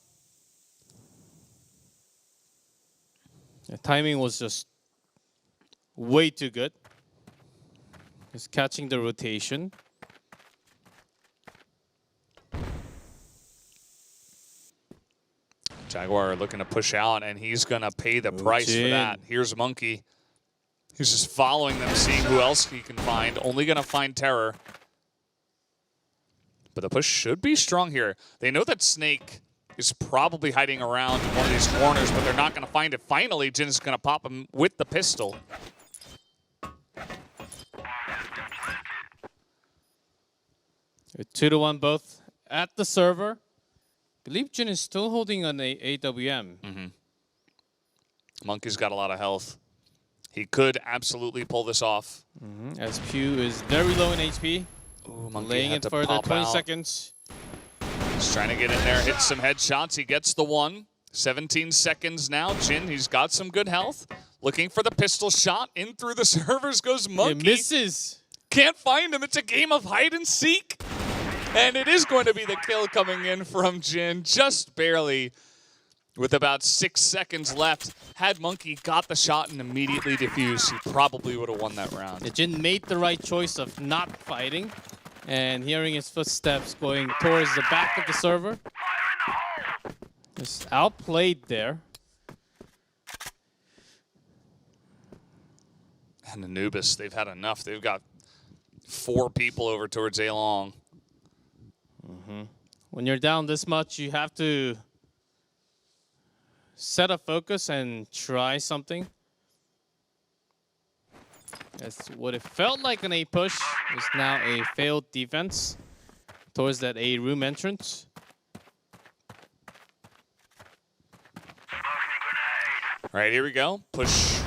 B: The timing was just way too good. Just catching the rotation.
A: Jaguar looking to push out, and he's going to pay the price for that. Here's Monkey. He's just following them, seeing who else he can find. Only going to find Terror. But the push should be strong here. They know that Snake is probably hiding around in one of these corners, but they're not going to find it. Finally, Jin's going to pop him with the pistol.
B: 2-1 both at the server. I believe Jin is still holding an AWM.
A: Monkey's got a lot of health. He could absolutely pull this off.
B: As Pew is very low in HP.
A: Ooh, Monkey
B: Laying
A: had
B: it
A: to
B: further,
A: pop
B: 20
A: out.
B: seconds.
A: He's trying to get in there, hit some headshots. He gets the one. 17 seconds now. Jin, he's got some good health. Looking for the pistol shot. In through the servers goes Monkey.
B: It misses.
A: Can't find him. It's a game of hide and seek. And it is going to be the kill coming in from Jin, just barely. With about 6 seconds left, had Monkey got the shot and immediately defused, he probably would have won that round.
B: Jin made the right choice of not fighting and hearing his footsteps going towards the back of the server. Just outplayed there.
A: And Anubis, they've had enough. They've got 4 people over towards A Long.
B: When you're down this much, you have to set a focus and try something. That's what it felt like an A push is now a failed defense towards that A room entrance.
A: All right, here we go. Push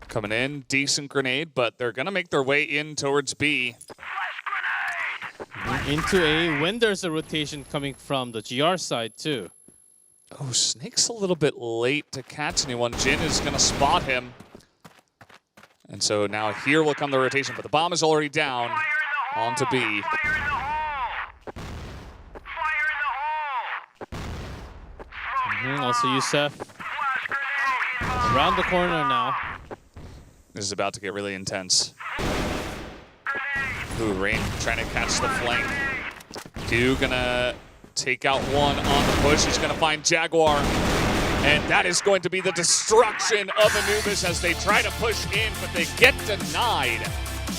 A: coming in. Decent grenade, but they're going to make their way in towards B.
B: Into A when there's a rotation coming from the GR side too.
A: Oh, Snake's a little bit late to catch anyone. Jin is going to spot him. And so now here will come the rotation, but the bomb is already down onto B.
B: Also Youssef around the corner now.
A: This is about to get really intense. Ooh, Rain trying to catch the flank. Q gonna take out one on the push. He's gonna find Jaguar. And that is going to be the destruction of Anubis as they try to push in, but they get denied.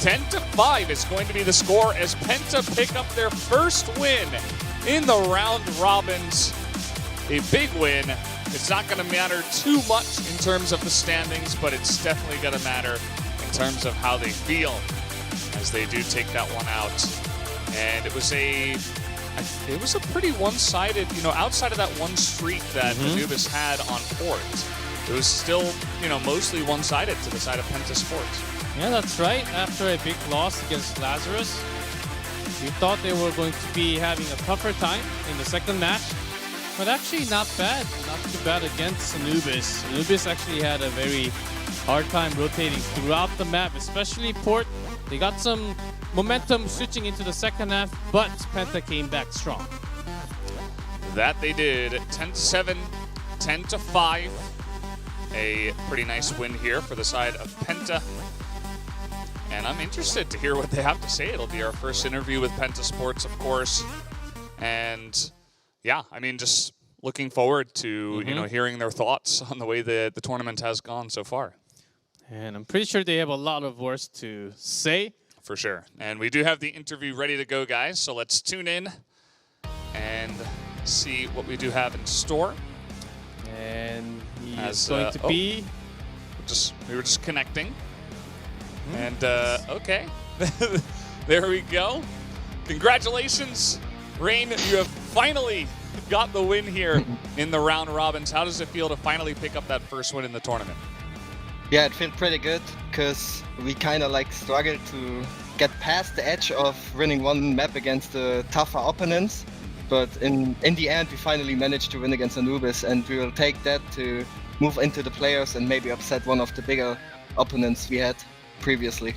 A: 10-5 is going to be the score as Penta pick up their first win in the round robins. A big win. It's not going to matter too much in terms of the standings, but it's definitely going to matter in terms of how they feel as they do take that one out. And it was a pretty one-sided, outside of that one streak that Anubis had on port. It was still, mostly one-sided to the side of Penta Sports.
B: Yeah, that's right. After a big loss against Lazarus, we thought they were going to be having a tougher time in the second match. But actually not bad. Not too bad against Anubis. Anubis actually had a very hard time rotating throughout the map, especially port. They got some momentum switching into the second half, but Penta came back strong.
A: That they did. 10-7, 10-5. A pretty nice win here for the side of Penta. And I'm interested to hear what they have to say. It'll be our first interview with Penta Sports, of course. And yeah, just looking forward to hearing their thoughts on the way the tournament has gone so far.
B: And I'm pretty sure they have a lot of words to say.
A: For sure. And we do have the interview ready to go, guys. So let's tune in and see what we do have in store.
B: And he's going to be...
A: We were just connecting. And, okay. There we go. Congratulations, Rain. You have finally got the win here in the round robins. How does it feel to finally pick up that first win in the tournament?
D: Yeah, it feels pretty good because we kind of struggled to get past the edge of winning one map against the tougher opponents. But in the end, we finally managed to win against Anubis, and we will take that to move into the playoffs and maybe upset one of the bigger opponents we had previously.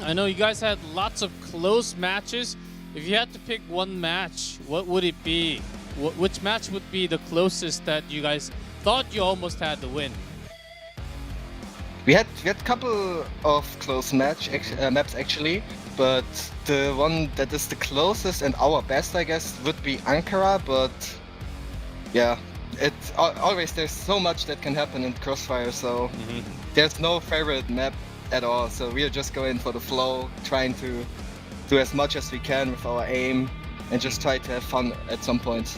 B: I know you guys had lots of close matches. If you had to pick one match, what would it be? Which match would be the closest that you guys thought you almost had the win?
D: We had a couple of close maps actually, but the one that is the closest and our best, I guess, would be Ankara. But yeah, it's always there's so much that can happen in Crossfire, so there's no favorite map at all. So we are just going for the flow, trying to do as much as we can with our aim, and just try to have fun at some points.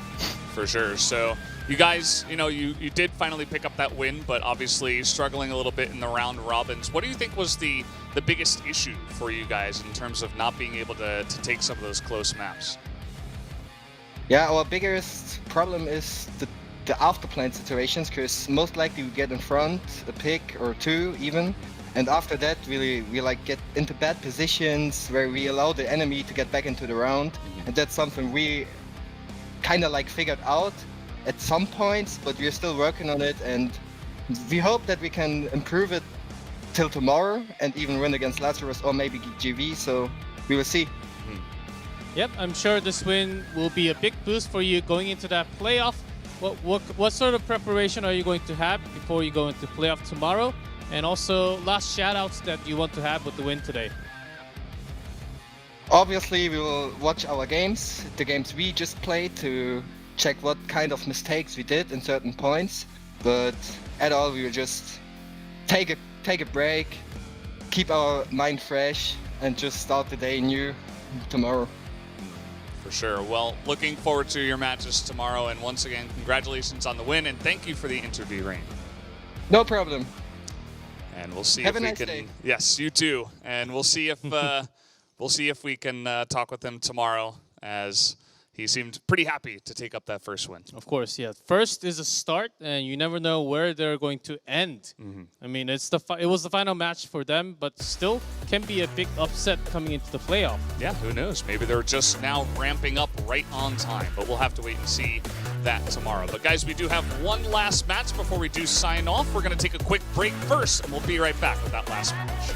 A: For sure. So you guys, you did finally pick up that win, but obviously struggling a little bit in the round robins. What do you think was the the biggest issue for you guys in terms of not being able to take some of those close maps?
D: Yeah, our biggest problem is the after-plan situations, because most likely we get in front a pick or two even, and after that we like get into bad positions where we allow the enemy to get back into the round, and that's something we kind of like figured out at some points, but we're still working on it, and we hope that we can improve it till tomorrow and even win against Lazarus or maybe GV, so we will see.
B: Yep, I'm sure this win will be a big boost for you going into that playoff. What sort of preparation are you going to have before you go into playoff tomorrow? And also, last shout-outs that you want to have with the win today.
D: Obviously, we will watch our games, the games we just played, to check what kind of mistakes we did in certain points. But at all, we will just take a break, keep our mind fresh, and just start the day new tomorrow.
A: For sure. Well, looking forward to your matches tomorrow, and once again, congratulations on the win, and thank you for the interview, Rain.
D: No problem.
A: And we'll see
D: Have
A: if
D: a
A: we
D: nice
A: can.
D: day.
A: Yes, you too. And we'll see if we can talk with him tomorrow, as he seemed pretty happy to take up that first win.
B: Of course, yeah. First is a start, and you never know where they're going to end. I mean, it was the final match for them, but still can be a big upset coming into the playoff.
A: Yeah, who knows? Maybe they're just now ramping up right on time, but we'll have to wait and see that tomorrow. But guys, we do have one last match before we do sign off. We're going to take a quick break first, and we'll be right back with that last match.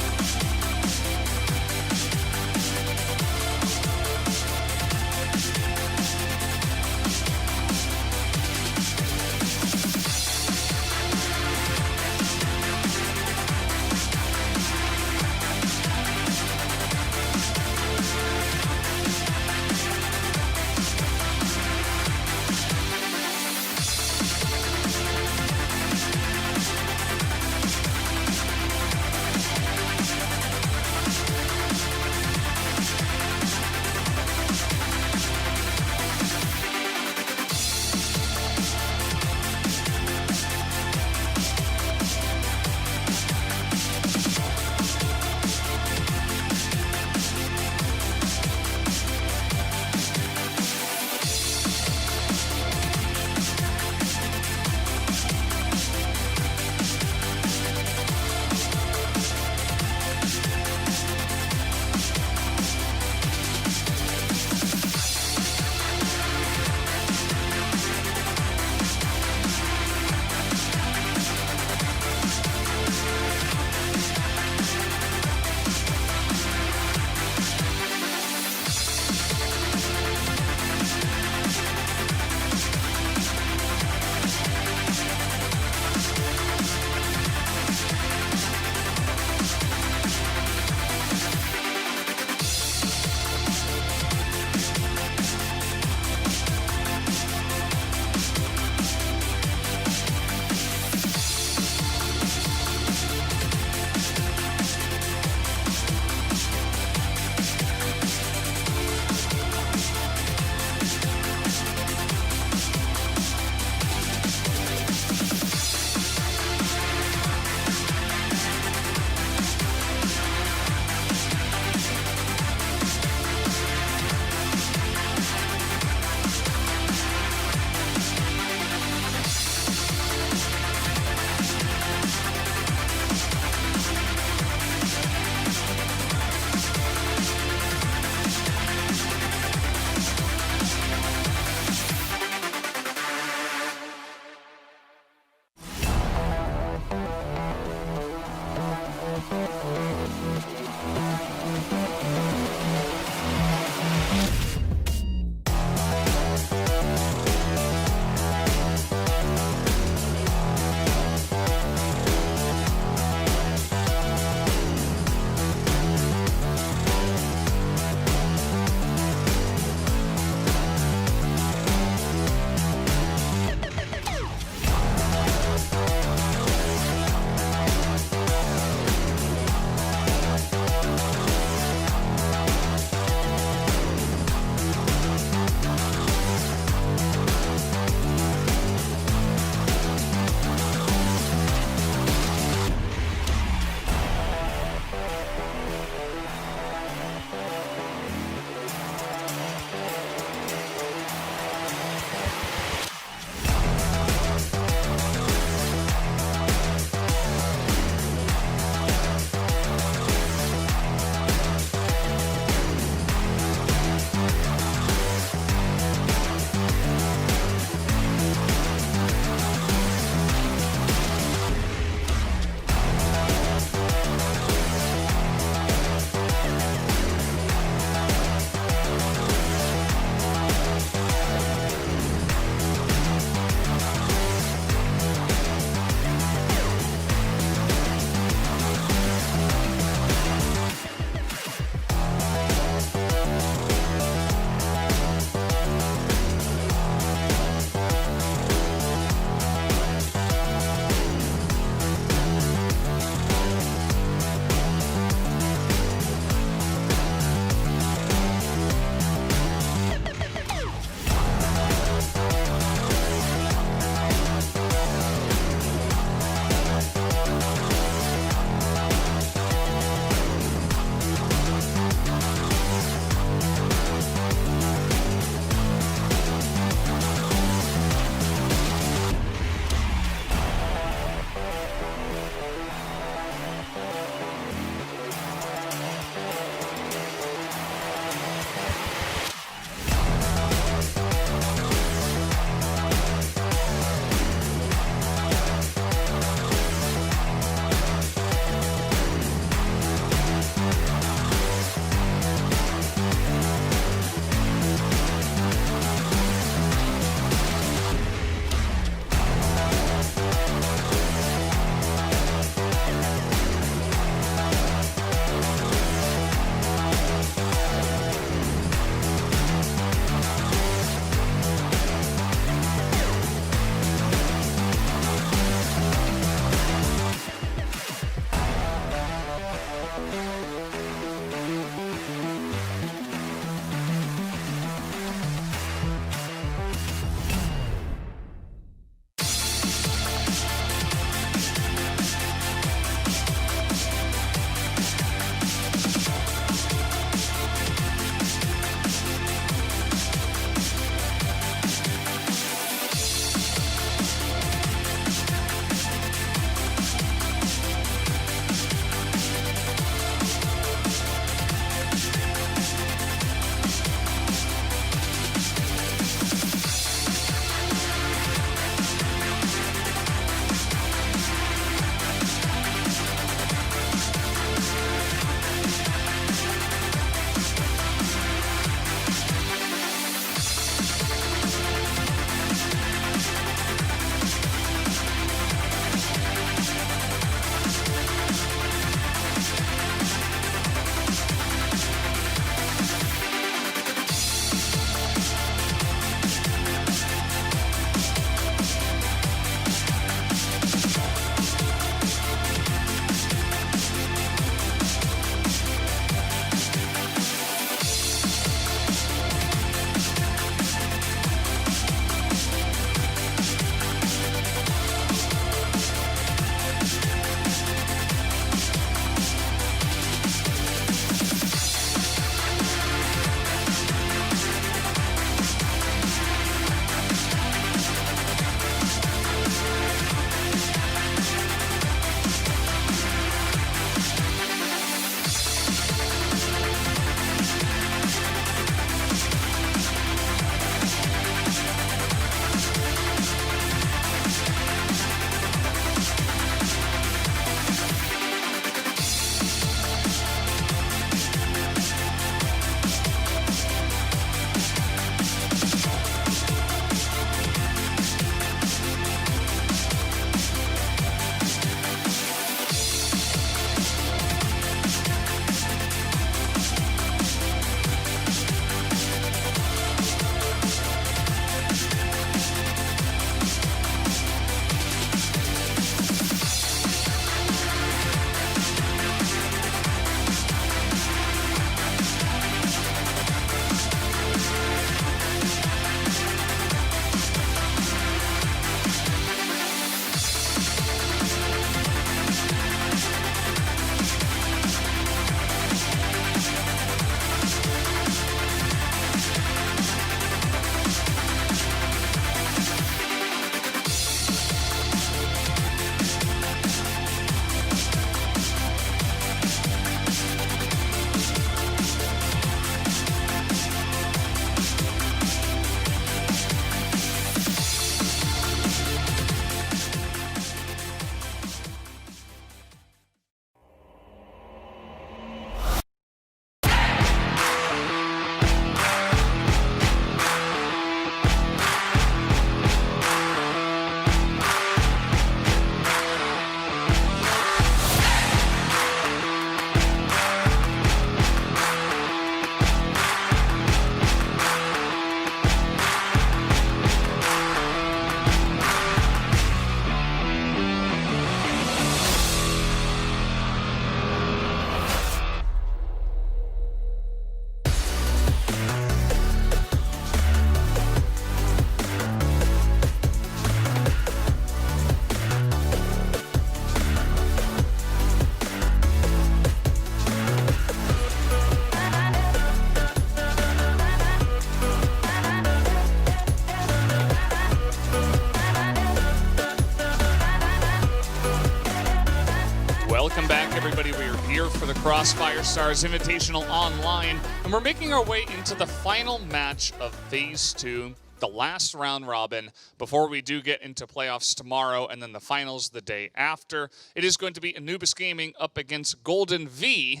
A: Crossfire Stars Invitational Online, and we're making our way into the final match of Phase 2, the last round robin, before we do get into playoffs tomorrow and then the finals the day after. It is going to be Anubis Gaming up against Golden V,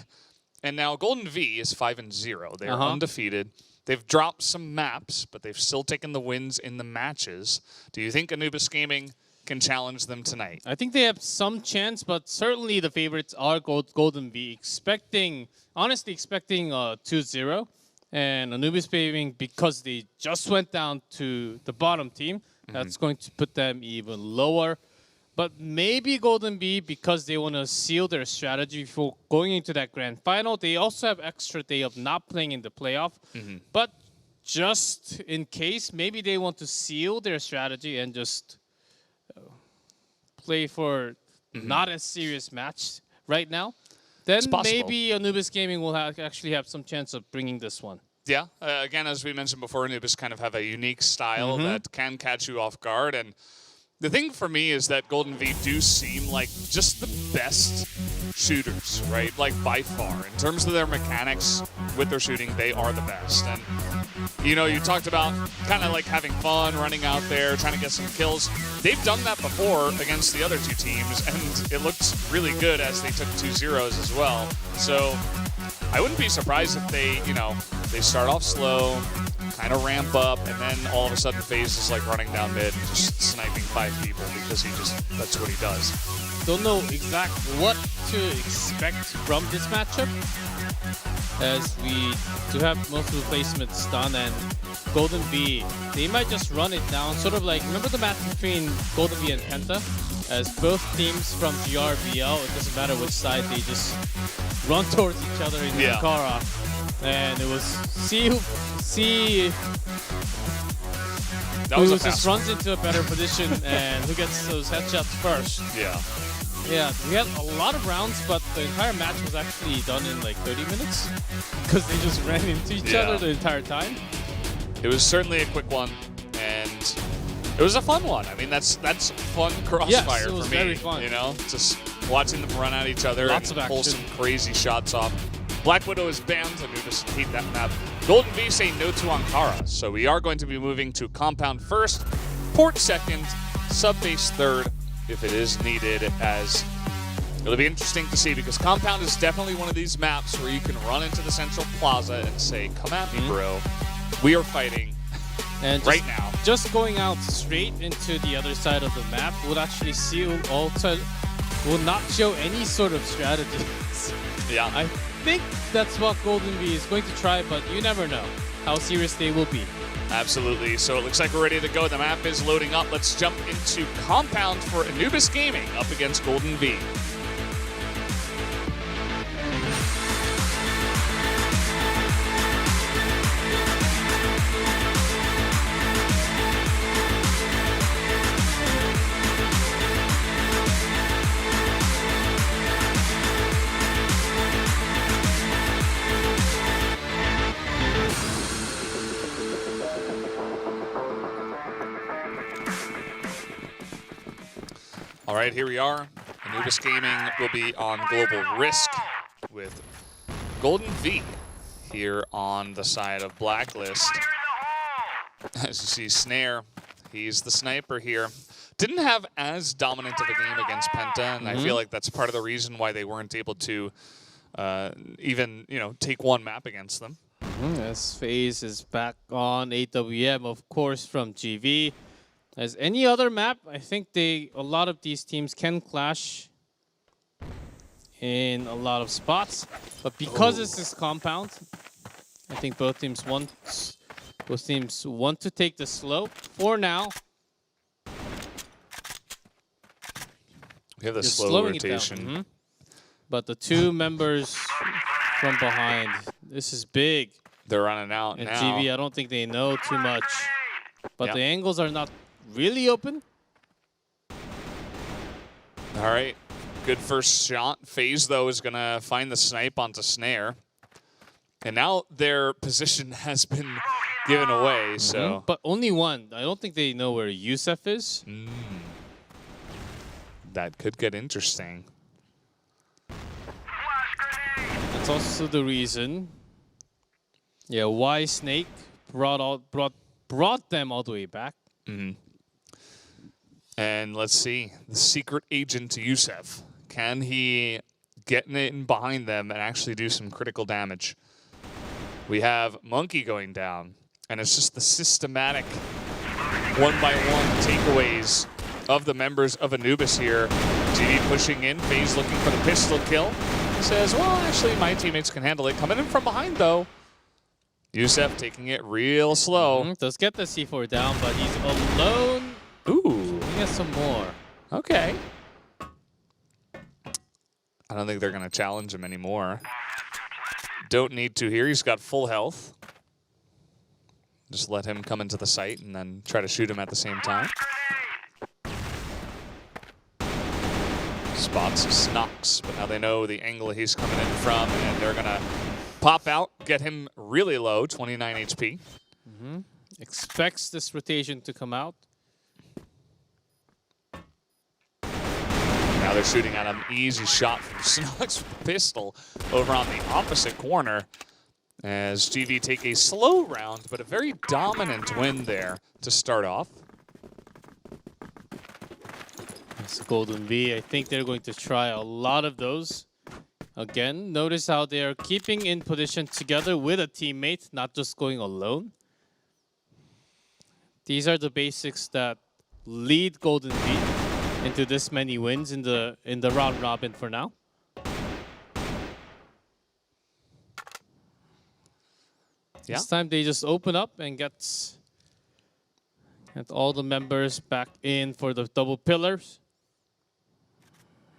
A: and now Golden V is 5-0. They are undefeated. They've dropped some maps, but they've still taken the wins in the matches. Do you think Anubis Gaming can challenge them tonight?
B: I think they have some chance, but certainly the favorites are Golden V. Honestly expecting 2-0. And Anubis Gaming, because they just went down to the bottom team, that's going to put them even lower. But maybe Golden V, because they want to seal their strategy before going into that grand final. They also have extra day of not playing in the playoff. But just in case, maybe they want to seal their strategy and just play for not a serious match right now. Then maybe Anubis Gaming will actually have some chance of bringing this one.
A: Yeah, again, as we mentioned before, Anubis kind of have a unique style that can catch you off guard. And the thing for me is that Golden V do seem like just the best shooters, right? Like by far. In terms of their mechanics with their shooting, they are the best. And, you know, you talked about kind of like having fun, running out there, trying to get some kills. They've done that before against the other two teams, and it looked really good as they took 2 zeros as well. So I wouldn't be surprised if they, you know, they start off slow, kind of ramp up, and then all of a sudden FaZe is like running down mid and just sniping 5 people because that's what he does.
B: Don't know exactly what to expect from this matchup, as we do have most of the placements done, and Golden V, they might just run it down, sort of like, remember the match between Golden V and Penta? As both teams from GRBL, it doesn't matter which side, they just run towards each other in the Kara. And it was see who just runs into a better position and who gets those headshots first. Yeah, we had a lot of rounds, but the entire match was actually done in like 30 minutes because they just ran into each other the entire time.
A: It was certainly a quick one, and it was a fun one. I mean, that's fun crossfire
B: it was
A: for me.
B: Very fun.
A: You know, just watching them run at each other
B: Lots
A: and
B: of
A: pull
B: action.
A: some crazy shots off. Black Widow is banned. Anubis hate that map. Golden V say no to Ankara, so we are going to be moving to Compound first, Port second, Subbase third, if it is needed, as it'll be interesting to see, because Compound is definitely one of these maps where you can run into the central plaza and say, come at me, bro. We are fighting
B: and
A: right now.
B: Just going out straight into the other side of the map would actually will not show any sort of strategy.
A: Yeah.
B: I think that's what Golden V is going to try, but you never know how serious they will be.
A: Absolutely. So it looks like we're ready to go. The map is loading up. Let's jump into Compound for Anubis Gaming up against Golden V. All right, here we are. Anubis Gaming will be on Global Risk with Golden V here on the side of Blacklist. As you see, Snare, he's the sniper here. Didn't have as dominant of a game against Penta, and I feel like that's part of the reason why they weren't able to even, you know, take one map against them.
B: As FaZe is back on AWM, of course, from GV. As any other map, I think a lot of these teams can clash in a lot of spots. But because this is Compound, I think both teams want to take the slope for now.
A: We have the
B: Just
A: slow
B: slowing it down.
A: rotation.
B: But the two members from behind, this is big.
A: They're running out
B: And
A: now.
B: GV, I don't think they know too much. But the angles are not really open.
A: All right, good first shot. FaZe, though, is going to find the snipe onto Snare. And now their position has been given away, so...
B: But only one. I don't think they know where Yusef is.
A: That could get interesting.
B: That's also the reason, yeah, why Snake brought them all the way back.
A: And let's see, the secret agent to Yusef. Can he get in behind them and actually do some critical damage? We have Monkey going down, and it's just the systematic one-by-one takeaways of the members of Anubis here. GD pushing in, FaZe looking for the pistol kill. Says, well, actually, my teammates can handle it. Coming in from behind, though. Yusef taking it real slow.
B: Does get the C4 down, but he's alone.
A: Ooh.
B: He has some more.
A: Okay. I don't think they're going to challenge him anymore. Don't need to here. He's got full health. Just let him come into the site and then try to shoot him at the same time. Spots Snox, but now they know the angle he's coming in from, and they're going to pop out, get him really low, 29 HP.
B: Expects this rotation to come out.
A: Now they're shooting at him. Easy shot from Snox with the pistol over on the opposite corner. As GV take a slow round, but a very dominant win there to start off.
B: It's Golden V. I think they're going to try a lot of those. Again, notice how they are keeping in position together with a teammate, not just going alone. These are the basics that lead Golden V into this many wins in the round robin for now.
A: Yeah.
B: This time they just open up and get all the members back in for the double pillars.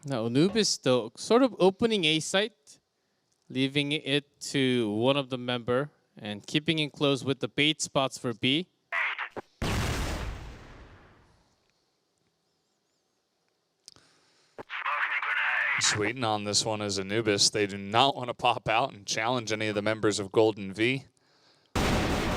B: Now Anubis though sort of opening A site, leaving it to one of the member and keeping it close with the bait spots for B.
A: Just waiting on this one as Anubis. They do not want to pop out and challenge any of the members of Golden V.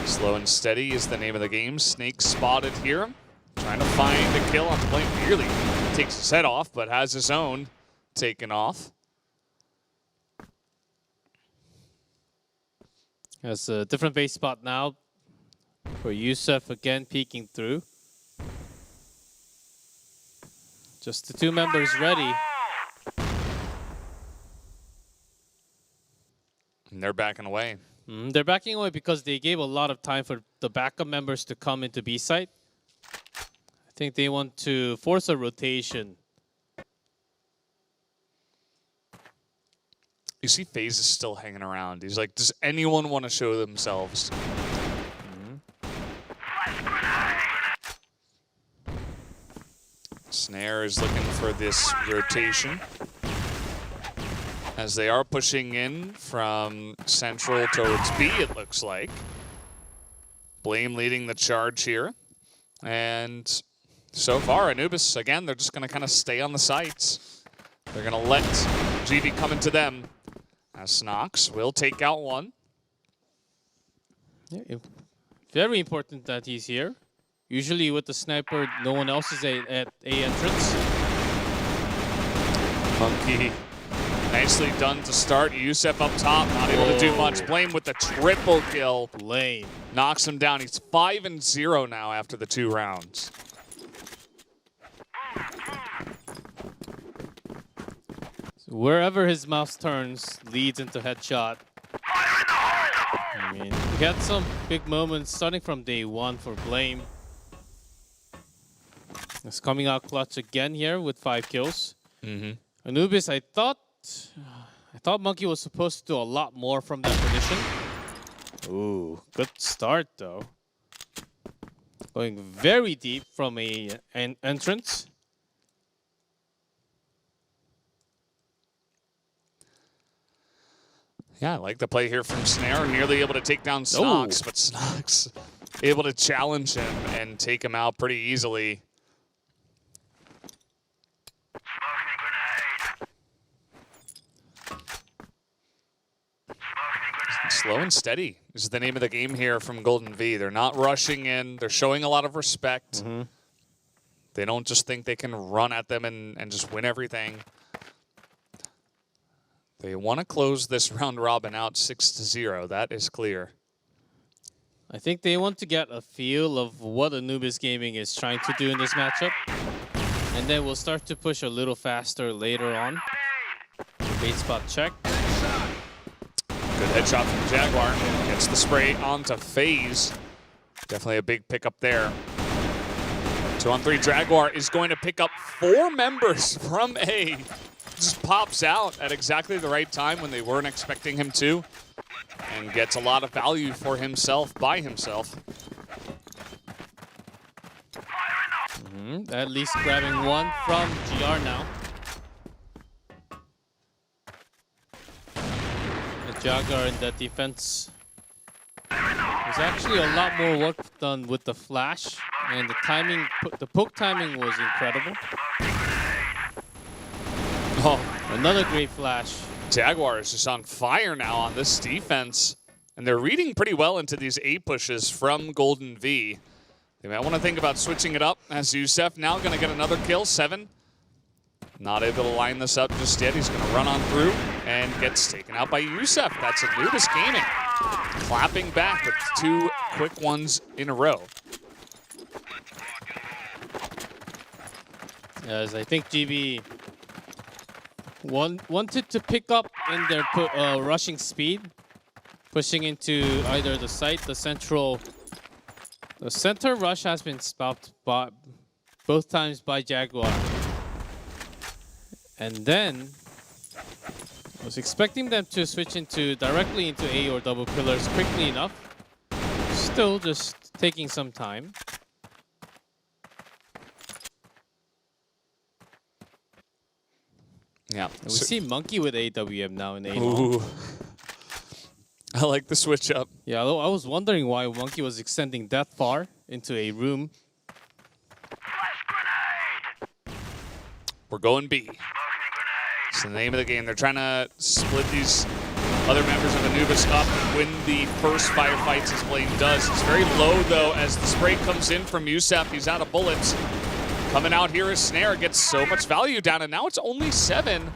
A: Slow and steady is the name of the game. Snake spotted here. Trying to find a kill on the blade. Nearly takes his head off, but has his own taken off.
B: Has a different base spot now for Yusef again peeking through. Just the two members ready.
A: And they're backing away.
B: They're backing away because they gave a lot of time for the backup members to come into B site. I think they want to force a rotation.
A: You see FaZe is still hanging around. He's like, does anyone want to show themselves? Snare is looking for this rotation, as they are pushing in from central towards B, it looks like. Blame leading the charge here. And so far, Anubis, again, they're just going to kind of stay on the sites. They're going to let GV come into them. As Snox will take out one.
B: Yeah, very important that he's here. Usually with the sniper, no one else is at A entrance.
A: Monkey, nicely done to start. Yusef up top, not able to do much. Blame with the triple kill.
B: Blame
A: Knocks him down. He's 5-0 now after the 2 rounds.
B: Wherever his mouse turns leads into headshot. I mean, we had some big moments starting from day one for Blame. It's coming out clutch again here with 5 kills. Anubis, I thought Monkey was supposed to do a lot more from that position. Ooh, good start though. Going very deep from an entrance.
A: Yeah, I like the play here from Snare. Nearly able to take down Snox, but Snox able to challenge him and take him out pretty easily. Slow and steady is the name of the game here from Golden V. They're not rushing in. They're showing a lot of respect. They don't just think they can run at them and just win everything. They want to close this round robin out 6-0. That is clear.
B: I think they want to get a feel of what Anubis Gaming is trying to do in this matchup. And then we'll start to push a little faster later on. Bait spot check.
A: Good headshot from Jaguar. Gets the spray onto FaZe. Definitely a big pickup there. 2-on-3. Jaguar is going to pick up 4 members from A. Just pops out at exactly the right time when they weren't expecting him to. And gets a lot of value for himself by himself.
B: At least grabbing 1 from GR now. The Jaguar in that defense. There's actually a lot more work done with the flash, and the timing, the poke timing was incredible. Oh, another great flash.
A: Jaguar is just on fire now on this defense. And they're reading pretty well into these A pushes from Golden V. They might want to think about switching it up as Yusef now going to get another kill, 7. Not able to line this up just yet. He's going to run on through and gets taken out by Yusef. That's Anubis Gaming. Clapping back with 2 quick ones in a row.
B: As I think GB wanted to pick up in their rushing speed, pushing into either the site, the central. The center rush has been stopped both times by Jaguar. And then I was expecting them to switch directly into A or double pillars quickly enough. Still just taking some time.
A: Yeah.
B: And we see Monkey with AWM now in A.
A: Ooh. I like the switch up.
B: Yeah, I was wondering why Monkey was extending that far into a room.
A: We're going B. It's the name of the game. They're trying to split these other members of Anubis up when the first firefights as Blaine does. It's very low, though, as the spray comes in from Yusef. He's out of bullets. Coming out here is Snare. Gets so much value down, and now it's only 7.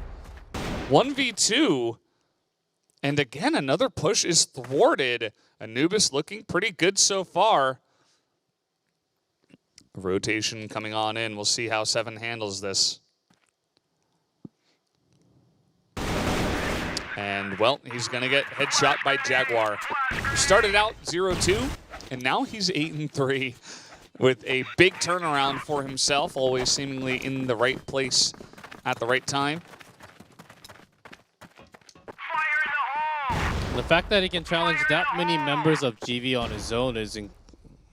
A: 1v2. And again, another push is thwarted. Anubis looking pretty good so far. Rotation coming on in. We'll see how 7 handles this. And, well, he's going to get headshot by Jaguar. He started out 0-2, and now he's 8-3 with a big turnaround for himself, always seemingly in the right place at the right time.
B: The fact that he can challenge that many members of GV on his own is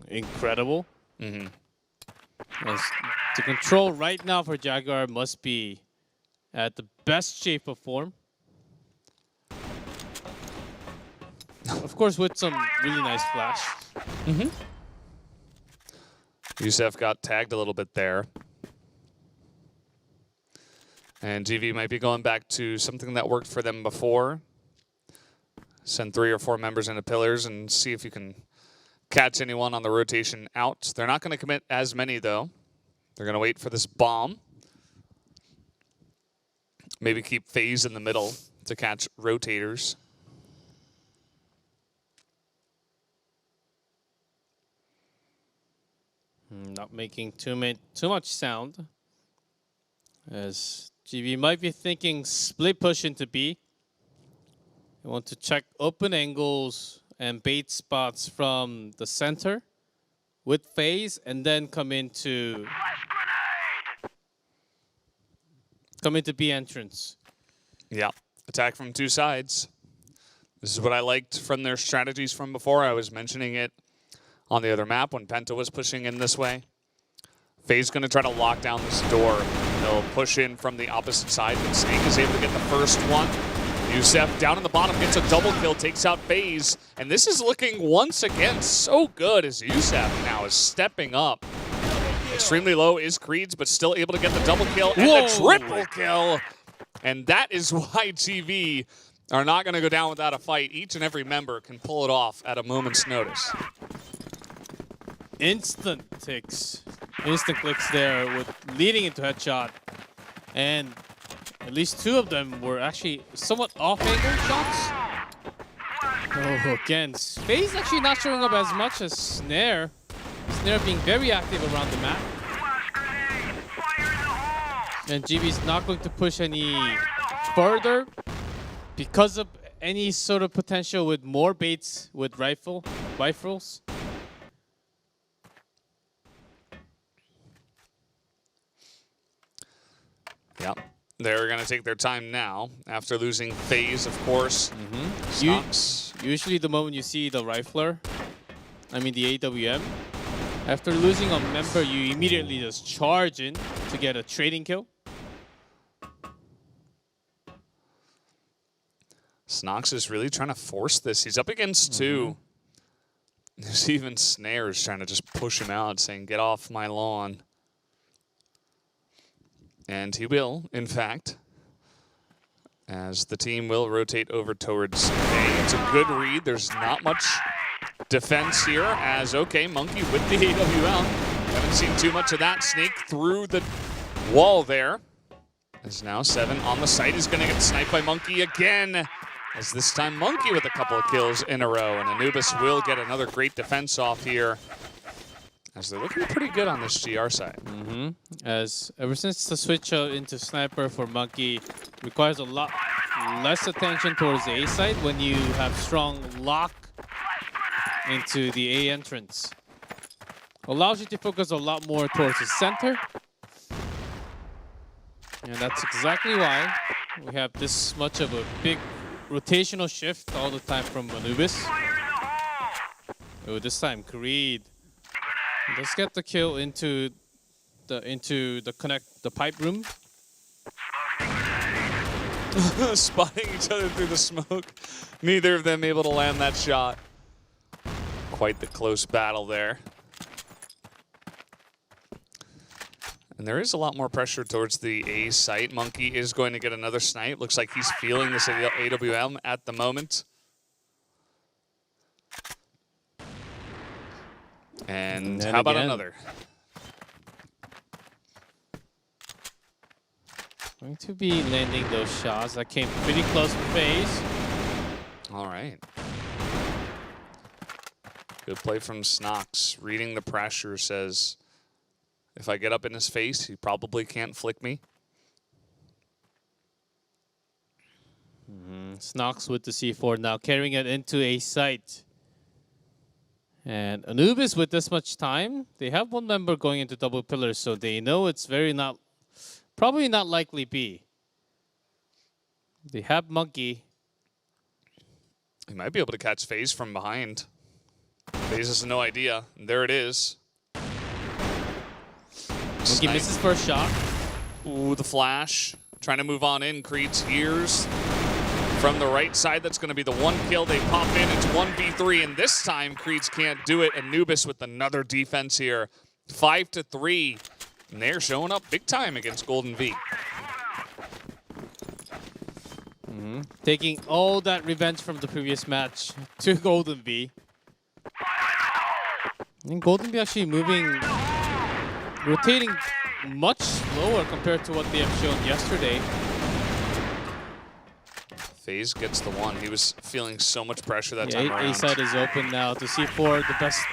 B: incredible.
A: Mm-hmm.
B: To control right now for Jaguar must be at the best shape of form. Of course, with some really nice flash.
A: Mm-hmm. Yusef got tagged a little bit there. And GV might be going back to something that worked for them before. Send 3 or 4 members into pillars and see if you can catch anyone on the rotation out. They're not going to commit as many, though. They're going to wait for this bomb. Maybe keep FaZe in the middle to catch rotators.
B: Not making too much sound. As GV might be thinking split push into B. They want to check open angles and bait spots from the center with FaZe, and then come into B entrance.
A: Yeah, attack from 2 sides. This is what I liked from their strategies from before. I was mentioning it on the other map when Penta was pushing in this way. FaZe going to try to lock down this door. They'll push in from the opposite side, but Snake is able to get the first one. Yusef down in the bottom gets a double kill, takes out FaZe, and this is looking once again so good as Yusef now is stepping up. Extremely low is Creeds, but still able to get the double kill and the triple kill. And that is why GV are not going to go down without a fight. Each and every member can pull it off at a moment's notice.
B: Instant clicks there with leading into headshot. And At least 2 of them were actually somewhat off-angle shots. Oh, again, FaZe actually not showing up as much as Snare. Snare being very active around the map. And GB's not going to push any further because of any sort of potential with more baits with rifles.
A: Yep. They're going to take their time now after losing FaZe, of course.
B: Usually the moment you see the rifler, I mean the AWM, after losing a member, you immediately just charge in to get a trading kill.
A: Snox is really trying to force this. He's up against 2. There's even Snares trying to just push him out, saying, get off my lawn. And he will, in fact, as the team will rotate over towards A. It's a good read. There's not much defense here as, okay, Monkey with the AWM. Haven't seen too much of that. Snake through the wall there. As now 7 on the site. He's going to get sniped by Monkey again. As this time Monkey with a couple of kills in a row. And Anubis will get another great defense off here, as they're looking pretty good on this GR side.
B: As ever since the switch into Sniper for Monkey requires a lot less attention towards the A side when you have strong lock into the A entrance. Allows you to focus a lot more towards the center. And that's exactly why we have this much of a big rotational shift all the time from Anubis. Oh, this time Creed. Let's get the kill into the pipe room.
A: Spotting each other through the smoke. Neither of them able to land that shot. Quite the close battle there. And there is a lot more pressure towards the A site. Monkey is going to get another snipe. Looks like he's feeling this AWM at the moment. And how about another?
B: Going to be landing those shots that came pretty close to FaZe.
A: All right. Good play from Snox. Reading the pressure, says, if I get up in his face, he probably can't flick me.
B: Snox with the C4 now, carrying it into a site. And Anubis with this much time, they have one member going into double pillars, so they know it's probably not likely B. They have Monkey.
A: He might be able to catch FaZe from behind. FaZe has no idea. And there it is.
B: Monkey misses first shot.
A: Ooh, the flash. Trying to move on in. Creed's hears from the right side. That's going to be the 1 kill. They pop in. It's 1v3, and this time Creeds can't do it. Anubis with another defense here. 5-3. And they're showing up big time against Golden V.
B: Taking all that revenge from the previous match to Golden V. And Golden V actually rotating much slower compared to what they have shown yesterday.
A: FaZe gets the 1. He was feeling so much pressure that time around.
B: A side is open now to C4, the best,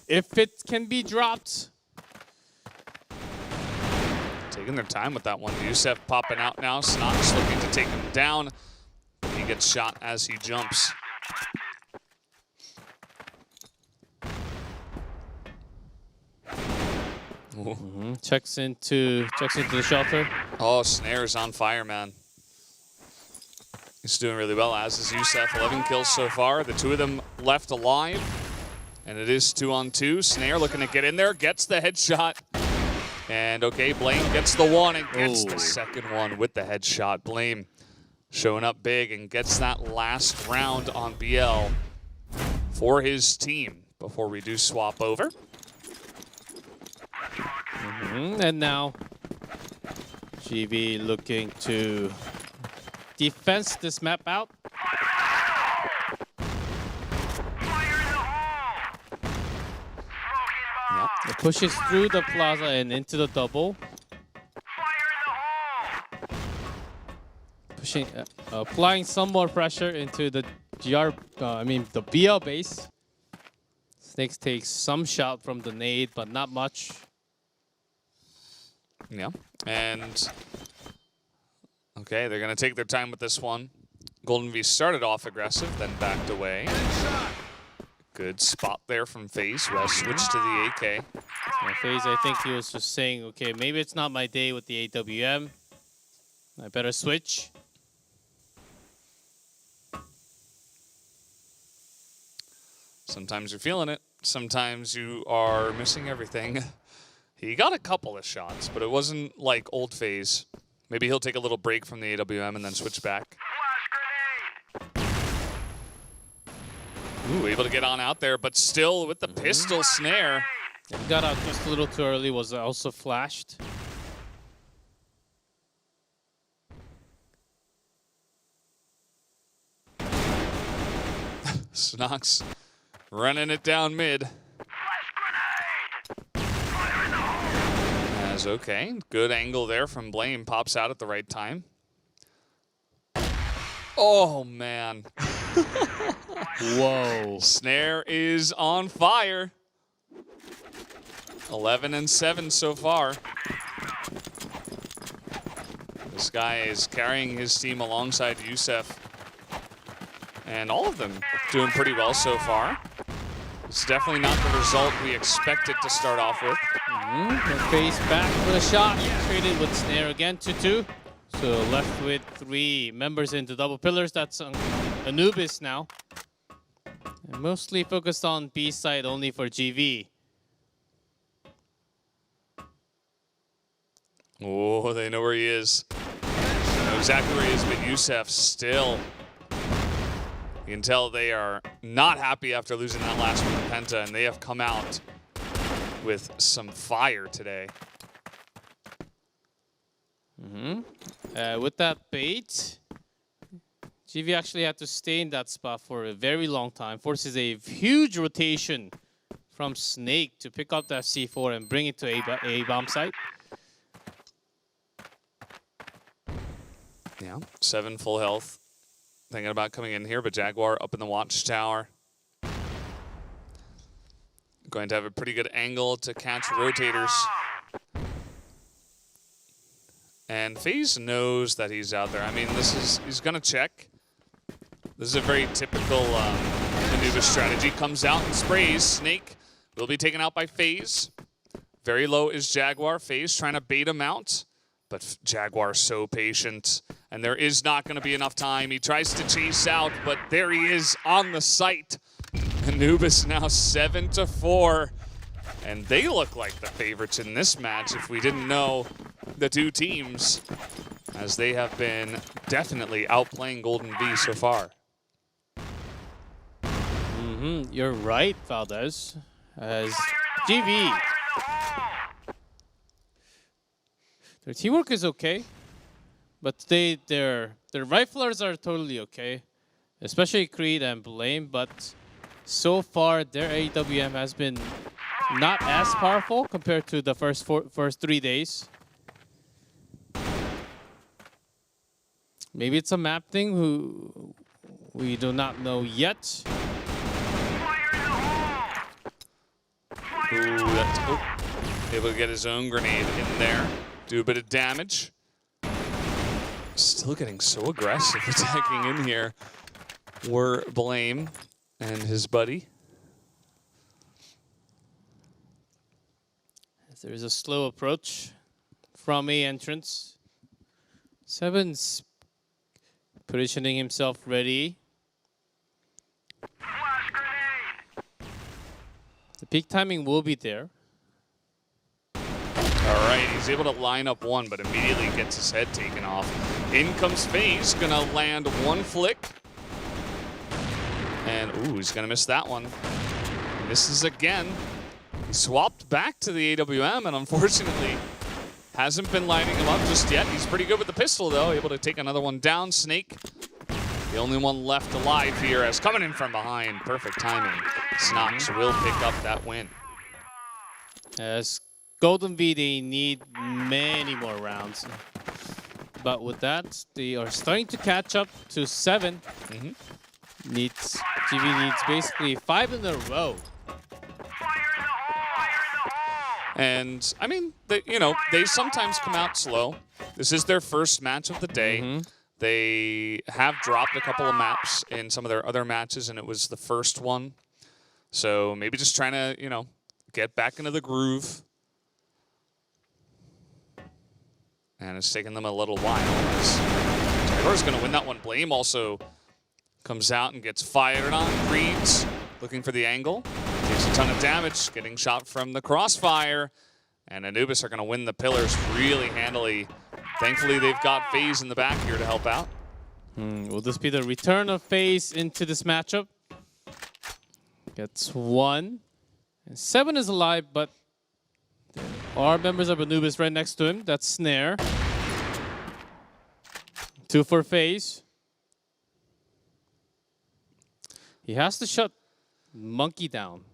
B: if it can be dropped.
A: Taking their time with that one. Yusef popping out now. Snox looking to take him down. He gets shot as he jumps.
B: Checks into the shelter.
A: Oh, Snare's on fire, man. He's doing really well, as is Yusef. 11 kills so far. The 2 of them left alive. And it is 2-on-2. Snare looking to get in there. Gets the headshot. And okay, Blame gets the 1 and gets the second one with the headshot. Blame showing up big and gets that last round on BL for his team before we do swap over.
B: And now GB looking to defense this map out. It pushes through the plaza and into the double. applying some more pressure into the the BL base. Snakes takes some shot from the nade, but not much.
A: Yeah, and okay, they're gonna take their time with this one. Golden V started off aggressive, then backed away. Good spot there from FaZe. Well, switched to the AK.
B: FaZe, I think he was just saying, okay, maybe it's not my day with the AWM. I better switch.
A: Sometimes you're feeling it. Sometimes you are missing everything. He got a couple of shots, but it wasn't like old FaZe. Maybe he'll take a little break from the AWM and then switch back. Ooh, able to get on out there, but still with the pistol snare.
B: He got out just a little too early, was also flashed.
A: Snox running it down mid. As okay, good angle there from Blame. Pops out at the right time. Oh, man.
B: Whoa.
A: Snare is on fire. 11 and 7 so far. This guy is carrying his team alongside Yusef. And all of them doing pretty well so far. It's definitely not the result we expected to start off with.
B: FaZe back with a shot. Traded with Snare again, 2-2. So left with 3 members into double pillars. That's Anubis now. And mostly focused on B side only for GV.
A: Oh, they know where he is. They know exactly where he is, but Yusef still. You can tell they are not happy after losing that last one to Penta, and they have come out with some fire today.
B: With that bait, GV actually had to stay in that spot for a very long time. Forces a huge rotation from Snake to pick up that C4 and bring it to A bomb site.
A: Yeah, 7 full health. Thinking about coming in here, but Jaguar up in the watchtower. Going to have a pretty good angle to catch rotators. And FaZe knows that he's out there. I mean, he's gonna check. This is a very typical Anubis strategy. Comes out and sprays. Snake will be taken out by FaZe. Very low is Jaguar. FaZe trying to bait him out. But Jaguar so patient, and there is not going to be enough time. He tries to chase out, but there he is on the site. Anubis now 7-4, and they look like the favorites in this match if we didn't know the two teams, as they have been definitely outplaying Golden V so far.
B: You're right, Valdez. As GV. Their teamwork is okay, but their riflers are totally okay, especially Creed and Blame. But so far, their AWM has been not as powerful compared to the first 3 days. Maybe it's a map thing. Who we do not know yet.
A: Ooh, that's able to get his own grenade in there. Do a bit of damage. Still getting so aggressive attacking in here. Were Blame and his buddy.
B: There's a slow approach from A entrance. Seven's positioning himself ready. The peak timing will be there.
A: All right, he's able to line up one, but immediately gets his head taken off. In comes FaZe, gonna land one flick. And ooh, he's gonna miss that one. Misses again. He swapped back to the AWM, and unfortunately hasn't been lining him up just yet. He's pretty good with the pistol, though, able to take another one down. Snake, the only one left alive here, as coming in from behind. Perfect timing. Snox will pick up that win.
B: As Golden V, they need many more rounds. But with that, they are starting to catch up to 7.
A: Mhm.
B: GV needs basically 5 in a row.
A: And I mean, they sometimes come out slow. This is their first match of the day. They have dropped a couple of maps in some of their other matches, and it was the first one. So maybe just trying to, get back into the groove. And it's taken them a little while. Tiger's going to win that one. Blame also comes out and gets fired on. Creeds looking for the angle. Takes a ton of damage, getting shot from the crossfire. And Anubis are going to win the pillars really handily. Thankfully, they've got FaZe in the back here to help out.
B: Will this be the return of FaZe into this matchup? Gets 1. And 7 is alive, but there are members of Anubis right next to him. That's Snare. 2 for FaZe. He has to shut Monkey down.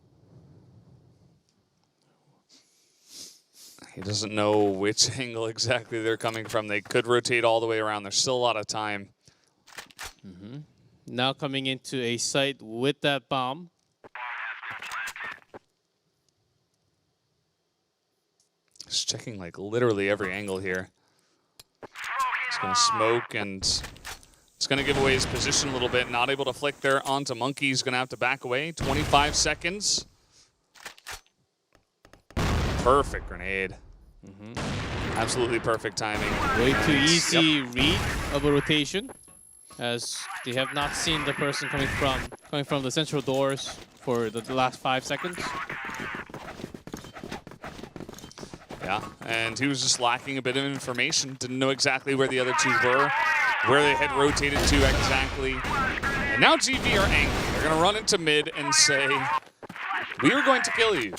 A: He doesn't know which angle exactly they're coming from. They could rotate all the way around. There's still a lot of time.
B: Now coming into a site with that bomb.
A: Just checking like literally every angle here. He's going to smoke and it's going to give away his position a little bit. Not able to flick there onto Monkey. He's going to have to back away. 25 seconds. Perfect grenade. Absolutely perfect timing.
B: Way too easy read of a rotation, as they have not seen the person coming from the central doors for the last 5 seconds.
A: Yeah, and he was just lacking a bit of information. Didn't know exactly where the other two were, where they had rotated to exactly. And now GV are angry. They're going to run into mid and say, "We are going to kill you."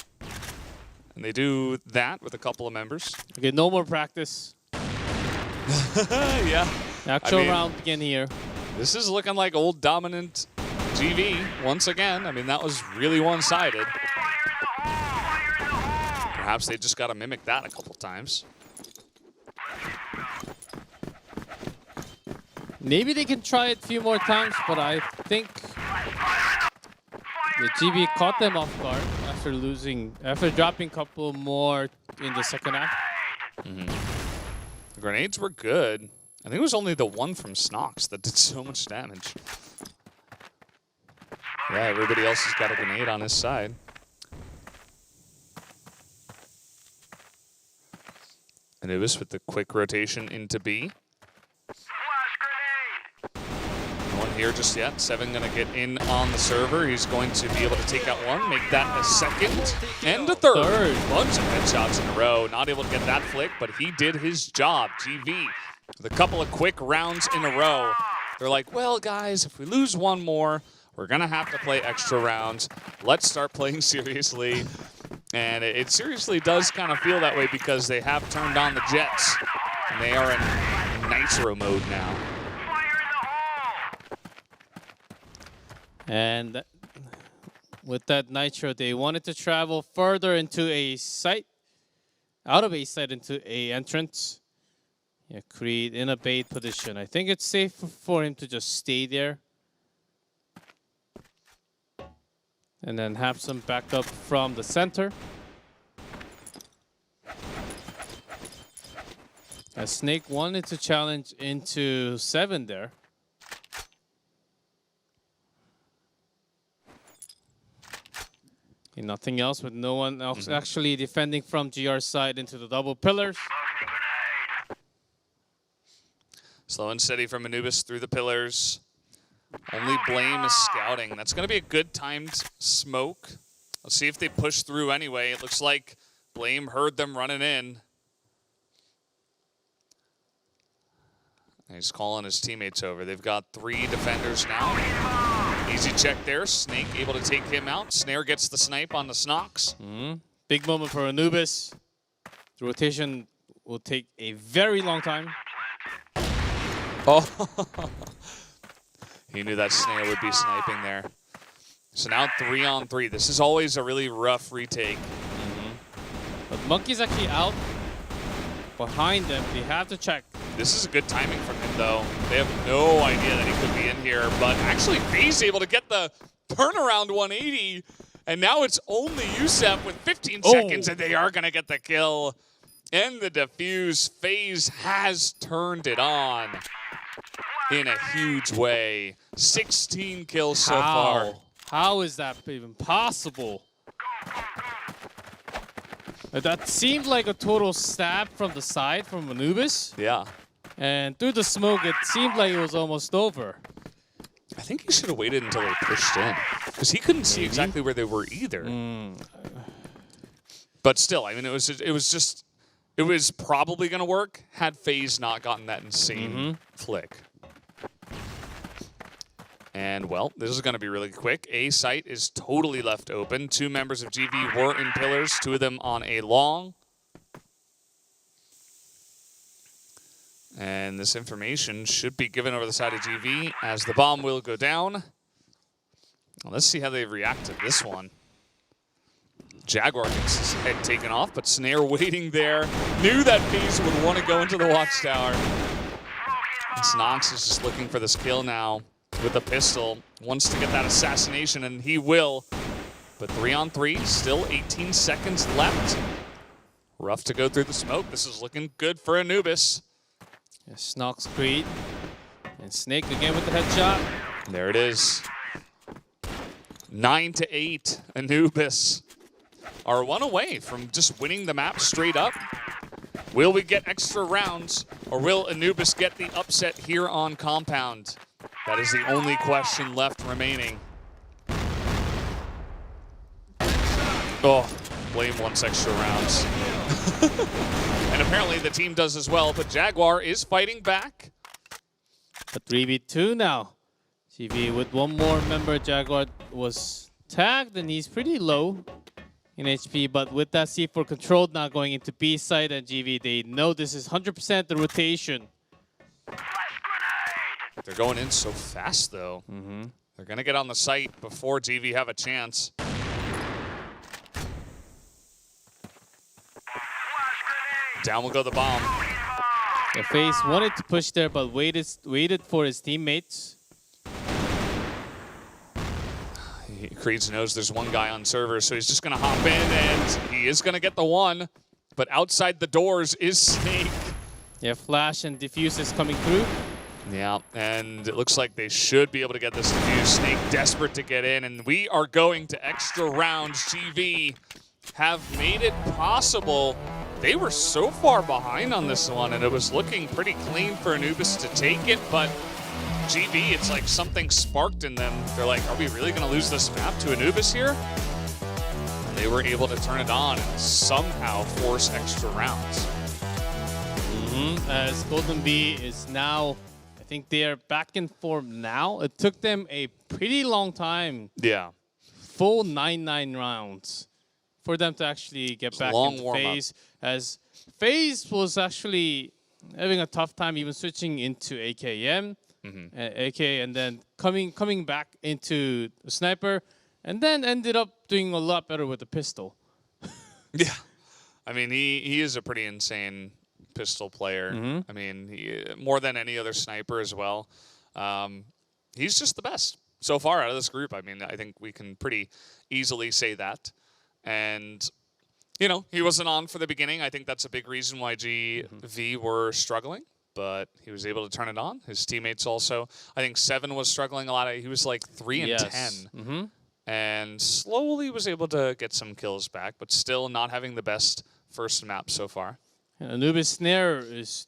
A: And they do that with a couple of members.
B: Okay, no more practice.
A: Yeah.
B: Actual round again here.
A: This is looking like old dominant GV once again. I mean, that was really one-sided. Perhaps they just got to mimic that a couple times.
B: Maybe they can try it a few more times, but I think the GB caught them off guard after dropping a couple more in the second half.
A: The grenades were good. I think it was only the one from Snox that did so much damage. Yeah, everybody else has got a grenade on his side. Anubis with the quick rotation into B. No one here just yet. 7 going to get in on the server. He's going to be able to take out 1, make that a 2nd, and a 3rd. Bunch of headshots in a row. Not able to get that flick, but he did his job. GV with a couple of quick rounds in a row. They're like, well, guys, if we lose 1 more, we're going to have to play extra rounds. Let's start playing seriously. And it seriously does kind of feel that way because they have turned on the jets. And they are in nitro mode now.
B: And with that nitro, they wanted to travel further into a site, out of a site into a entrance. Yeah, Creed in a bait position. I think it's safe for him to just stay there. And then have some backup from the center. As Snake wanted to challenge into 7 there. And nothing else, with no one else actually defending from GR's side into the double pillars.
A: Slow and steady from Anubis through the pillars. Only Blame is scouting. That's going to be a good timed smoke. Let's see if they push through anyway. It looks like Blame heard them running in. He's calling his teammates over. They've got 3 defenders now. Easy check there. Snake able to take him out. Snare gets the snipe on the Snox.
B: Big moment for Anubis. The rotation will take a very long time.
A: Oh. He knew that Snare would be sniping there. So now 3-on-3. This is always a really rough retake.
B: But Monkey's actually out behind them. They have to check.
A: This is a good timing from him, though. They have no idea that he could be in here, but actually FaZe able to get the turnaround 180, and now it's only Youssef with 15 seconds, and they are going to get the kill. And the defuse, FaZe has turned it on in a huge way. 16 kills so far.
B: How is that even possible? That seemed like a total stab from the side from Anubis.
A: Yeah.
B: And through the smoke, it seemed like it was almost over.
A: I think he should have waited until they pushed in, because he couldn't see exactly where they were either. But still, I mean, it was probably going to work had FaZe not gotten that insane flick. And, well, this is going to be really quick. A site is totally left open. 2 members of GV were in pillars, 2 of them on a long. And this information should be given over the side of GV as the bomb will go down. Well, let's see how they react to this one. Jaguar gets his head taken off, but Snare waiting there. Knew that FaZe would want to go into the watchtower. And Snox is just looking for this kill now with a pistol. Wants to get that assassination, and he will. But 3-on-3, still 18 seconds left. Rough to go through the smoke. This is looking good for Anubis.
B: Yeah, Snox Creed. And Snake again with the headshot.
A: There it is. 9-8, Anubis are 1 away from just winning the map straight up. Will we get extra rounds, or will Anubis get the upset here on Compound? That is the only question left remaining. Oh, Blame wants extra rounds. And apparently the team does as well, but Jaguar is fighting back.
B: A 3v2 now. GV with 1 more member. Jaguar was tagged, and he's pretty low in HP, but with that C4 controlled now going into B side, and GV, they know this is 100% the rotation.
A: They're going in so fast, though. They're going to get on the site before GV have a chance. Down will go the bomb.
B: The FaZe wanted to push there, but waited for his teammates.
A: Creeds knows there's 1 guy on server, so he's just going to hop in, and he is going to get the 1. But outside the doors is Snake.
B: Yeah, Flash and Diffuse is coming through.
A: Yeah, and it looks like they should be able to get this defuse. Snake desperate to get in, and we are going to extra rounds. GV have made it possible. They were so far behind on this one, and it was looking pretty clean for Anubis to take it, but GV, it's like something sparked in them. They're like, are we really going to lose this map to Anubis here? And they were able to turn it on and somehow force extra rounds.
B: As Golden Bee is now, I think they are back in form now. It took them a pretty long time.
A: Yeah.
B: Full 9 rounds for them to actually get back into FaZe. As FaZe was actually having a tough time even switching into AKM. AK, and then coming back into the sniper, and then ended up doing a lot better with the pistol.
A: Yeah. I mean, he is a pretty insane pistol player. I mean, more than any other sniper as well. He's just the best so far out of this group. I mean, I think we can pretty easily say that. And, you know, he wasn't on for the beginning. I think that's a big reason why GV were struggling. But he was able to turn it on. His teammates also. I think 7 was struggling a lot. He was like 3 and 10. And slowly was able to get some kills back, but still not having the best first map so far.
B: And Anubis Snare is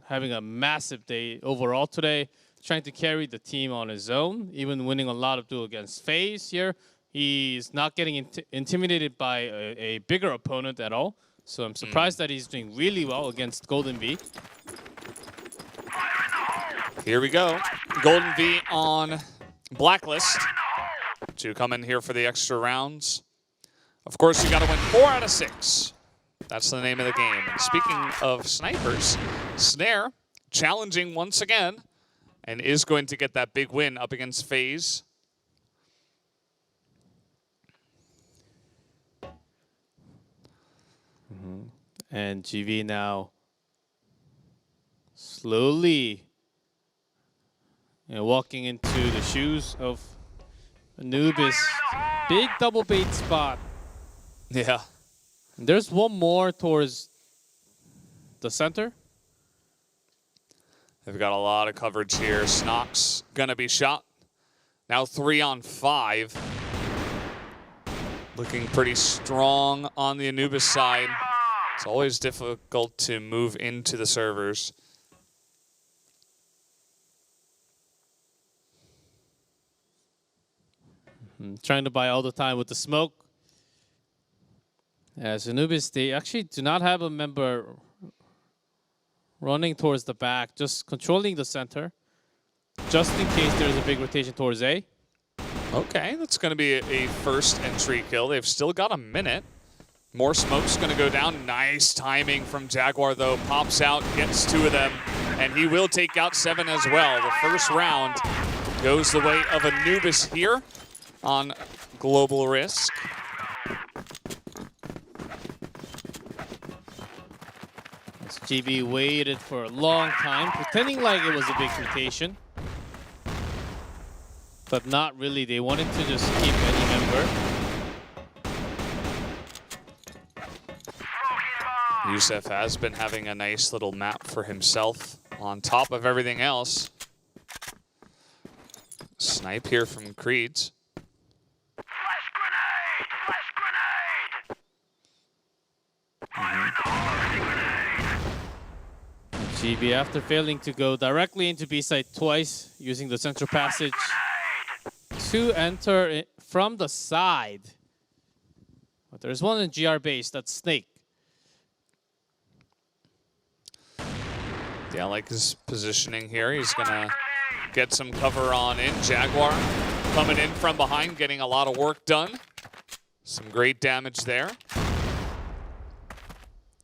B: having a massive day overall today, trying to carry the team on his own, even winning a lot of duel against FaZe here. He's not getting intimidated by a bigger opponent at all. So I'm surprised that he's doing really well against Golden V.
A: Here we go. Golden V on Blacklist to come in here for the extra rounds. Of course, you got to win 4 out of 6. That's the name of the game. And speaking of snipers, Snare challenging once again and is going to get that big win up against FaZe.
B: And GV now Slowly walking into the shoes of Anubis. Big double bait spot.
A: Yeah.
B: There's one more towards the center.
A: They've got a lot of coverage here. Snock's gonna be shot. Now 3 on 5. Looking pretty strong on the Anubis side. It's always difficult to move into the servers.
B: Trying to buy all the time with the smoke. As Anubis, they actually do not have a member running towards the back, just controlling the center, just in case there's a big rotation towards A.
A: Okay, that's going to be a first entry kill. They've still got a minute. More smoke's going to go down. Nice timing from Jaguar, though. Pops out, gets 2 of them, and he will take out 7 as well. The first round goes the way of Anubis here on Global Risk.
B: As GB waited for a long time, pretending like it was a big rotation. But not really. They wanted to just keep any member.
A: Yusef has been having a nice little map for himself on top of everything else. Snipe here from Creeds.
B: GB, after failing to go directly into B side twice, using the central passage to enter from the side. But there's one in GR base, that's Snake.
A: Yeah, I like his positioning here. He's gonna get some cover on in. Jaguar coming in from behind, getting a lot of work done. Some great damage there.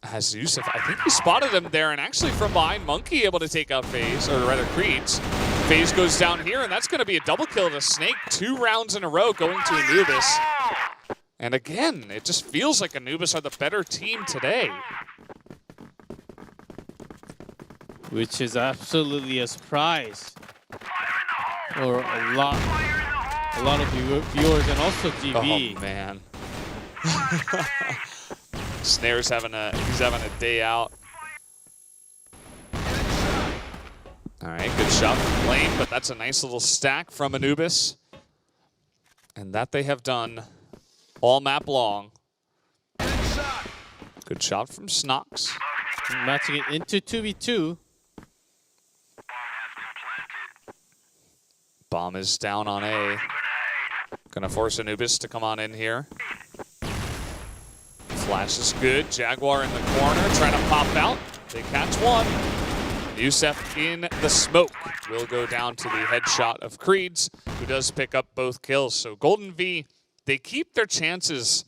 A: Has Yusef, I think he spotted him there, and actually from behind, Monkey able to take out FaZe, or rather Creeds. FaZe goes down here, and that's going to be a double kill to Snake. 2 rounds in a row going to Anubis. And again, it just feels like Anubis are the better team today.
B: Which is absolutely a surprise for a lot of viewers and also GB.
A: Oh man. Snare's having he's having a day out. All right, good shot from Lane, but that's a nice little stack from Anubis. And that they have done all map long. Good shot from Snox.
B: Matching it into 2v2.
A: Bomb is down on A. Gonna force Anubis to come on in here. Flash is good. Jaguar in the corner, trying to pop out. They catch one. Yusef in the smoke will go down to the headshot of Creeds, who does pick up both kills. So Golden V, they keep their chances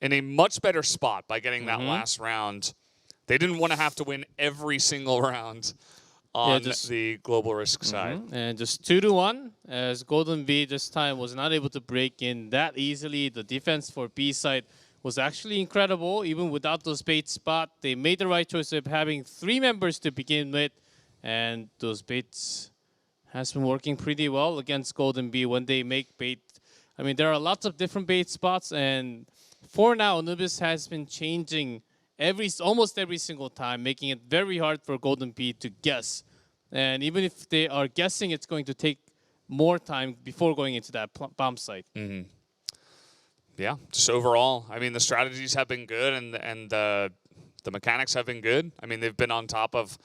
A: in a much better spot by getting that last round. They didn't want to have to win every single round on the Global Risk side.
B: And just 2-1, as Golden V this time was not able to break in that easily. The defense for B side was actually incredible. Even without those bait spot, they made the right choice of having 3 members to begin with. And those baits has been working pretty well against Golden V when they make bait. I mean, there are lots of different bait spots, and for now, Anubis has been changing almost every single time, making it very hard for Golden V to guess. And even if they are guessing, it's going to take more time before going into that bomb site.
A: Yeah, just overall, I mean, the strategies have been good, and the mechanics have been good. I mean, they've been on top of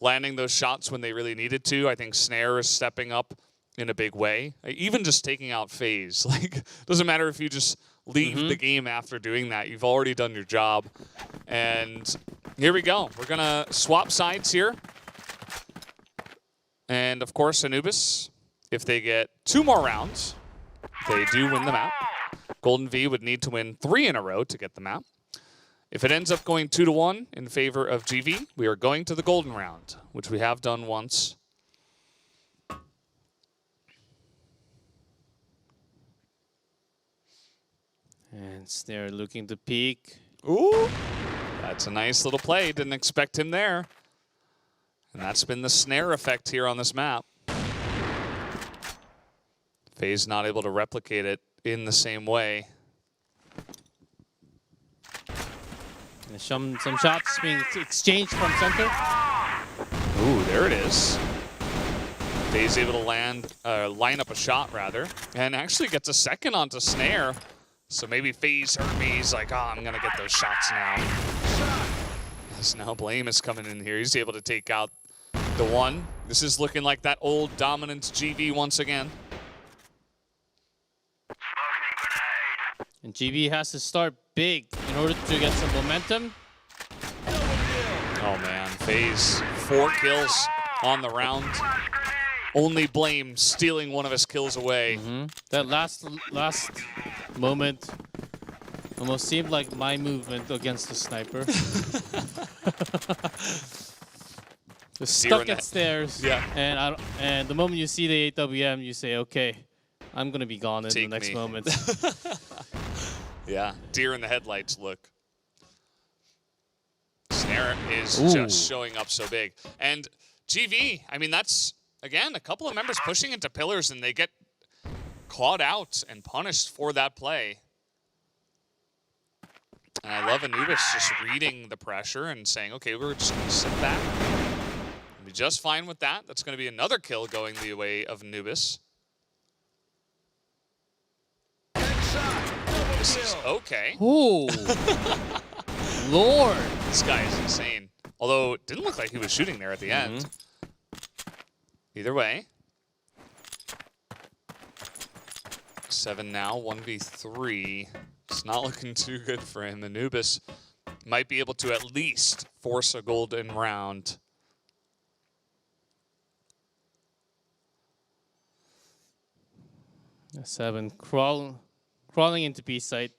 A: landing those shots when they really needed to. I think Snare is stepping up in a big way. Even just taking out FaZe. Like, doesn't matter if you just leave the game after doing that. You've already done your job. And here we go. We're going to swap sides here. And, of course, Anubis, if they get 2 more rounds, they do win the map. Golden V would need to win 3 in a row to get the map. If it ends up going 2-1 in favor of GV, we are going to the golden round, which we have done once.
B: And Snare looking to peek.
A: Ooh, that's a nice little play. Didn't expect him there. And that's been the snare effect here on this map. FaZe not able to replicate it in the same way.
B: And some shots being exchanged from center.
A: Ooh, there it is. FaZe able to line up a shot rather, and actually gets a second onto snare. So maybe FaZe heard me. He's like, oh, I'm gonna get those shots now. As now Blame is coming in here. He's able to take out the one. This is looking like that old dominant GV once again.
B: And GB has to start big in order to get some momentum.
A: Oh man, FaZe 4 kills on the round. Only Blame stealing one of his kills away.
B: That last moment almost seemed like my movement against the sniper. Just stuck at stairs.
A: Yeah.
B: And the moment you see the AWM, you say, okay, I'm gonna be gone in the next moment.
A: Yeah, deer in the headlights look. Snare is just showing up so big. And GV, I mean, that's, again, a couple of members pushing into pillars and they get caught out and punished for that play. And I love Anubis just reading the pressure and saying, okay, we're just going to sit back. We'll be just fine with that. That's going to be another kill going the way of Anubis. This is okay.
B: Oh, Lord.
A: This guy is insane. Although it didn't look like he was shooting there at the end. Either way. 7 now, 1v3. It's not looking too good for him. Anubis might be able to at least force a golden round.
B: Seven crawling into B site,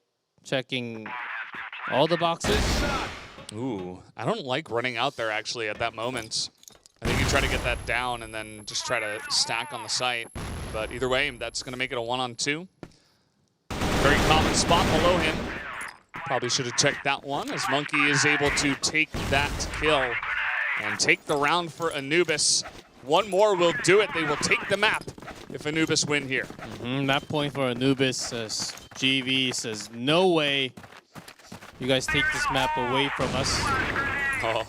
B: checking all the boxes.
A: Ooh, I don't like running out there actually at that moment. I think you try to get that down and then just try to stack on the site. But either way, that's going to make it a 1-on-2. Very common spot below him. Probably should have checked that one, as Monkey is able to take that kill and take the round for Anubis. One more will do it. They will take the map if Anubis win here.
B: Map point for Anubis, as GV says, no way you guys take this map away from us.
A: Oh.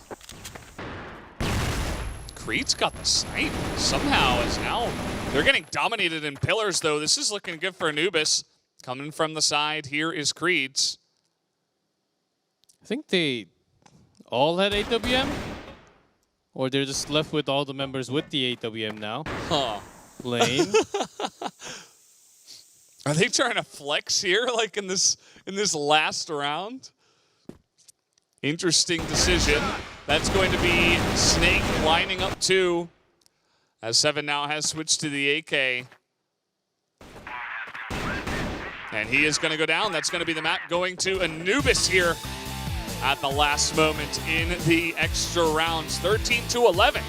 A: Creed's got the snipe somehow. Is now they're getting dominated in pillars though. This is looking good for Anubis. Coming from the side, here is Creed's.
B: I think they all had AWM, or they're just left with all the members with the AWM now.
A: Huh.
B: Blame.
A: Are they trying to flex here, like in this last round? Interesting decision. That's going to be Snake lining up 2, as 7 now has switched to the AK. And he is going to go down. That's going to be the map going to Anubis here at the last moment in the extra rounds. 13-11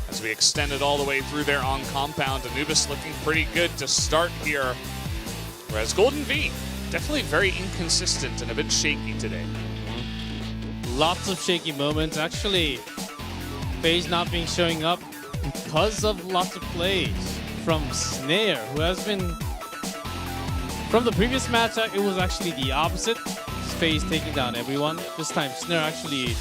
A: as we extended all the way through there on compound. Anubis looking pretty good to start here. Whereas Golden V, definitely very inconsistent and a bit shaky today.
B: Lots of shaky moments. Actually, FaZe not being showing up because of lots of plays from Snare, who has been... From the previous match, it was actually the opposite. FaZe taking down everyone. This time, Snare actually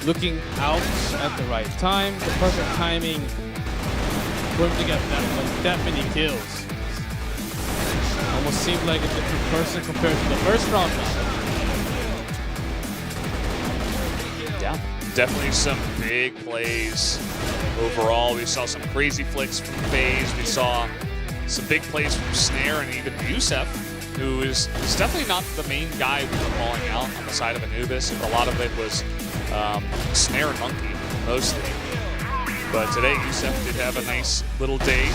B: looking out at the right time. The perfect timing for him to get that many kills. Almost seemed like a different person compared to the first round.
A: Yeah, definitely some big plays overall. We saw some crazy flicks from FaZe. We saw some big plays from Snare and even Yusef, who is definitely not the main guy we were calling out on the side of Anubis. A lot of it was Snare and Monkey, mostly. But today, Yusef did have a nice little day.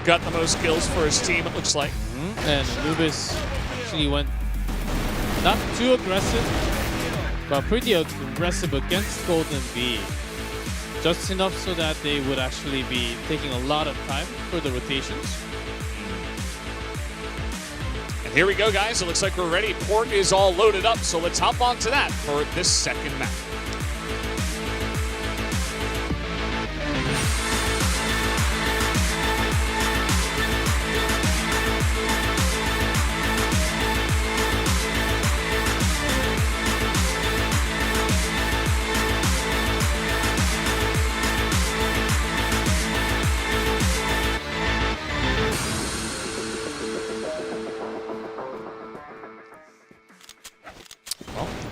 A: Got the most kills for his team, it looks like.
B: And Anubis actually went not too aggressive, but pretty aggressive against Golden V. Just enough so that they would actually be taking a lot of time for the rotations.
A: And here we go, guys. It looks like we're ready. Port is all loaded up, so let's hop on to that for this second map.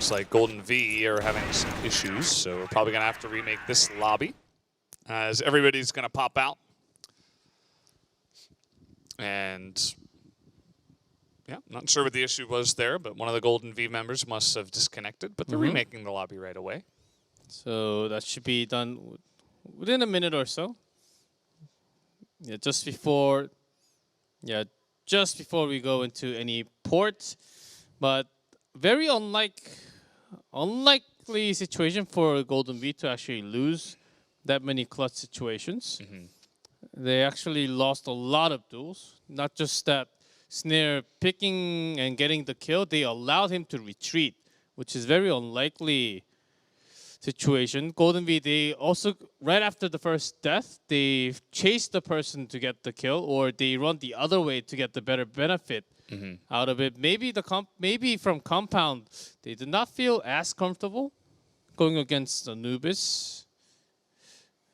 A: looks like Golden V are having some issues, so we're probably going to have to remake this lobby as everybody's going to pop out. And yeah, not sure what the issue was there, but one of the Golden V members must have disconnected, but they're remaking the lobby right away.
B: So that should be done within a minute or so. Yeah, just before we go into any port. But very unlikely situation for Golden V to actually lose that many clutch situations. They actually lost a lot of duels. Not just that Snare picking and getting the kill, they allowed him to retreat, which is very unlikely situation. Golden V, they also, right after the first death, they chase the person to get the kill, or they run the other way to get the better benefit out of it. Maybe maybe from Compound, they did not feel as comfortable going against Anubis.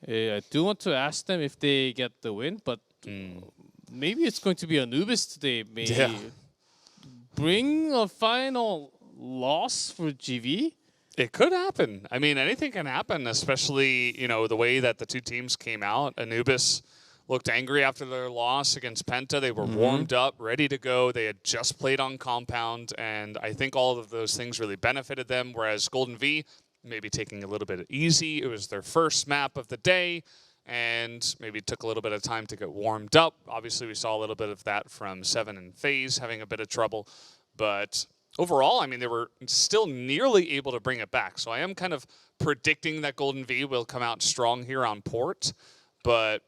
B: I do want to ask them if they get the win, but maybe it's going to be Anubis today. Maybe bring a final loss for GV.
A: It could happen. I mean, anything can happen, especially, you know, the way that the two teams came out. Anubis looked angry after their loss against Penta. They were warmed up, ready to go. They had just played on Compound, and I think all of those things really benefited them, whereas Golden V maybe taking a little bit easy. It was their first map of the day, and maybe took a little bit of time to get warmed up. Obviously, we saw a little bit of that from Seven and FaZe having a bit of trouble, but overall, I mean, they were still nearly able to bring it back. So I am kind of predicting that Golden V will come out strong here on port, but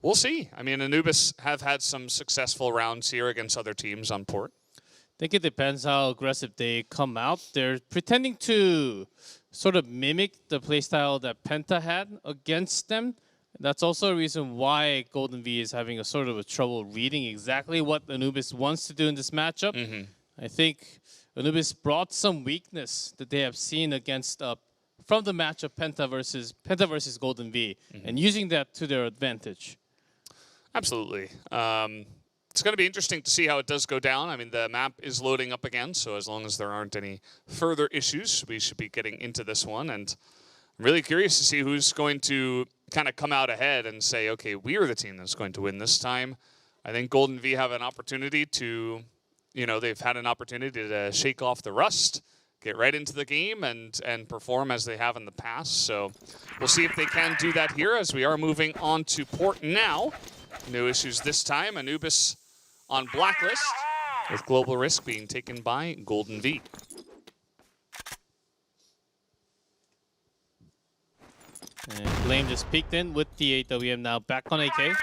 A: we'll see. I mean, Anubis have had some successful rounds here against other teams on port.
B: I think it depends how aggressive they come out. They're pretending to sort of mimic the playstyle that Penta had against them. That's also a reason why Golden V is having a sort of a trouble reading exactly what Anubis wants to do in this matchup. I think Anubis brought some weakness that they have seen against from the matchup Penta versus Golden V, and using that to their advantage.
A: Absolutely. It's going to be interesting to see how it does go down. I mean, the map is loading up again, so as long as there aren't any further issues, we should be getting into this one. And I'm really curious to see who's going to kind of come out ahead and say, okay, we are the team that's going to win this time. I think Golden V have an opportunity to, you know, they've had an opportunity to shake off the rust, get right into the game, and perform as they have in the past. So we'll see if they can do that here as we are moving on to port now. No issues this time. Anubis on blacklist, with Global Risk being taken by Golden V.
B: And Blame just peeked in with the AWM now back on AK.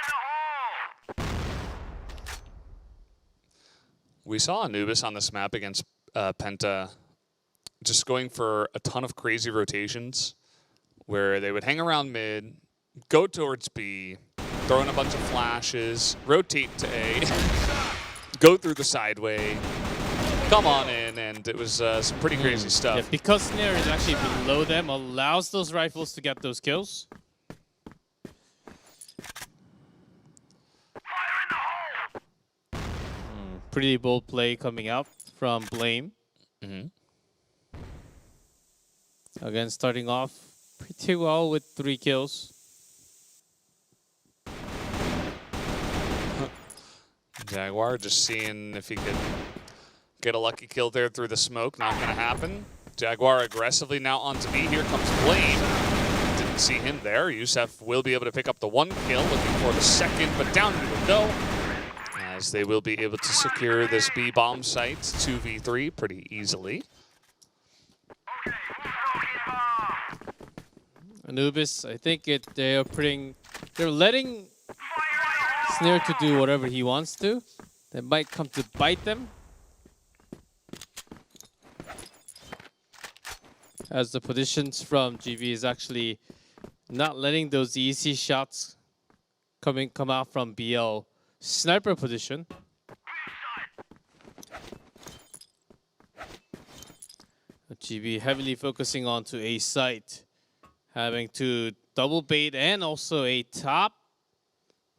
A: We saw Anubis on this map against Penta just going for a ton of crazy rotations where they would hang around mid, go towards B, throw in a bunch of flashes, rotate to A, go through the sideway, come on in, and it was some pretty crazy stuff.
B: Yeah, because Snare is actually below them, allows those rifles to get those kills. Pretty bold play coming out from Blame. Again, starting off pretty well with 3 kills.
A: Jaguar just seeing if he could get a lucky kill there through the smoke. Not going to happen. Jaguar aggressively now onto B. Here comes Blame. Didn't see him there. Yusef will be able to pick up the 1 kill. Looking for the 2nd, but down he will go, as they will be able to secure this B bomb site 2v3 pretty easily.
B: Anubis, I think they're letting Snare to do whatever he wants to. That might come to bite them, as the positions from GV is actually not letting those easy shots come out from BL sniper position. GV heavily focusing on to A site, having to double bait and also a top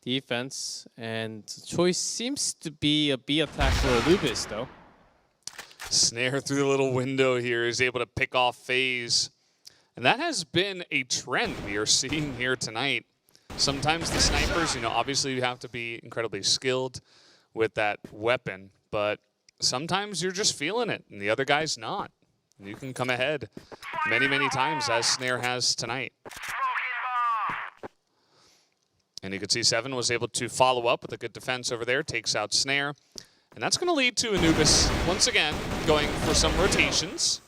B: defense, and the choice seems to be a B attack for Anubis though.
A: Snare through the little window here is able to pick off FaZe. And that has been a trend we are seeing here tonight. Sometimes the snipers, obviously you have to be incredibly skilled with that weapon, but sometimes you're just feeling it and the other guy's not. And you can come ahead many, many times as Snare has tonight. And you can see Seven was able to follow up with a good defense over there, takes out Snare. And that's going to lead to Anubis, once again, going for some rotations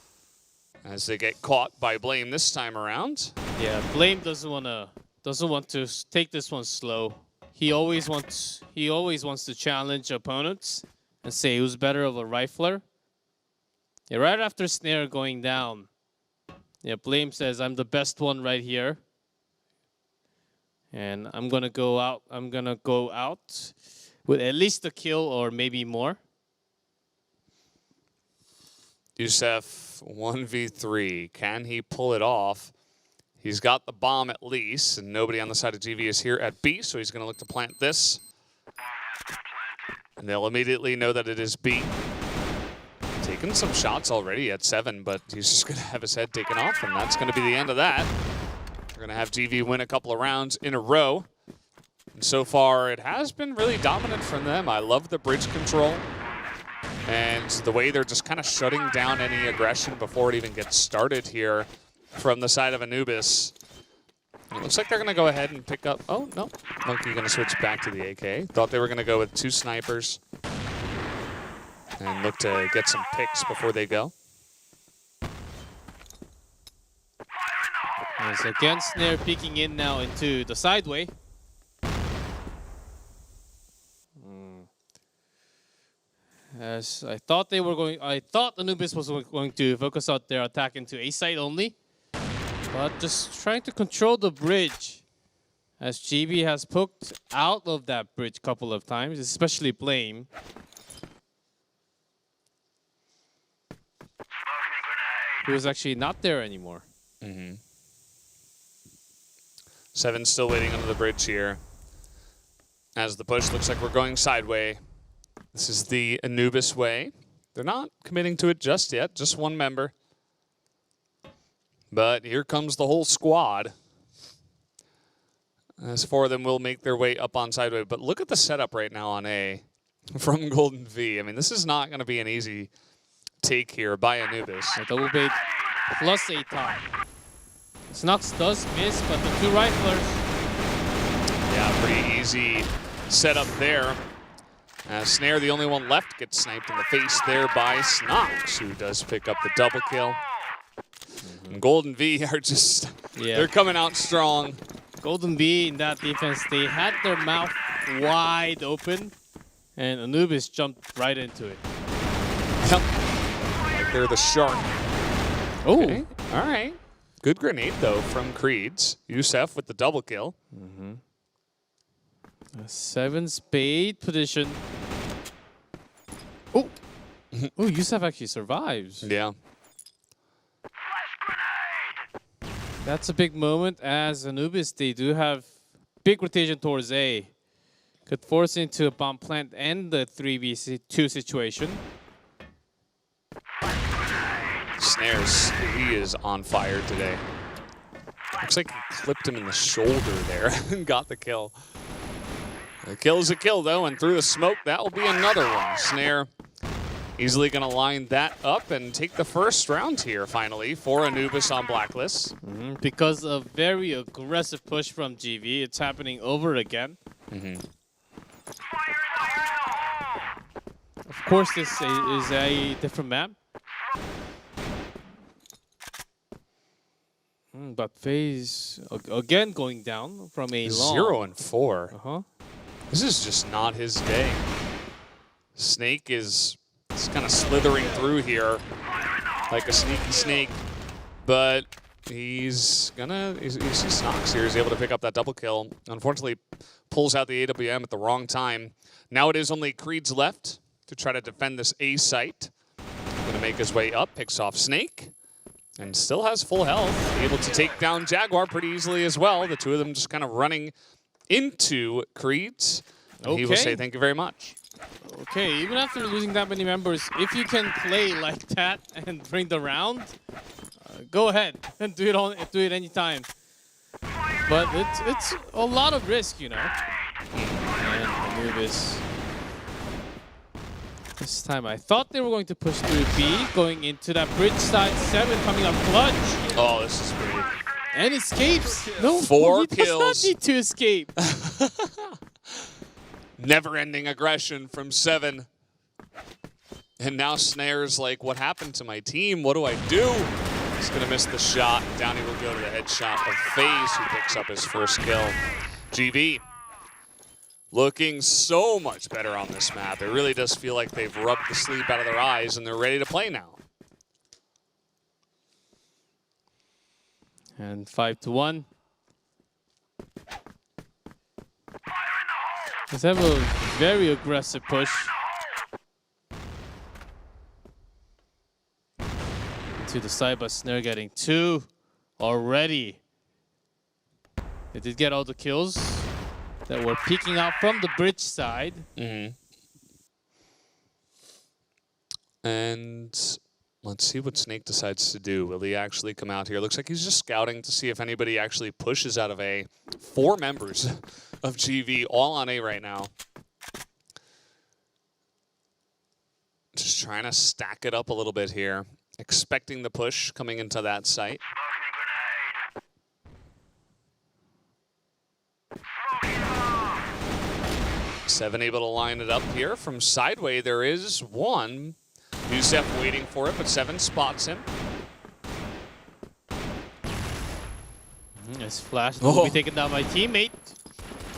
A: as they get caught by Blame this time around.
B: Yeah, Blame doesn't want to take this one slow. He always wants to challenge opponents and say who's better of a rifler. Yeah, right after Snare going down, yeah, Blame says I'm the best one right here. And I'm gonna go out with at least a kill or maybe more.
A: Youssef 1v3. Can he pull it off? He's got the bomb at least, and nobody on the side of GV is here at B, so he's going to look to plant this. And they'll immediately know that it is B. Taking some shots already at 7, but he's just going to have his head taken off, and that's going to be the end of that. We're going to have GV win a couple of rounds in a row. And so far, it has been really dominant from them. I love the bridge control and the way they're just kind of shutting down any aggression before it even gets started here from the side of Anubis. It looks like they're going to go ahead and pick up... Oh, no. Monkey going to switch back to the AK. Thought they were going to go with 2 snipers and look to get some picks before they go.
B: Yes, again, Snare peeking in now into the sideway. As I thought Anubis was going to focus out their attack into A site only, but just trying to control the bridge. As GB has poked out of that bridge a couple of times, especially Blame. Who is actually not there anymore.
A: Mm-hmm. Seven's still waiting under the bridge here. As the push looks like we're going sideway. This is the Anubis way. They're not committing to it just yet, just one member. But here comes the whole squad. As 4 of them will make their way up on sideway. But look at the setup right now on A from Golden V. I mean, this is not going to be an easy take here by Anubis.
B: A double bait plus a top. Snux does miss, but the 2 riflers.
A: Yeah, pretty easy setup there. Snare, the only one left, gets sniped in the face there by Snux, who does pick up the double kill. And Golden V are just, they're coming out strong.
B: Golden V in that defense, they had their mouth wide open, and Anubis jumped right into it.
A: Yep. Like they're the shark.
B: Oh,
A: okay. All right. Good grenade, though, from Creeds. Youssef with the double kill.
B: A 7 spade position. Oh, oh, Youssef actually survives.
A: Yeah.
B: That's a big moment as Anubis, they do have big rotation towards A. Could force into a bomb plant and the 3v2 situation.
A: Snares, he is on fire today. Looks like he clipped him in the shoulder there and got the kill. The kill is a kill, though, and through the smoke, that will be another one. Snare easily going to line that up and take the first round here, finally, for Anubis on Blacklist.
B: Because of very aggressive push from GV, it's happening over again. Of course, this is a different map. But FaZe, again, going down from a long.
A: 0 and 4. This is just not his day. Snake is kind of slithering through here like a sneaky snake, but he's Snox here. He's able to pick up that double kill. Unfortunately, pulls out the AWM at the wrong time. Now it is only Creeds left to try to defend this A site. Going to make his way up, picks off Snake, and still has full health. Able to take down Jaguar pretty easily as well. The 2 of them just kind of running into Creeds. And he will say thank you very much.
B: Okay, even after losing that many members, if you can play like that and bring the round, go ahead and do it anytime. But it's a lot of risk, you know. And Anubis. This time I thought they were going to push through B, going into that bridge side 7 coming up clutch.
A: Oh, this is pretty.
B: And escapes. No,
A: 4
B: he
A: kills.
B: does not need to escape.
A: Never-ending aggression from 7. And now Snare's like, what happened to my team? What do I do? He's going to miss the shot. Down he will go to the headshot of FaZe, who picks up his first kill. GV looking so much better on this map. It really does feel like they've rubbed the sleep out of their eyes and they're ready to play now.
B: And 5-1. Let's have a very aggressive push. To the side, but Snare getting 2 already. They did get all the kills that were peeking out from the bridge side.
A: And let's see what Snake decides to do. Will he actually come out here? Looks like he's just scouting to see if anybody actually pushes out of A. 4 members of GV all on A right now. Just trying to stack it up a little bit here. Expecting the push coming into that site. Seven able to line it up here. From sideway, there is one. Yusef waiting for it, but 7 spots him.
B: Nice flash. Will be taken down by teammate.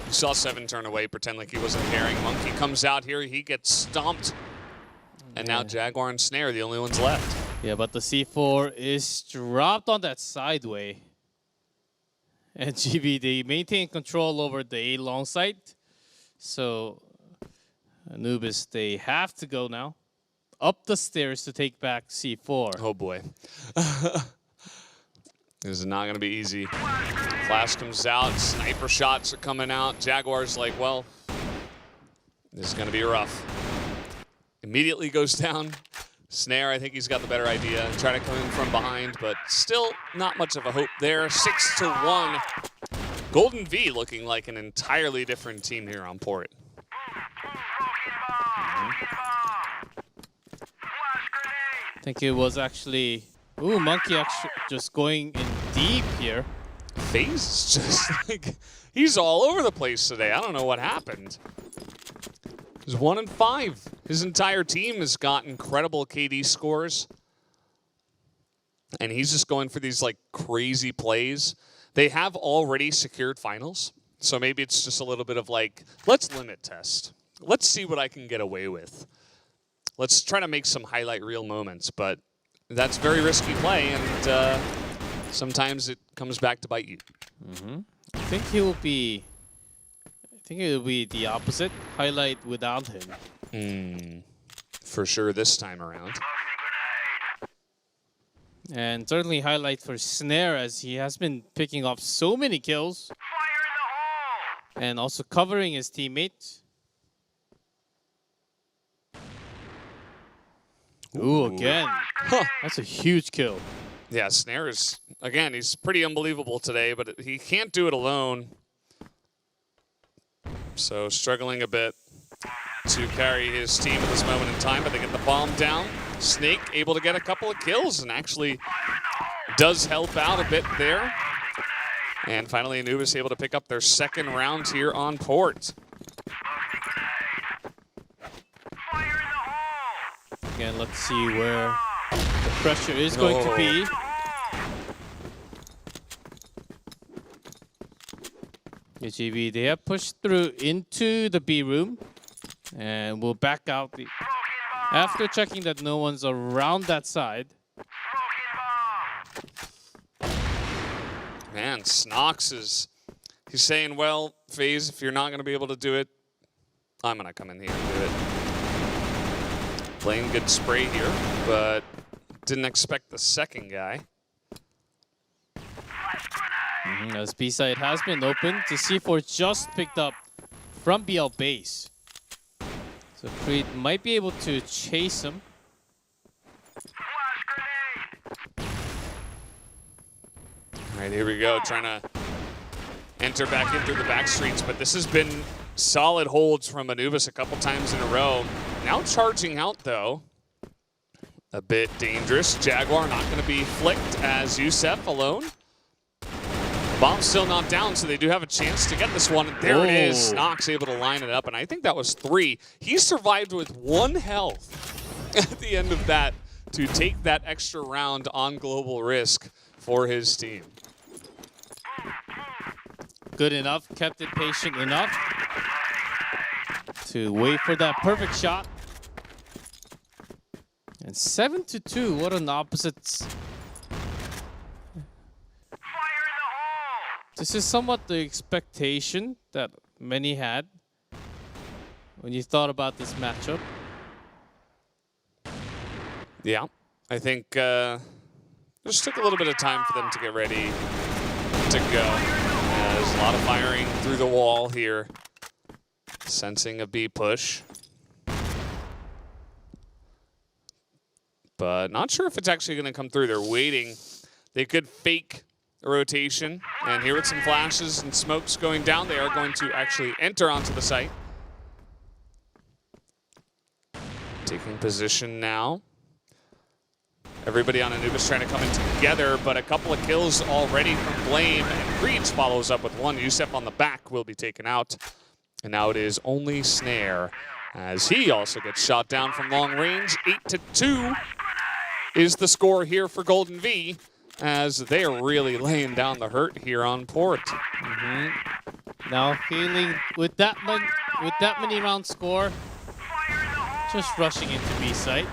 A: You saw 7 turn away, pretend like he wasn't caring. Monkey comes out here, he gets stomped. And now Jaguar and Snare, the only ones left.
B: Yeah, but the C4 is dropped on that sideway. And GB, they maintain control over the A long site. So Anubis, they have to go now up the stairs to take back C4.
A: Oh boy. This is not going to be easy. Flash comes out, sniper shots are coming out. Jaguar's like, well, this is going to be rough. Immediately goes down. Snare, I think he's got the better idea. Trying to come in from behind, but still not much of a hope there. 6-1. Golden V looking like an entirely different team here on port.
B: I think it was actually... Ooh, Monkey actually just going in deep here.
A: FaZe is just like... He's all over the place today. I don't know what happened. He's 1-5. His entire team has got incredible KD scores. And he's just going for these like crazy plays. They have already secured finals. So maybe it's just a little bit of like, let's limit test. Let's see what I can get away with. Let's try to make some highlight reel moments. But that's very risky play. And sometimes it comes back to bite you.
B: I think he'll be... I think it'll be the opposite. Highlight without him.
A: For sure this time around.
B: And certainly highlight for Snare as he has been picking up so many kills. And also covering his teammates. Ooh, again.
A: Huh.
B: That's a huge kill.
A: Yeah, Snare is, again, he's pretty unbelievable today, but he can't do it alone. So struggling a bit to carry his team at this moment in time, but they get the bomb down. Snake able to get a couple of kills and actually does help out a bit there. And finally, Anubis able to pick up their second round here on port.
B: Again, let's see where the pressure is going to be. HEV, they have pushed through into the B room and will back out after checking that no one's around that side.
A: Man, Snox he's saying, well, FaZe, if you're not going to be able to do it, I'm going to come in here and do it. Playing good spray here, but didn't expect the second guy.
B: As B side has been open, to C4 just picked up from BL base. So Creed might be able to chase him.
A: All right, here we go, trying to enter back in through the back streets, but this has been solid holds from Anubis a couple times in a row. Now charging out, though. A bit dangerous. Jaguar not going to be flicked as Youssef alone. Bomb's still not down, so they do have a chance to get this one. And there it is. Nox able to line it up, and I think that was 3. He survived with 1 health at the end of that to take that extra round on Global Risk for his team.
B: Good enough, kept it patient enough to wait for that perfect shot. And 7-2, what an opposite. This is somewhat the expectation that many had when you thought about this matchup.
A: Yeah, I think just took a little bit of time for them to get ready to go. There's a lot of firing through the wall here. Sensing a B push. But not sure if it's actually going to come through. They're waiting. They could fake a rotation. And here with some flashes and smokes going down, they are going to actually enter onto the site. Taking position now. Everybody on Anubis trying to come in together, but a couple of kills already from Blame, and Creeds follows up with 1. Youssef on the back will be taken out. And now it is only Snare, as he also gets shot down from long range. 8-2 is the score here for Golden V, as they are really laying down the hurt here on Port.
B: Now feeling with that many round score, just rushing into B site.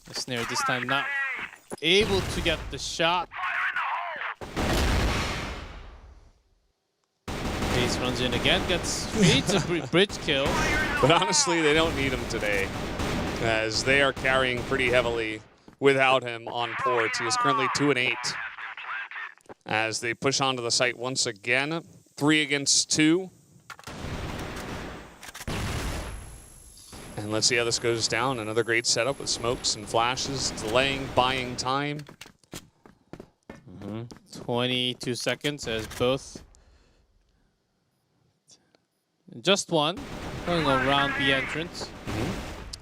B: The Snare this time not able to get the shot. Pace runs in again, needs a bridge kill.
A: But honestly, they don't need him today, as they are carrying pretty heavily without him on Port. He is currently 2-8 as they push onto the site once again. 3 against 2. And let's see how this goes down. Another great setup with smokes and flashes, delaying, buying time.
B: 22 seconds as both. Just 1 going around the entrance.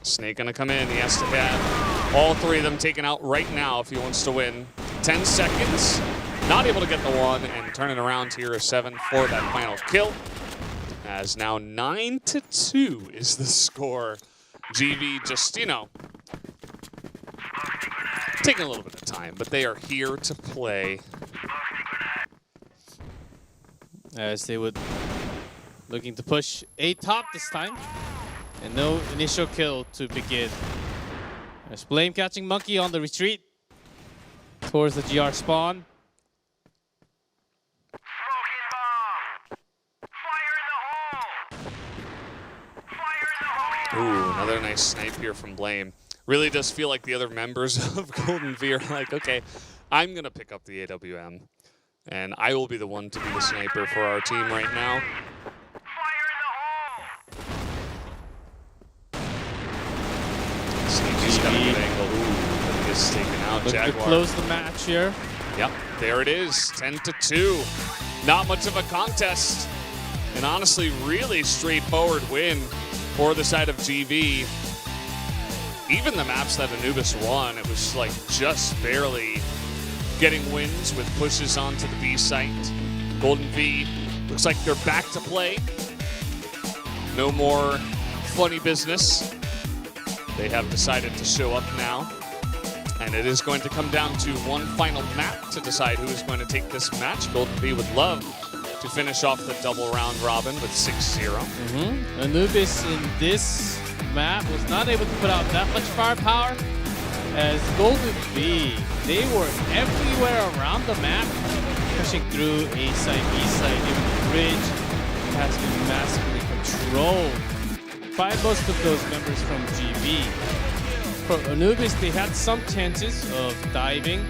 A: Snake gonna come in. He has to have all 3 of them taken out right now if he wants to win. 10 seconds. Not able to get the 1 and turn it around to Hero 7 for that final kill. As now 9-2 is the score. GV just, taking a little bit of time, but they are here to play.
B: As they would looking to push A top this time. And no initial kill to begin. There's Blame catching Monkey on the retreat towards the GR spawn.
A: Ooh, another nice snipe here from Blame. Really does feel like the other members of Golden V are like, okay, I'm going to pick up the AWM, and I will be the one to be the sniper for our team right now. Sneaky's got a good angle. Ooh, but gets taken out.
B: Looking to
A: Jaguar.
B: close the match here.
A: Yep, there it is, 10-2. Not much of a contest, and honestly, really straightforward win for the side of GV. Even the maps that Anubis won, it was like just barely getting wins with pushes onto the B site. Golden V looks like they're back to play. No more funny business. They have decided to show up now. And it is going to come down to one final map to decide who is going to take this match. Golden V would love to finish off the double round robin with 6-0.
B: Anubis in this map was not able to put out that much firepower, as Golden V, they were everywhere around the map, pushing through A side, B side, even the bridge has been massively controlled by most of those members from GV. For Anubis, they had some chances of diving,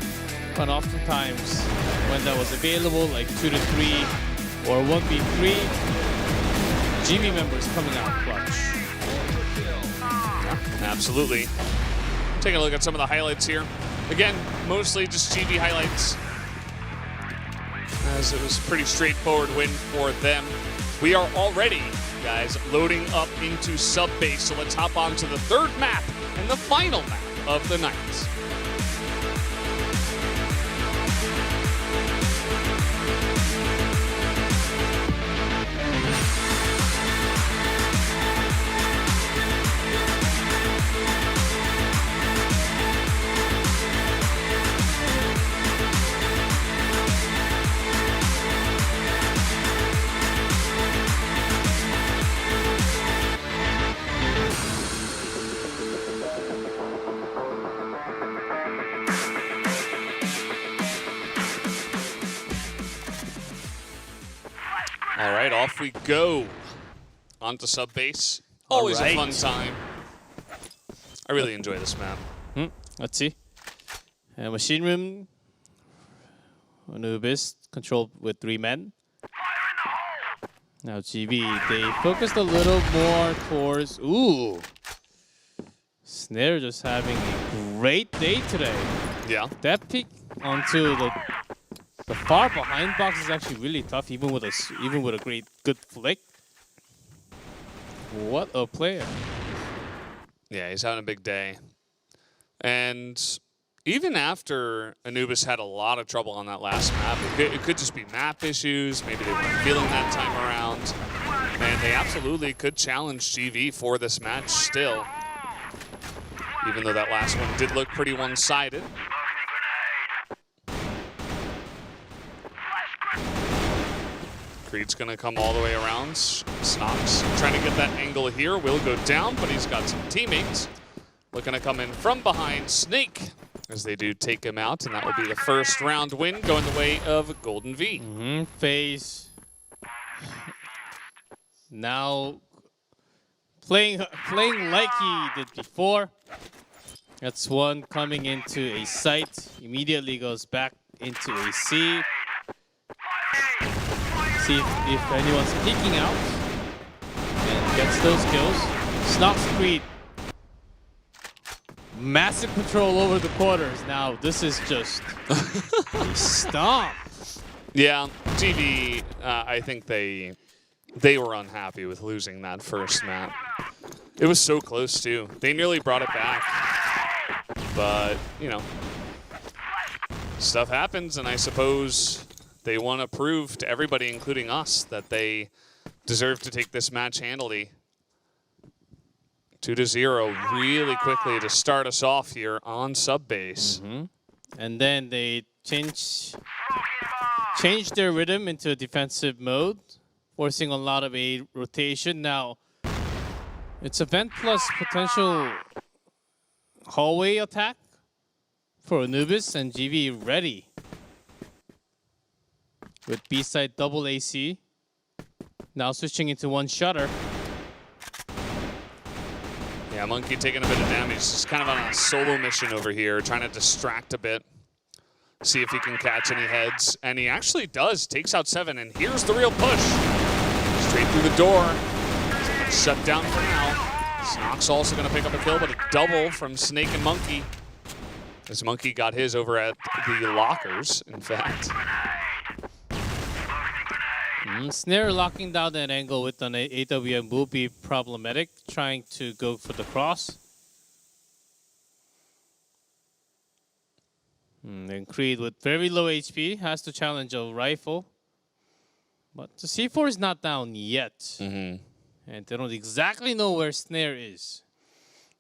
B: but oftentimes when that was available, like 2-3 or 1v3, GV members coming out clutch.
A: Absolutely. Taking a look at some of the highlights here. Again, mostly just GV highlights, as it was a pretty straightforward win for them. We are already, guys, loading up into sub-base, so let's hop on to the third map and the final map of the night. All right, off we go. Onto sub-base. Always a fun time. I really enjoy this map.
B: Let's see. Machine Room. Anubis controlled with 3 men. Now GV, they focused a little more towards... Ooh! Snare just having a great day today.
A: Yeah.
B: That peek onto the far behind box is actually really tough, even with a good flick. What a player!
A: Yeah, he's having a big day. And even after Anubis had a lot of trouble on that last map, it could just be map issues. Maybe they weren't feeling that time around. And they absolutely could challenge GV for this match still, even though that last one did look pretty one-sided. Creed's gonna come all the way around. Snox trying to get that angle here. Will go down, but he's got some teammates looking to come in from behind. Snake, as they do take him out, and that will be the first round win going the way of Golden V.
B: FaZe now playing like he did before. That's one coming into a site, immediately goes back into a C. See if anyone's peeking out and gets those kills. Snox Creed. Massive control over the quarters. Now this is just a stomp.
A: Yeah, GV, I think they were unhappy with losing that first map. It was so close too. They nearly brought it back. But, you know, stuff happens, and I suppose they want to prove to everybody, including us, that they deserve to take this match handily. 2-0 really quickly to start us off here on sub-base.
B: And then they changed their rhythm into a defensive mode, forcing a lot of a rotation. Now, it's a vent plus potential hallway attack for Anubis, and GV ready with B-side double AC. Now switching into one shutter.
A: Yeah, Monkey taking a bit of damage. Just kind of on a solo mission over here, trying to distract a bit. See if he can catch any heads. And he actually does. Takes out 7, and here's the real push. Straight through the door. Shut down for now. Snox also going to pick up a kill, but a double from Snake and Monkey. As Monkey got his over at the lockers, in fact.
B: Snare locking down that angle with an AWM will be problematic, trying to go for the cross. Then Creed with very low HP has to challenge a rifle. But the C4 is not down yet. And they don't exactly know where Snare is.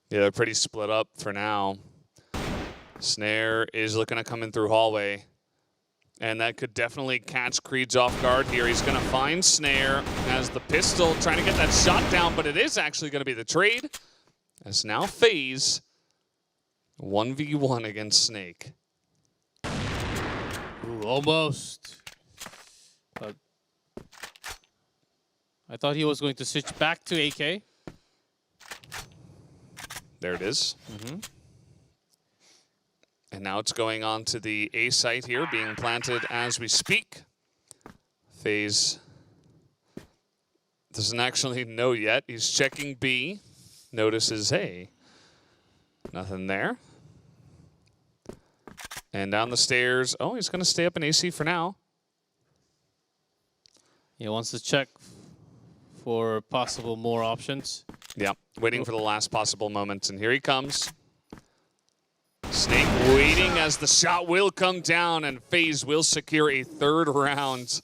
A: Yeah, they're pretty split up for now. Snare is looking to come in through hallway. And that could definitely catch Creed's off guard here. He's going to find Snare as the pistol, trying to get that shot down, but it is actually going to be the trade. As now FaZe 1v1 against Snake.
B: Ooh, almost. But I thought he was going to switch back to AK.
A: There it is. And now it's going on to the A site here, being planted as we speak. FaZe doesn't actually know yet. He's checking B. Notices, hey, Nothing there. And down the stairs. Oh, he's going to stay up in AC for now.
B: He wants to check for possible more options.
A: Yeah, waiting for the last possible moment. And here he comes. Snake waiting as the shot will come down, and FaZe will secure a third round.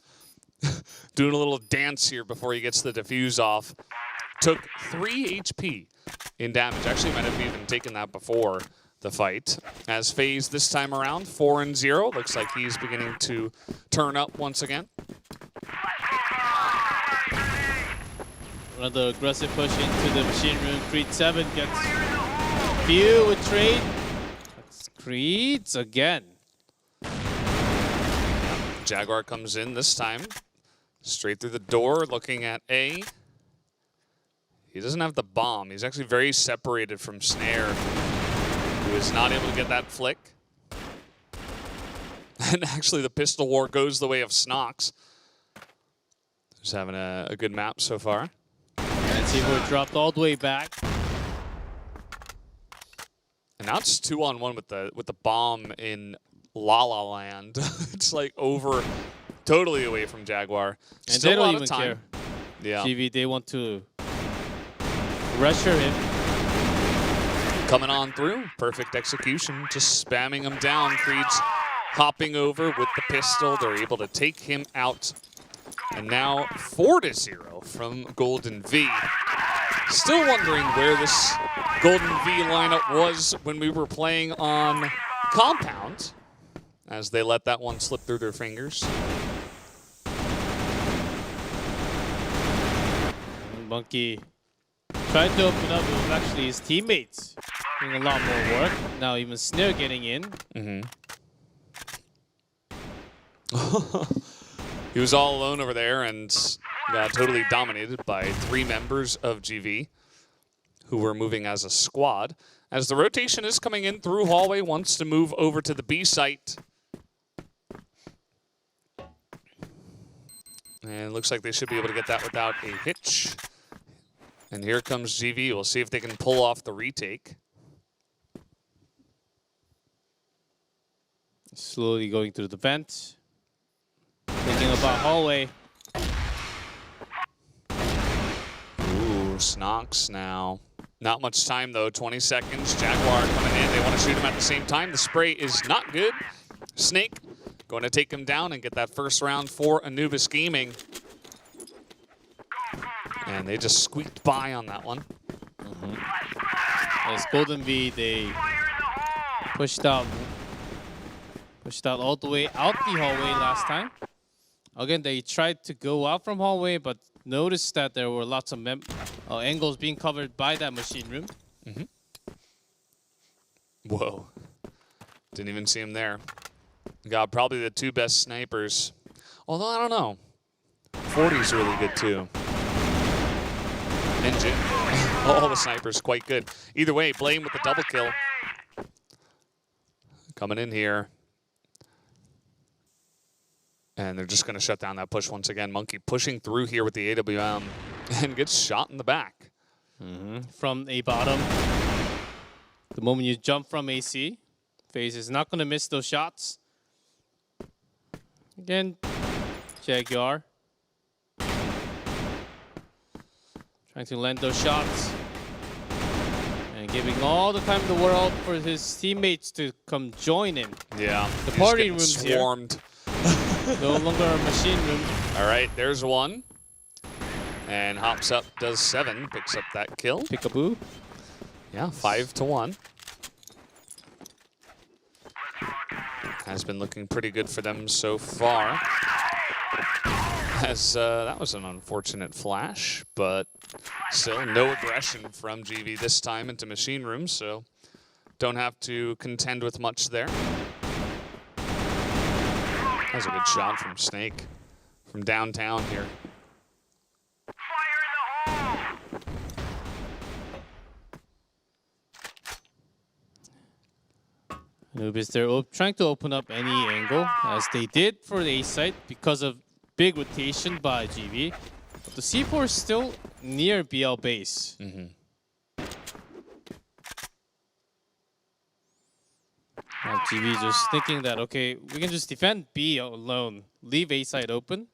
A: Doing a little dance here before he gets the defuse off. Took 3 HP in damage. Actually, might have even taken that before the fight. As FaZe this time around, 4-0. Looks like he's beginning to turn up once again.
B: Another aggressive push into the machine room. Creed 7 gets Few with trade. That's Creeds again.
A: Jaguar comes in this time. Straight through the door, looking at A. He doesn't have the bomb. He's actually very separated from Snare, who is not able to get that flick. And actually, the pistol war goes the way of Snox. He's having a good map so far.
B: And Seaboard dropped all the way back.
A: And now it's 2-on-1 with the bomb in La La Land. It's like over, totally away from Jaguar.
B: And
A: Still
B: they don't
A: a lot
B: even
A: of time.
B: care.
A: Yeah.
B: GV, they want to pressure him.
A: Coming on through, perfect execution, just spamming him down. Creed's hopping over with the pistol. They're able to take him out. And now 4-0 from Golden V. Still wondering where this Golden V lineup was when we were playing on Compound, as they let that one slip through their fingers.
B: Monkey tried to open up. It was actually his teammates doing a lot more work. Now even Snare getting in.
A: He was all alone over there and got totally dominated by 3 members of GV, who were moving as a squad. As the rotation is coming in through hallway, wants to move over to the B site. And it looks like they should be able to get that without a hitch. And here comes GV. We'll see if they can pull off the retake.
B: Slowly going through the vent. Thinking about hallway.
A: Ooh, Snox now. Not much time though, 20 seconds. Jaguar coming in, they want to shoot him at the same time. The spray is not good. Snake going to take him down and get that first round for Anubis Gaming. And they just squeaked by on that one.
B: As Golden V, they pushed out all the way out the hallway last time. Again, they tried to go out from hallway, but noticed that there were lots of angles being covered by that machine room.
A: Whoa. Didn't even see him there. Got probably the 2 best snipers. Although, I don't know. 40's really good, too. And Jin. All the snipers quite good. Either way, Blame with the double kill. Coming in here. And they're just going to shut down that push once again. Monkey pushing through here with the AWM and gets shot in the back.
B: From a bottom. The moment you jump from AC, FaZe is not going to miss those shots. Again, Jaguar. Trying to land those shots. And giving all the time in the world for his teammates to come join him.
A: Yeah.
B: The party room's
A: swarmed.
B: No longer a machine room.
A: All right, there's one. And hops up, does 7, picks up that kill.
B: Peekaboo.
A: Yeah, 5-1. Has been looking pretty good for them so far. As that was an unfortunate flash, but still no aggression from GV this time into machine room, so don't have to contend with much there. That was a good shot from Snake from downtown here.
B: Anubis, they're trying to open up any angle, as they did for the A site because of big rotation by GV. But the C4 is still near BL base. Now GV just thinking that, okay, we can just defend B alone, leave A side open.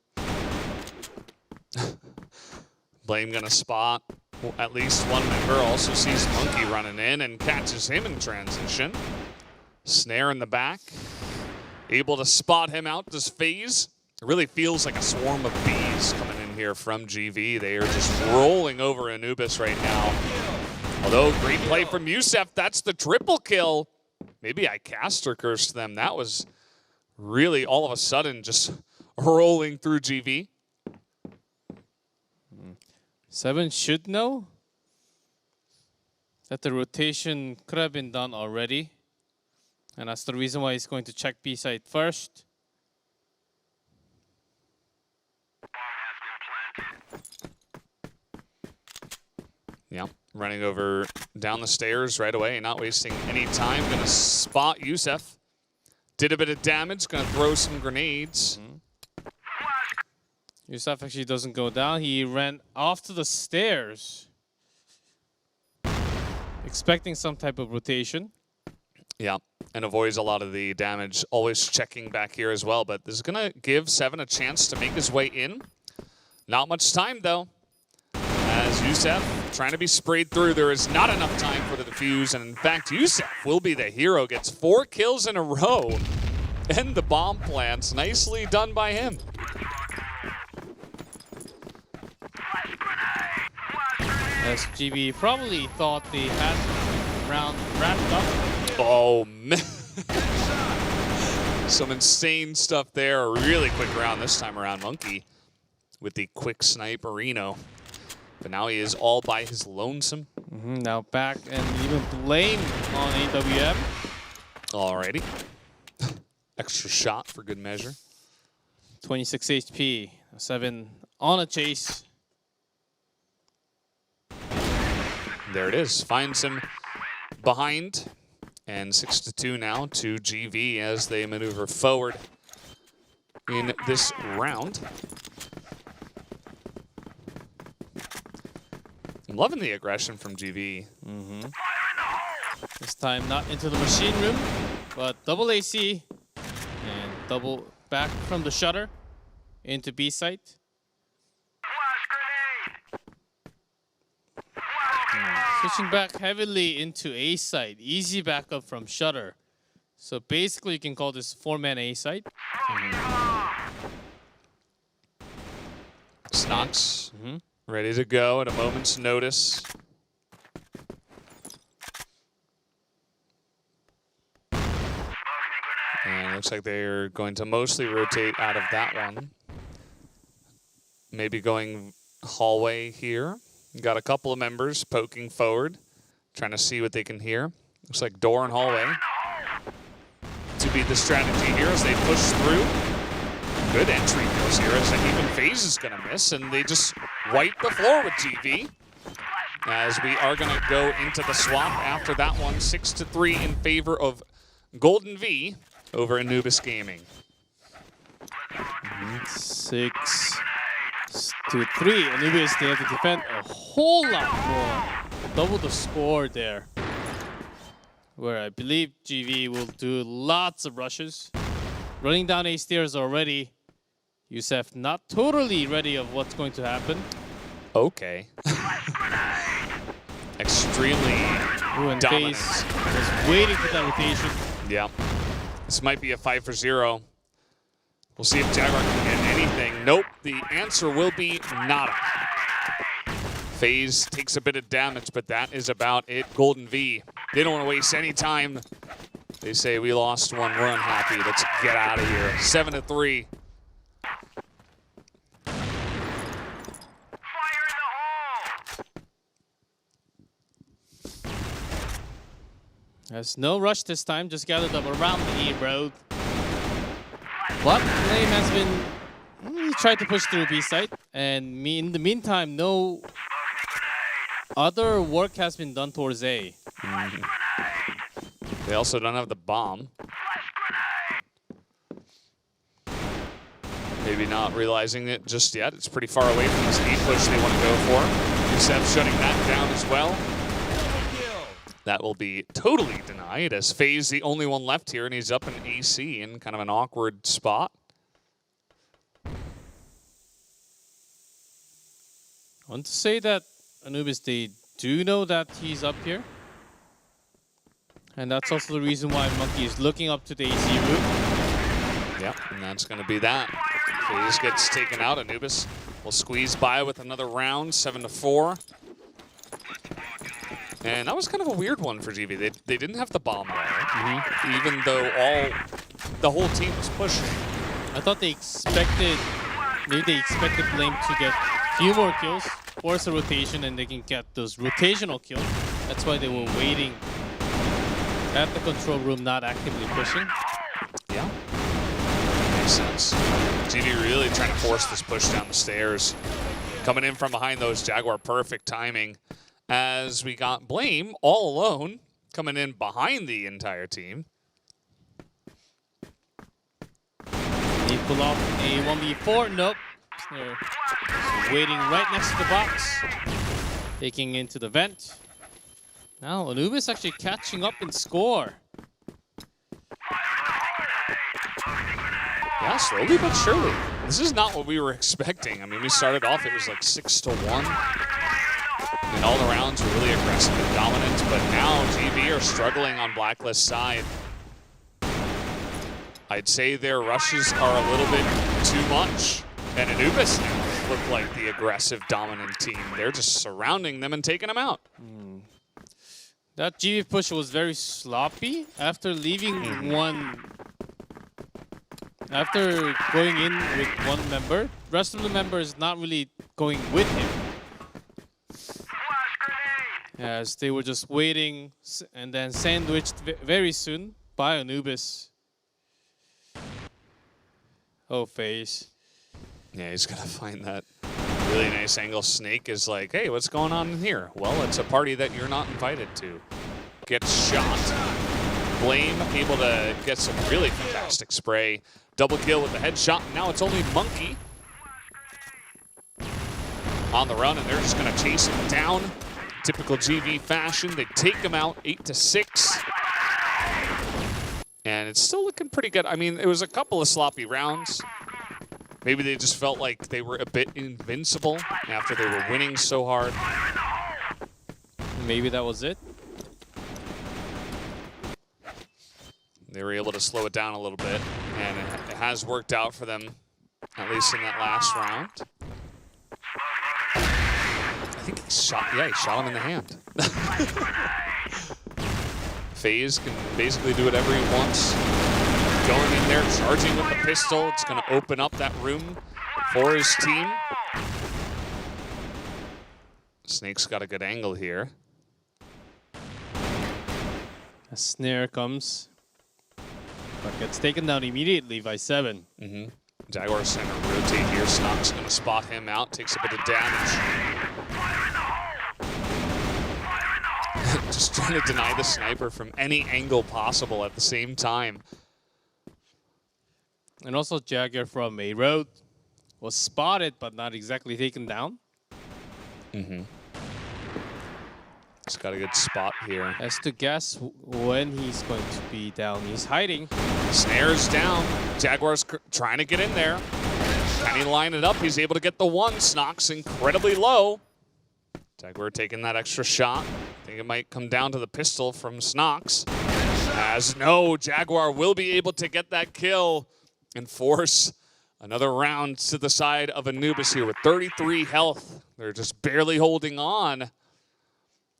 A: Blame gonna spot at least one member. Also sees Monkey running in and catches him in transition. Snare in the back. Able to spot him out. Does FaZe? It really feels like a swarm of bees coming in here from GV. They are just rolling over Anubis right now. Although, great play from Yusef. That's the triple kill. Maybe I caster cursed them. That was really all of a sudden just rolling through GV.
B: 7 should know that the rotation could have been done already. And that's the reason why he's going to check B side first.
A: Yeah, running over down the stairs right away, not wasting any time. Gonna spot Yusef. Did a bit of damage, gonna throw some grenades.
B: Yusef actually doesn't go down. He ran off to the stairs, expecting some type of rotation.
A: Yeah, and avoids a lot of the damage. Always checking back here as well, but this is gonna give 7 a chance to make his way in. Not much time though, as Yusef trying to be sprayed through. There is not enough time for the defuse, and in fact, Yusef will be the hero. Gets 4 kills in a row, and the bomb plants. Nicely done by him.
B: As GV probably thought they had the round wrapped up.
A: Oh, man. Some insane stuff there. A really quick round this time around. Monkey with the quick sniperino. But now he is all by his lonesome.
B: Now back and even blame on AWM.
A: Alrighty. Extra shot for good measure.
B: 26 HP. 7 on a chase.
A: There it is. Finds him behind. And 6-2 now to GV as they maneuver forward in this round. I'm loving the aggression from GV.
B: This time not into the machine room, but double AC and double back from the shutter into B site. Switching back heavily into A site. Easy backup from shutter. So basically you can call this 4-man A site.
A: Snox ready to go at a moment's notice. And it looks like they're going to mostly rotate out of that one. Maybe going hallway here. Got a couple of members poking forward, trying to see what they can hear. Looks like door and hallway to be the strategy here as they push through. Good entry goes here as even FaZe is going to miss, and they just wipe the floor with GV. As we are going to go into the swap after that one, 6-3 in favor of Golden V over Anubis Gaming.
B: 6-3. Anubis, they have to defend a whole lot more. Double the score there. Where I believe GV will do lots of rushes. Running down A stairs already. Yusef not totally ready of what's going to happen.
A: Okay. Extremely
B: And
A: dominant.
B: FaZe was waiting for that rotation.
A: Yeah. This might be a 5-for-0. We'll see if Jaguar can get anything. Nope, the answer will be nada. FaZe takes a bit of damage, but that is about it. Golden V, they don't want to waste any time. They say, we lost one, we're unhappy. Let's get out of here. 7-3.
B: There's no rush this time, just gathered up around the E road. But Flame has been, he tried to push through B site, and in the meantime, no other work has been done towards A.
A: They also don't have the bomb. Maybe not realizing it just yet. It's pretty far away from this A push they want to go for. Yusef shutting that down as well. That will be totally denied as FaZe the only one left here, and he's up in AC in kind of an awkward spot.
B: I want to say that Anubis, they do know that he's up here. And that's also the reason why Monkey is looking up to the AC route.
A: Yep, and that's going to be that. FaZe gets taken out. Anubis will squeeze by with another round, 7-4. And that was kind of a weird one for GV. They didn't have the bomb there, even though the whole team was pushing.
B: I thought they expected, maybe they expected Blame to get a few more kills, force a rotation, and they can get those rotational kills. That's why they were waiting at the control room, not actively pushing.
A: Yeah, makes sense. GV really trying to force this push down the stairs. Coming in from behind those, Jaguar, perfect timing. As we got Blame all alone, coming in behind the entire team.
B: He pull off a 1v4. Nope. They're waiting right next to the box. Taking into the vent. Now Anubis actually catching up in score.
A: Yeah, slowly but surely. This is not what we were expecting. I mean, we started off, it was like 6-1. And all the rounds were really aggressive and dominant, but now GV are struggling on Blacklist's side. I'd say their rushes are a little bit too much. And Anubis now look like the aggressive, dominant team. They're just surrounding them and taking them out.
B: That GV push was very sloppy after leaving one. After going in with one member, the rest of the members not really going with him. As they were just waiting and then sandwiched very soon by Anubis. Oh, FaZe.
A: Yeah, he's gonna find that really nice angle. Snake is like, hey, what's going on in here? Well, it's a party that you're not invited to. Gets shot. Blame able to get some really fantastic spray. Double kill with the headshot. Now it's only Monkey on the run, and they're just gonna chase him down. Typical GV fashion. They take him out 8-6. And it's still looking pretty good. I mean, it was a couple of sloppy rounds. Maybe they just felt like they were a bit invincible after they were winning so hard.
B: Maybe that was it.
A: They were able to slow it down a little bit, and it has worked out for them, at least in that last round. I think he shot him in the hand. FaZe can basically do whatever he wants. Going in there, charging with the pistol. It's going to open up that room for his team. Snake's got a good angle here.
B: A snare comes, but gets taken down immediately by 7.
A: Jaguar's trying to rotate here. Snock's going to spot him out, takes a bit of damage. Just trying to deny the sniper from any angle possible at the same time.
B: And also Jagger from a road was spotted, but not exactly taken down.
A: He's got a good spot here.
B: Has to guess when he's going to be down. He's hiding.
A: Snares down. Jaguar's trying to get in there. Can he line it up? He's able to get the one. Snock's incredibly low. Jaguar taking that extra shot. I think it might come down to the pistol from Snox. As no, Jaguar will be able to get that kill and force another round to the side of Anubis here with 33 health. They're just barely holding on.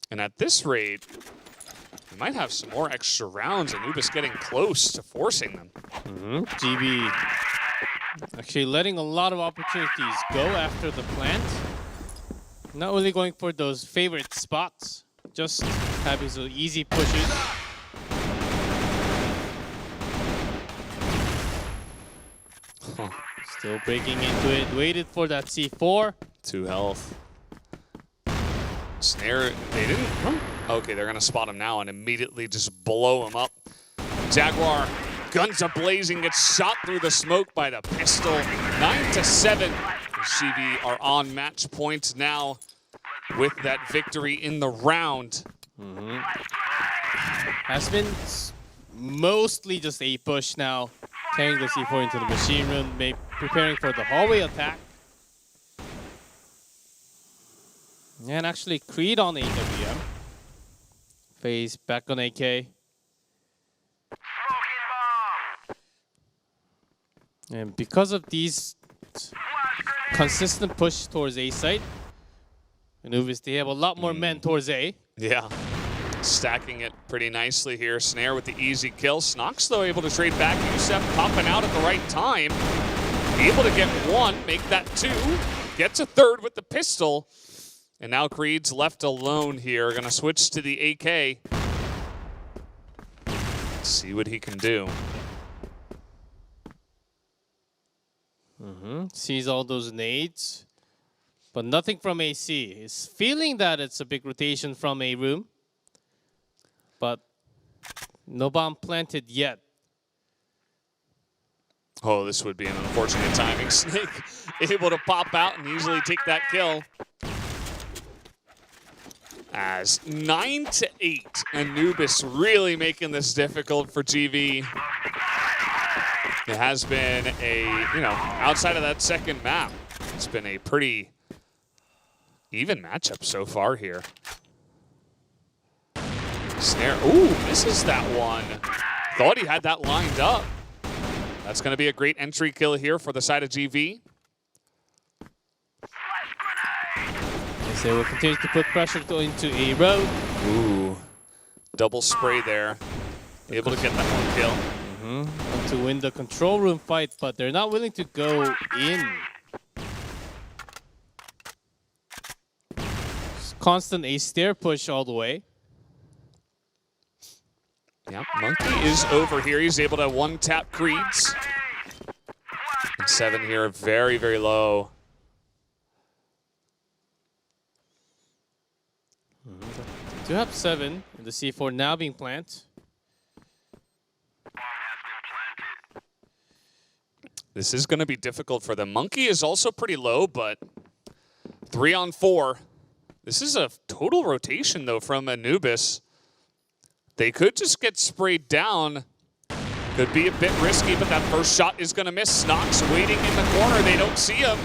A: And at this rate, we might have some more extra rounds. Anubis getting close to forcing them.
B: GB actually letting a lot of opportunities go after the plant. Not really going for those favorite spots, just having some easy pushes. Still breaking into it, waited for that C4.
A: 2 health. Snare, they didn't. Okay, they're gonna spot him now and immediately just blow him up. Jaguar, guns are blazing, gets shot through the smoke by the pistol. 9-7. CV are on match point now with that victory in the round.
B: has been mostly just a push now, carrying the C4 into the machine room, preparing for the hallway attack. And actually Creed on AWM. FaZe back on AK. And because of these consistent push towards A site, Anubis, they have a lot more men towards A.
A: Yeah. Stacking it pretty nicely here. Snare with the easy kill. Snox, though, able to trade back. Yusef popping out at the right time. Able to get one, make that two. Gets a third with the pistol. And now Creed's left alone here. Gonna switch to the AK. Let's see what he can do.
B: Sees all those nades, but nothing from AC. He's feeling that it's a big rotation from A room, but no bomb planted yet.
A: Oh, this would be an unfortunate timing. Snake able to pop out and easily take that kill. As 9-8, Anubis really making this difficult for GV. It has been a, outside of that second map, it's been a pretty even matchup so far here. Snare, ooh, misses that one. Thought he had that lined up. That's going to be a great entry kill here for the side of GV.
B: They will continue to put pressure into A road.
A: Ooh, double spray there. Able to get that one kill.
B: To win the control room fight, but they're not willing to go in. Constant A stair push all the way.
A: Yep, Monkey is over here. He's able to one-tap Creeds. And 7 here, very, very low.
B: Do have 7 in the C4 now being planted.
A: This is going to be difficult for them. Monkey is also pretty low, but 3 on 4. This is a total rotation, though, from Anubis. They could just get sprayed down. Could be a bit risky, but that first shot is going to miss. Snox waiting in the corner. They don't see him.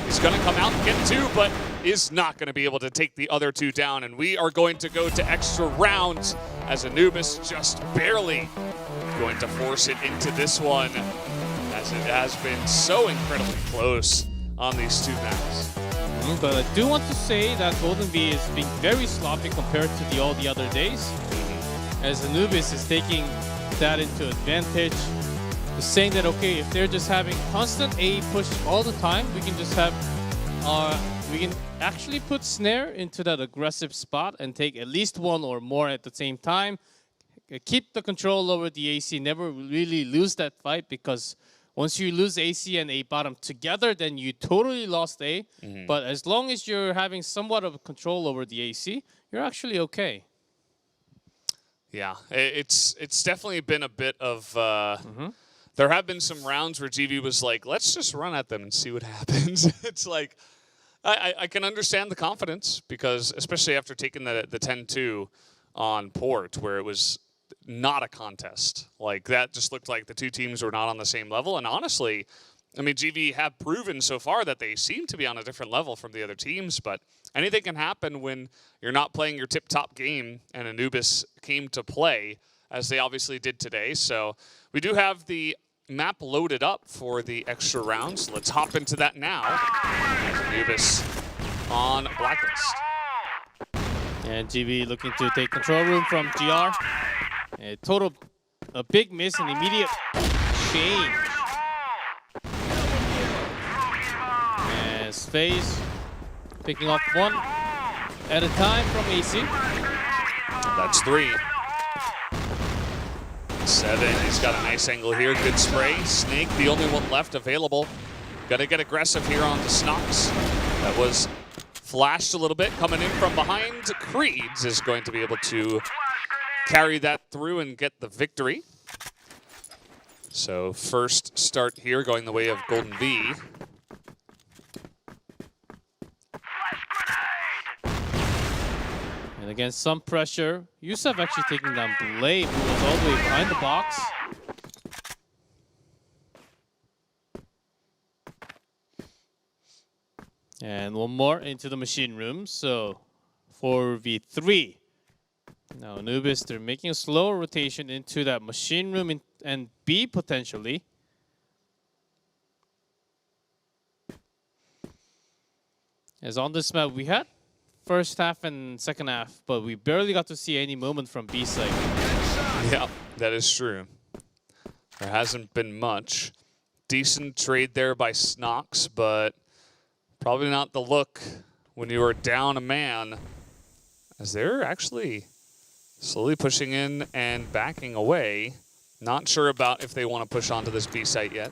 A: He's going to come out and get 2, but is not going to be able to take the other 2 down. And we are going to go to extra rounds as Anubis just barely going to force it into this one, as it has been so incredibly close on these 2 maps.
B: But I do want to say that Golden V is being very sloppy compared to all the other days, as Anubis is taking that into advantage. Saying that, okay, if they're just having constant A push all the time, we can just have we can actually put Snare into that aggressive spot and take at least 1 or more at the same time. Keep the control over the AC, never really lose that fight, because once you lose AC and A bottom together, then you totally lost A. But as long as you're having somewhat of control over the AC, you're actually okay.
A: Yeah, it's definitely been a bit of... There have been some rounds where GV was like, let's just run at them and see what happens. It's like, I can understand the confidence, because especially after taking the 10-2 on Port, where it was not a contest. Like, that just looked like the 2 teams were not on the same level. And honestly, I mean, GV have proven so far that they seem to be on a different level from the other teams, but anything can happen when you're not playing your tip-top game, and Anubis came to play, as they obviously did today. So we do have the map loaded up for the extra rounds. Let's hop into that now. Anubis on Blacklist.
B: And GV looking to take control room from GR. A big miss and immediate change. As FaZe picking off 1 at a time from AC.
A: That's 3. 7, he's got a nice angle here. Good spray. Snake, the only one left available. Got to get aggressive here on the Snox. That was flashed a little bit. Coming in from behind, Creeds is going to be able to carry that through and get the victory. So first start here going the way of Golden V.
B: And again, some pressure. Yusuf actually taking down Blade, who was all the way behind the box. And one more into the machine room. So 4v3. Now Anubis, they're making a slow rotation into that machine room and B potentially. As on this map, we had first half and second half, but we barely got to see any movement from B side.
A: Yeah, that is true. There hasn't been much. Decent trade there by Snox, but probably not the look when you are down a man, as they're actually slowly pushing in and backing away. Not sure about if they want to push onto this B site yet.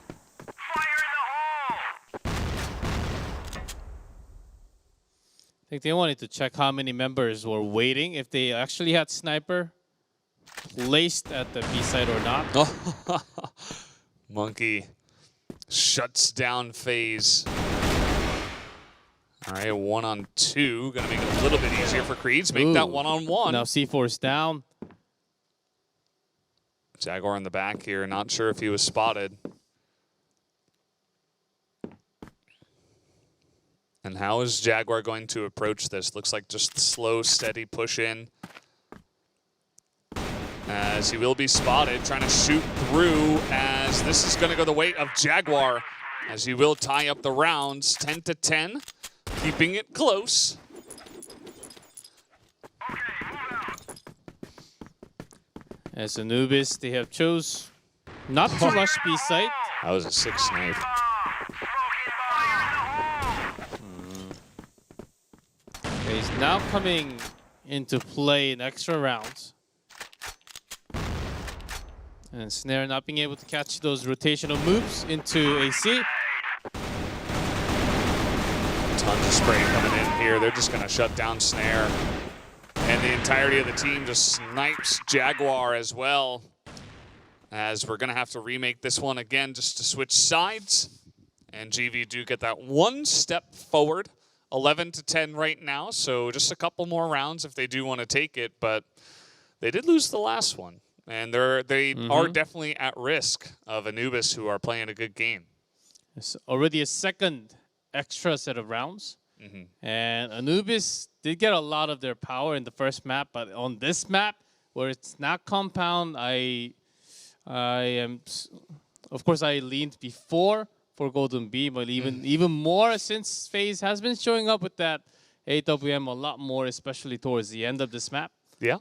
B: I think they wanted to check how many members were waiting, if they actually had sniper placed at the B side or not.
A: Monkey shuts down FaZe. All right, 1-on-2. Gonna make it a little bit easier for Creeds. Make that 1-on-1.
B: Now C4's down.
A: Jaguar in the back here. Not sure if he was spotted. And how is Jaguar going to approach this? Looks like just slow, steady push in. As he will be spotted, trying to shoot through, as this is going to go the way of Jaguar, as he will tie up the rounds 10-10, keeping it close.
B: As Anubis, they have chose not to rush B site.
A: That was a 6 snipe.
B: He's now coming into play in extra rounds. And Snare not being able to catch those rotational moves into AC.
A: Tons of spray coming in here. They're just going to shut down Snare. And the entirety of the team just snipes Jaguar as well. As we're going to have to remake this one again just to switch sides. And GV do get that one step forward. 11-10 right now, so just a couple more rounds if they do want to take it, but they did lose the last one. And they are definitely at risk of Anubis, who are playing a good game.
B: It's already a second extra set of rounds. And Anubis did get a lot of their power in the first map, but on this map, where it's not compound, I am, of course, I leaned before for Golden B, but even more since FaZe has been showing up with that AWM a lot more, especially towards the end of this map.
A: Yeah.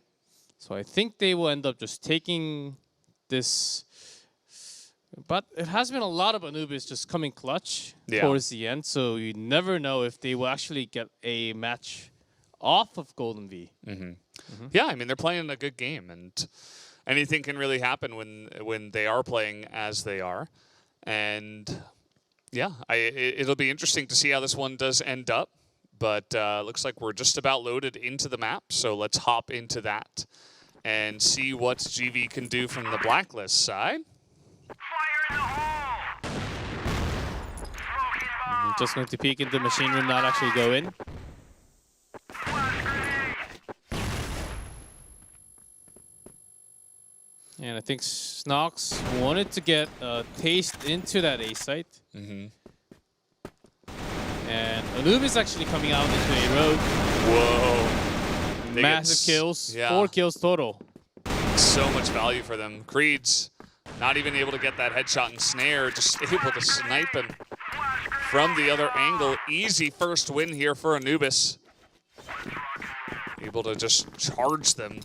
B: So I think they will end up just taking this. But it has been a lot of Anubis just coming clutch towards the end, so you never know if they will actually get a match off of Golden V.
A: Yeah, I mean, they're playing a good game, and anything can really happen when they are playing as they are. And yeah, it'll be interesting to see how this one does end up. But looks like we're just about loaded into the map, so let's hop into that and see what GV can do from the Blacklist side.
B: Just going to peek into the machine room, not actually go in. And I think Snox wanted to get a taste into that A site. And Anubis actually coming out into a road.
A: Whoa.
B: Massive kills, 4 kills total.
A: So much value for them. Creed's not even able to get that headshot and Snare, just able to snipe him from the other angle. Easy first win here for Anubis. Able to just charge them.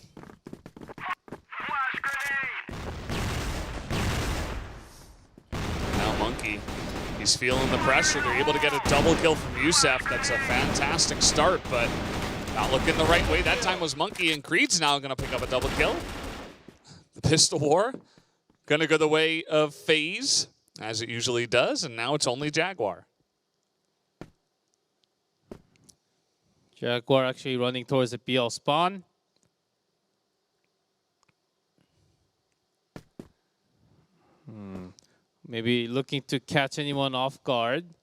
A: Now Monkey, he's feeling the pressure. They're able to get a double kill from Yusuf. That's a fantastic start, but not looking the right way. That time was Monkey, and Creed's now going to pick up a double kill. The pistol war going to go the way of FaZe, as it usually does, and now it's only Jaguar.
B: Jaguar actually running towards the BL spawn. Maybe looking to catch anyone off guard.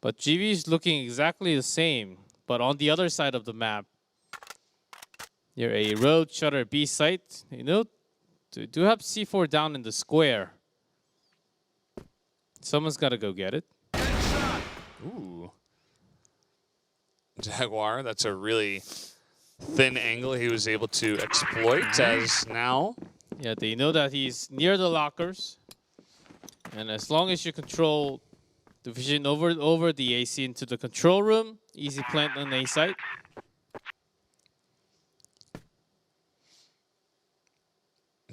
B: But GV is looking exactly the same, but on the other side of the map. near a road shutter B site. You know, do have C4 down in the square. Someone's got to go get it.
A: Ooh. Jaguar, that's a really thin angle he was able to exploit as now.
B: Yeah, they know that he's near the lockers. And as long as you control the vision over the AC into the control room, easy plant on A site.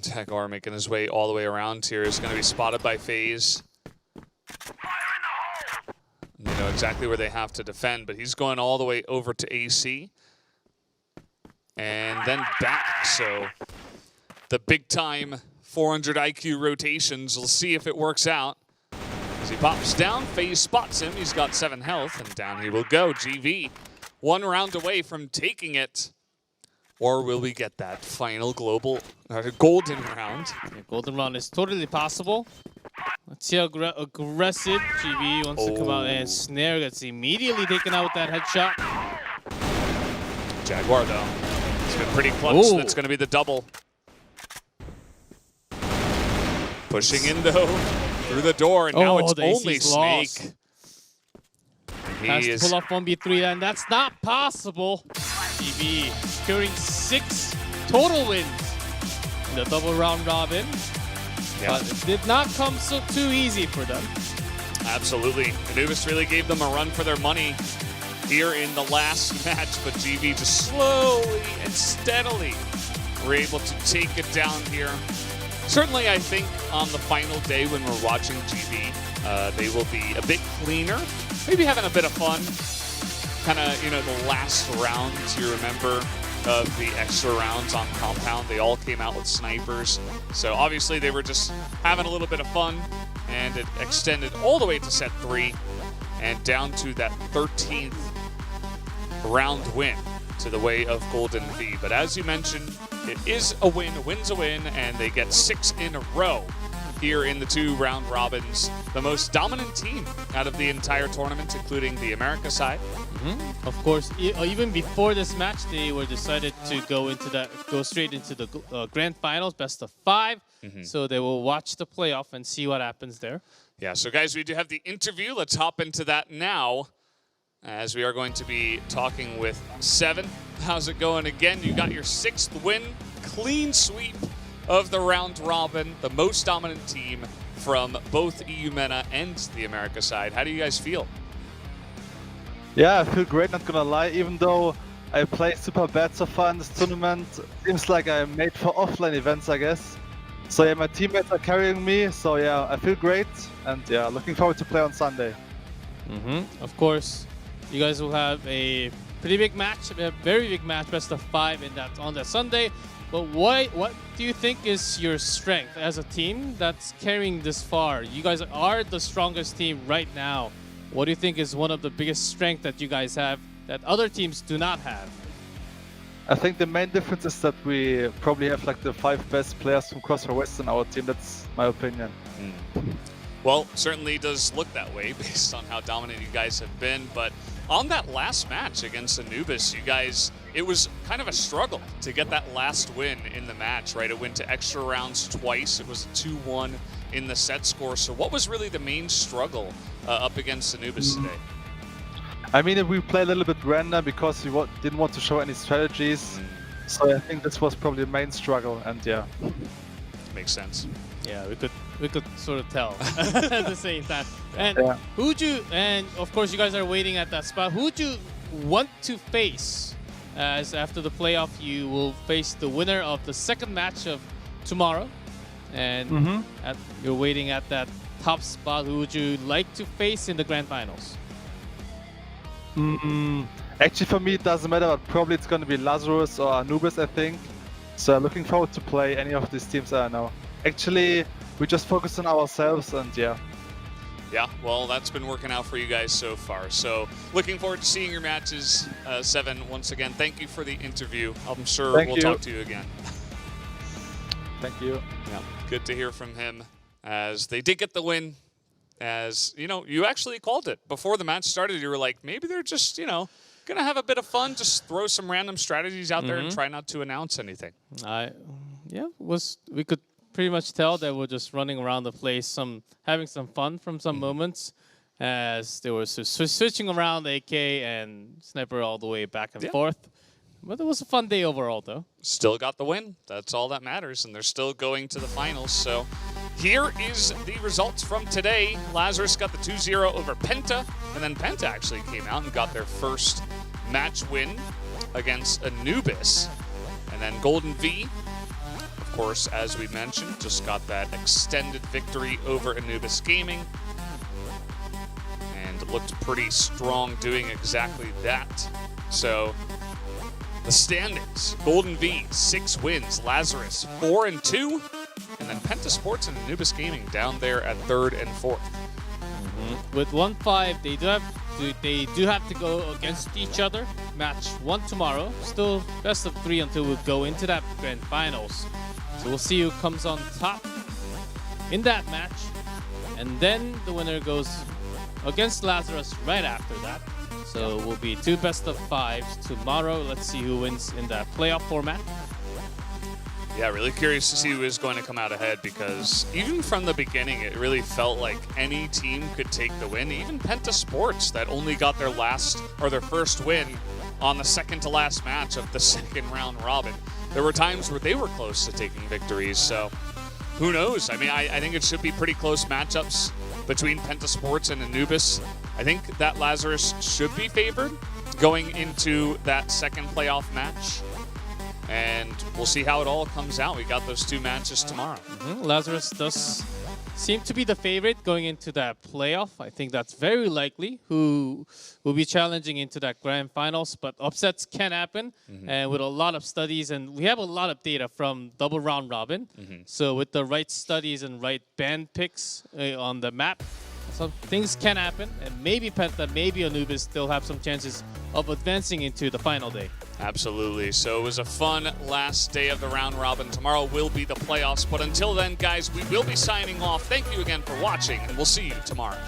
A: Jaguar making his way all the way around here is going to be spotted by FaZe. They know exactly where they have to defend, but he's going all the way over to AC. And then back, so the big time 400 IQ rotations. We'll see if it works out. As he pops down, FaZe spots him. He's got 7 health, and down he will go. GV, 1 round away from taking it. Or will we get that final global, golden round?
B: Yeah, golden round is totally possible. Let's see how aggressive GV wants to come out, and Snare gets immediately taken out with that headshot.
A: Jaguar, though, it's been pretty close.
B: Ooh.
A: That's going to be the double. Pushing in, though, through the door, and now it's only Snake.
B: Has to pull off 1v3, and that's not possible. GV securing 6 total wins in the double round robin.
A: Yeah.
B: But it did not come too easy for them.
A: Absolutely. Anubis really gave them a run for their money here in the last match, but GV just slowly and steadily were able to take it down here. Certainly, I think on the final day when we're watching GV, they will be a bit cleaner, maybe having a bit of fun. Kind of, you know, the last rounds, you remember, of the extra rounds on Compound. They all came out with snipers. So obviously they were just having a little bit of fun, and it extended all the way to set 3 and down to that 13th round win to the way of Golden V. But as you mentioned, it is a win, a win's a win, and they get 6 in a row here in the 2 round robins. The most dominant team out of the entire tournament, including the America side.
B: Of course, even before this match, they were decided to go straight into the grand finals, best of 5. So they will watch the playoff and see what happens there.
A: Yeah, so guys, we do have the interview. Let's hop into that now, as we are going to be talking with Seven. How's it going again? You got your 6th win, clean sweep of the round robin, the most dominant team from both EUMENA and the America side. How do you guys feel?
E: Yeah, I feel great, not gonna lie. Even though I play super bad so far in this tournament, seems like I'm made for offline events, I guess. So yeah, my teammates are carrying me, so yeah, I feel great, and yeah, looking forward to play on Sunday.
B: Of course, you guys will have a pretty big match, a very big match, best of 5 on that Sunday. But what do you think is your strength as a team that's carrying this far? You guys are the strongest team right now. What do you think is one of the biggest strengths that you guys have that other teams do not have?
E: I think the main difference is that we probably have like the 5 best players from Crossfire West in our team. That's my opinion.
A: Well, certainly does look that way based on how dominant you guys have been. But on that last match against Anubis, you guys, it was kind of a struggle to get that last win in the match, right? It went to extra rounds twice. It was a 2-1 in the set score. So what was really the main struggle up against Anubis today?
E: I mean, we play a little bit random because we didn't want to show any strategies. So I think this was probably the main struggle, and yeah.
A: Makes sense.
B: Yeah, we could sort of tell at the same time. And
E: Yeah.
B: and of course you guys are waiting at that spot. Who would you want to face? As after the playoff, you will face the winner of the 2nd match of tomorrow. And you're waiting at that top spot. Who would you like to face in the grand finals?
E: Actually, for me, it doesn't matter, but probably it's going to be Lazarus or Anubis, I think. So I'm looking forward to play any of these teams I know. Actually, we just focus on ourselves, and yeah.
A: Yeah, well, that's been working out for you guys so far. So looking forward to seeing your matches. Seven, once again, thank you for the interview. I'm sure we'll talk to you again.
E: Thank you.
A: Yeah, good to hear from him, as they did get the win. As, you know, you actually called it. Before the match started, you were like, maybe they're just, you know, Gonna have a bit of fun. Just throw some random strategies out there and try not to announce anything.
B: We could pretty much tell that we're just running around the place, having some fun from some moments, as they were switching around AK and Sniper all the way back and forth. But it was a fun day overall, though.
A: Still got the win. That's all that matters, and they're still going to the finals. So here is the results from today. Lazarus got the 2-0 over Penta, and then Penta actually came out and got their first match win against Anubis. And then Golden V, of course, as we mentioned, just got that extended victory over Anubis Gaming. And looked pretty strong doing exactly that. So the standings, Golden V, 6 wins, Lazarus, 4-2, and then Penta Sports and Anubis Gaming down there at 3rd and 4th.
B: With 1-5, they do have to go against each other. Match 1 tomorrow. Still best of 3 until we go into that grand finals. So we'll see who comes on top in that match. And then the winner goes against Lazarus right after that. So it will be 2 best of 5s tomorrow. Let's see who wins in that playoff format.
A: Yeah, really curious to see who is going to come out ahead, because even from the beginning, it really felt like any team could take the win. Even Penta Sports, that only got their first win on the second to last match of the second round robin. There were times where they were close to taking victories, so who knows? I mean, I think it should be pretty close matchups between Penta Sports and Anubis. I think that Lazarus should be favored going into that second playoff match. And we'll see how it all comes out. We got those 2 matches tomorrow.
B: Lazarus does seem to be the favorite going into that playoff. I think that's very likely who will be challenging into that grand finals. But upsets can happen. And with a lot of studies, and we have a lot of data from double round robin. So with the right studies and right band picks on the map, some things can happen. And maybe Penta, maybe Anubis still have some chances of advancing into the final day.
A: Absolutely. So it was a fun last day of the round robin. Tomorrow will be the playoffs. But until then, guys, we will be signing off. Thank you again for watching, and we'll see you tomorrow.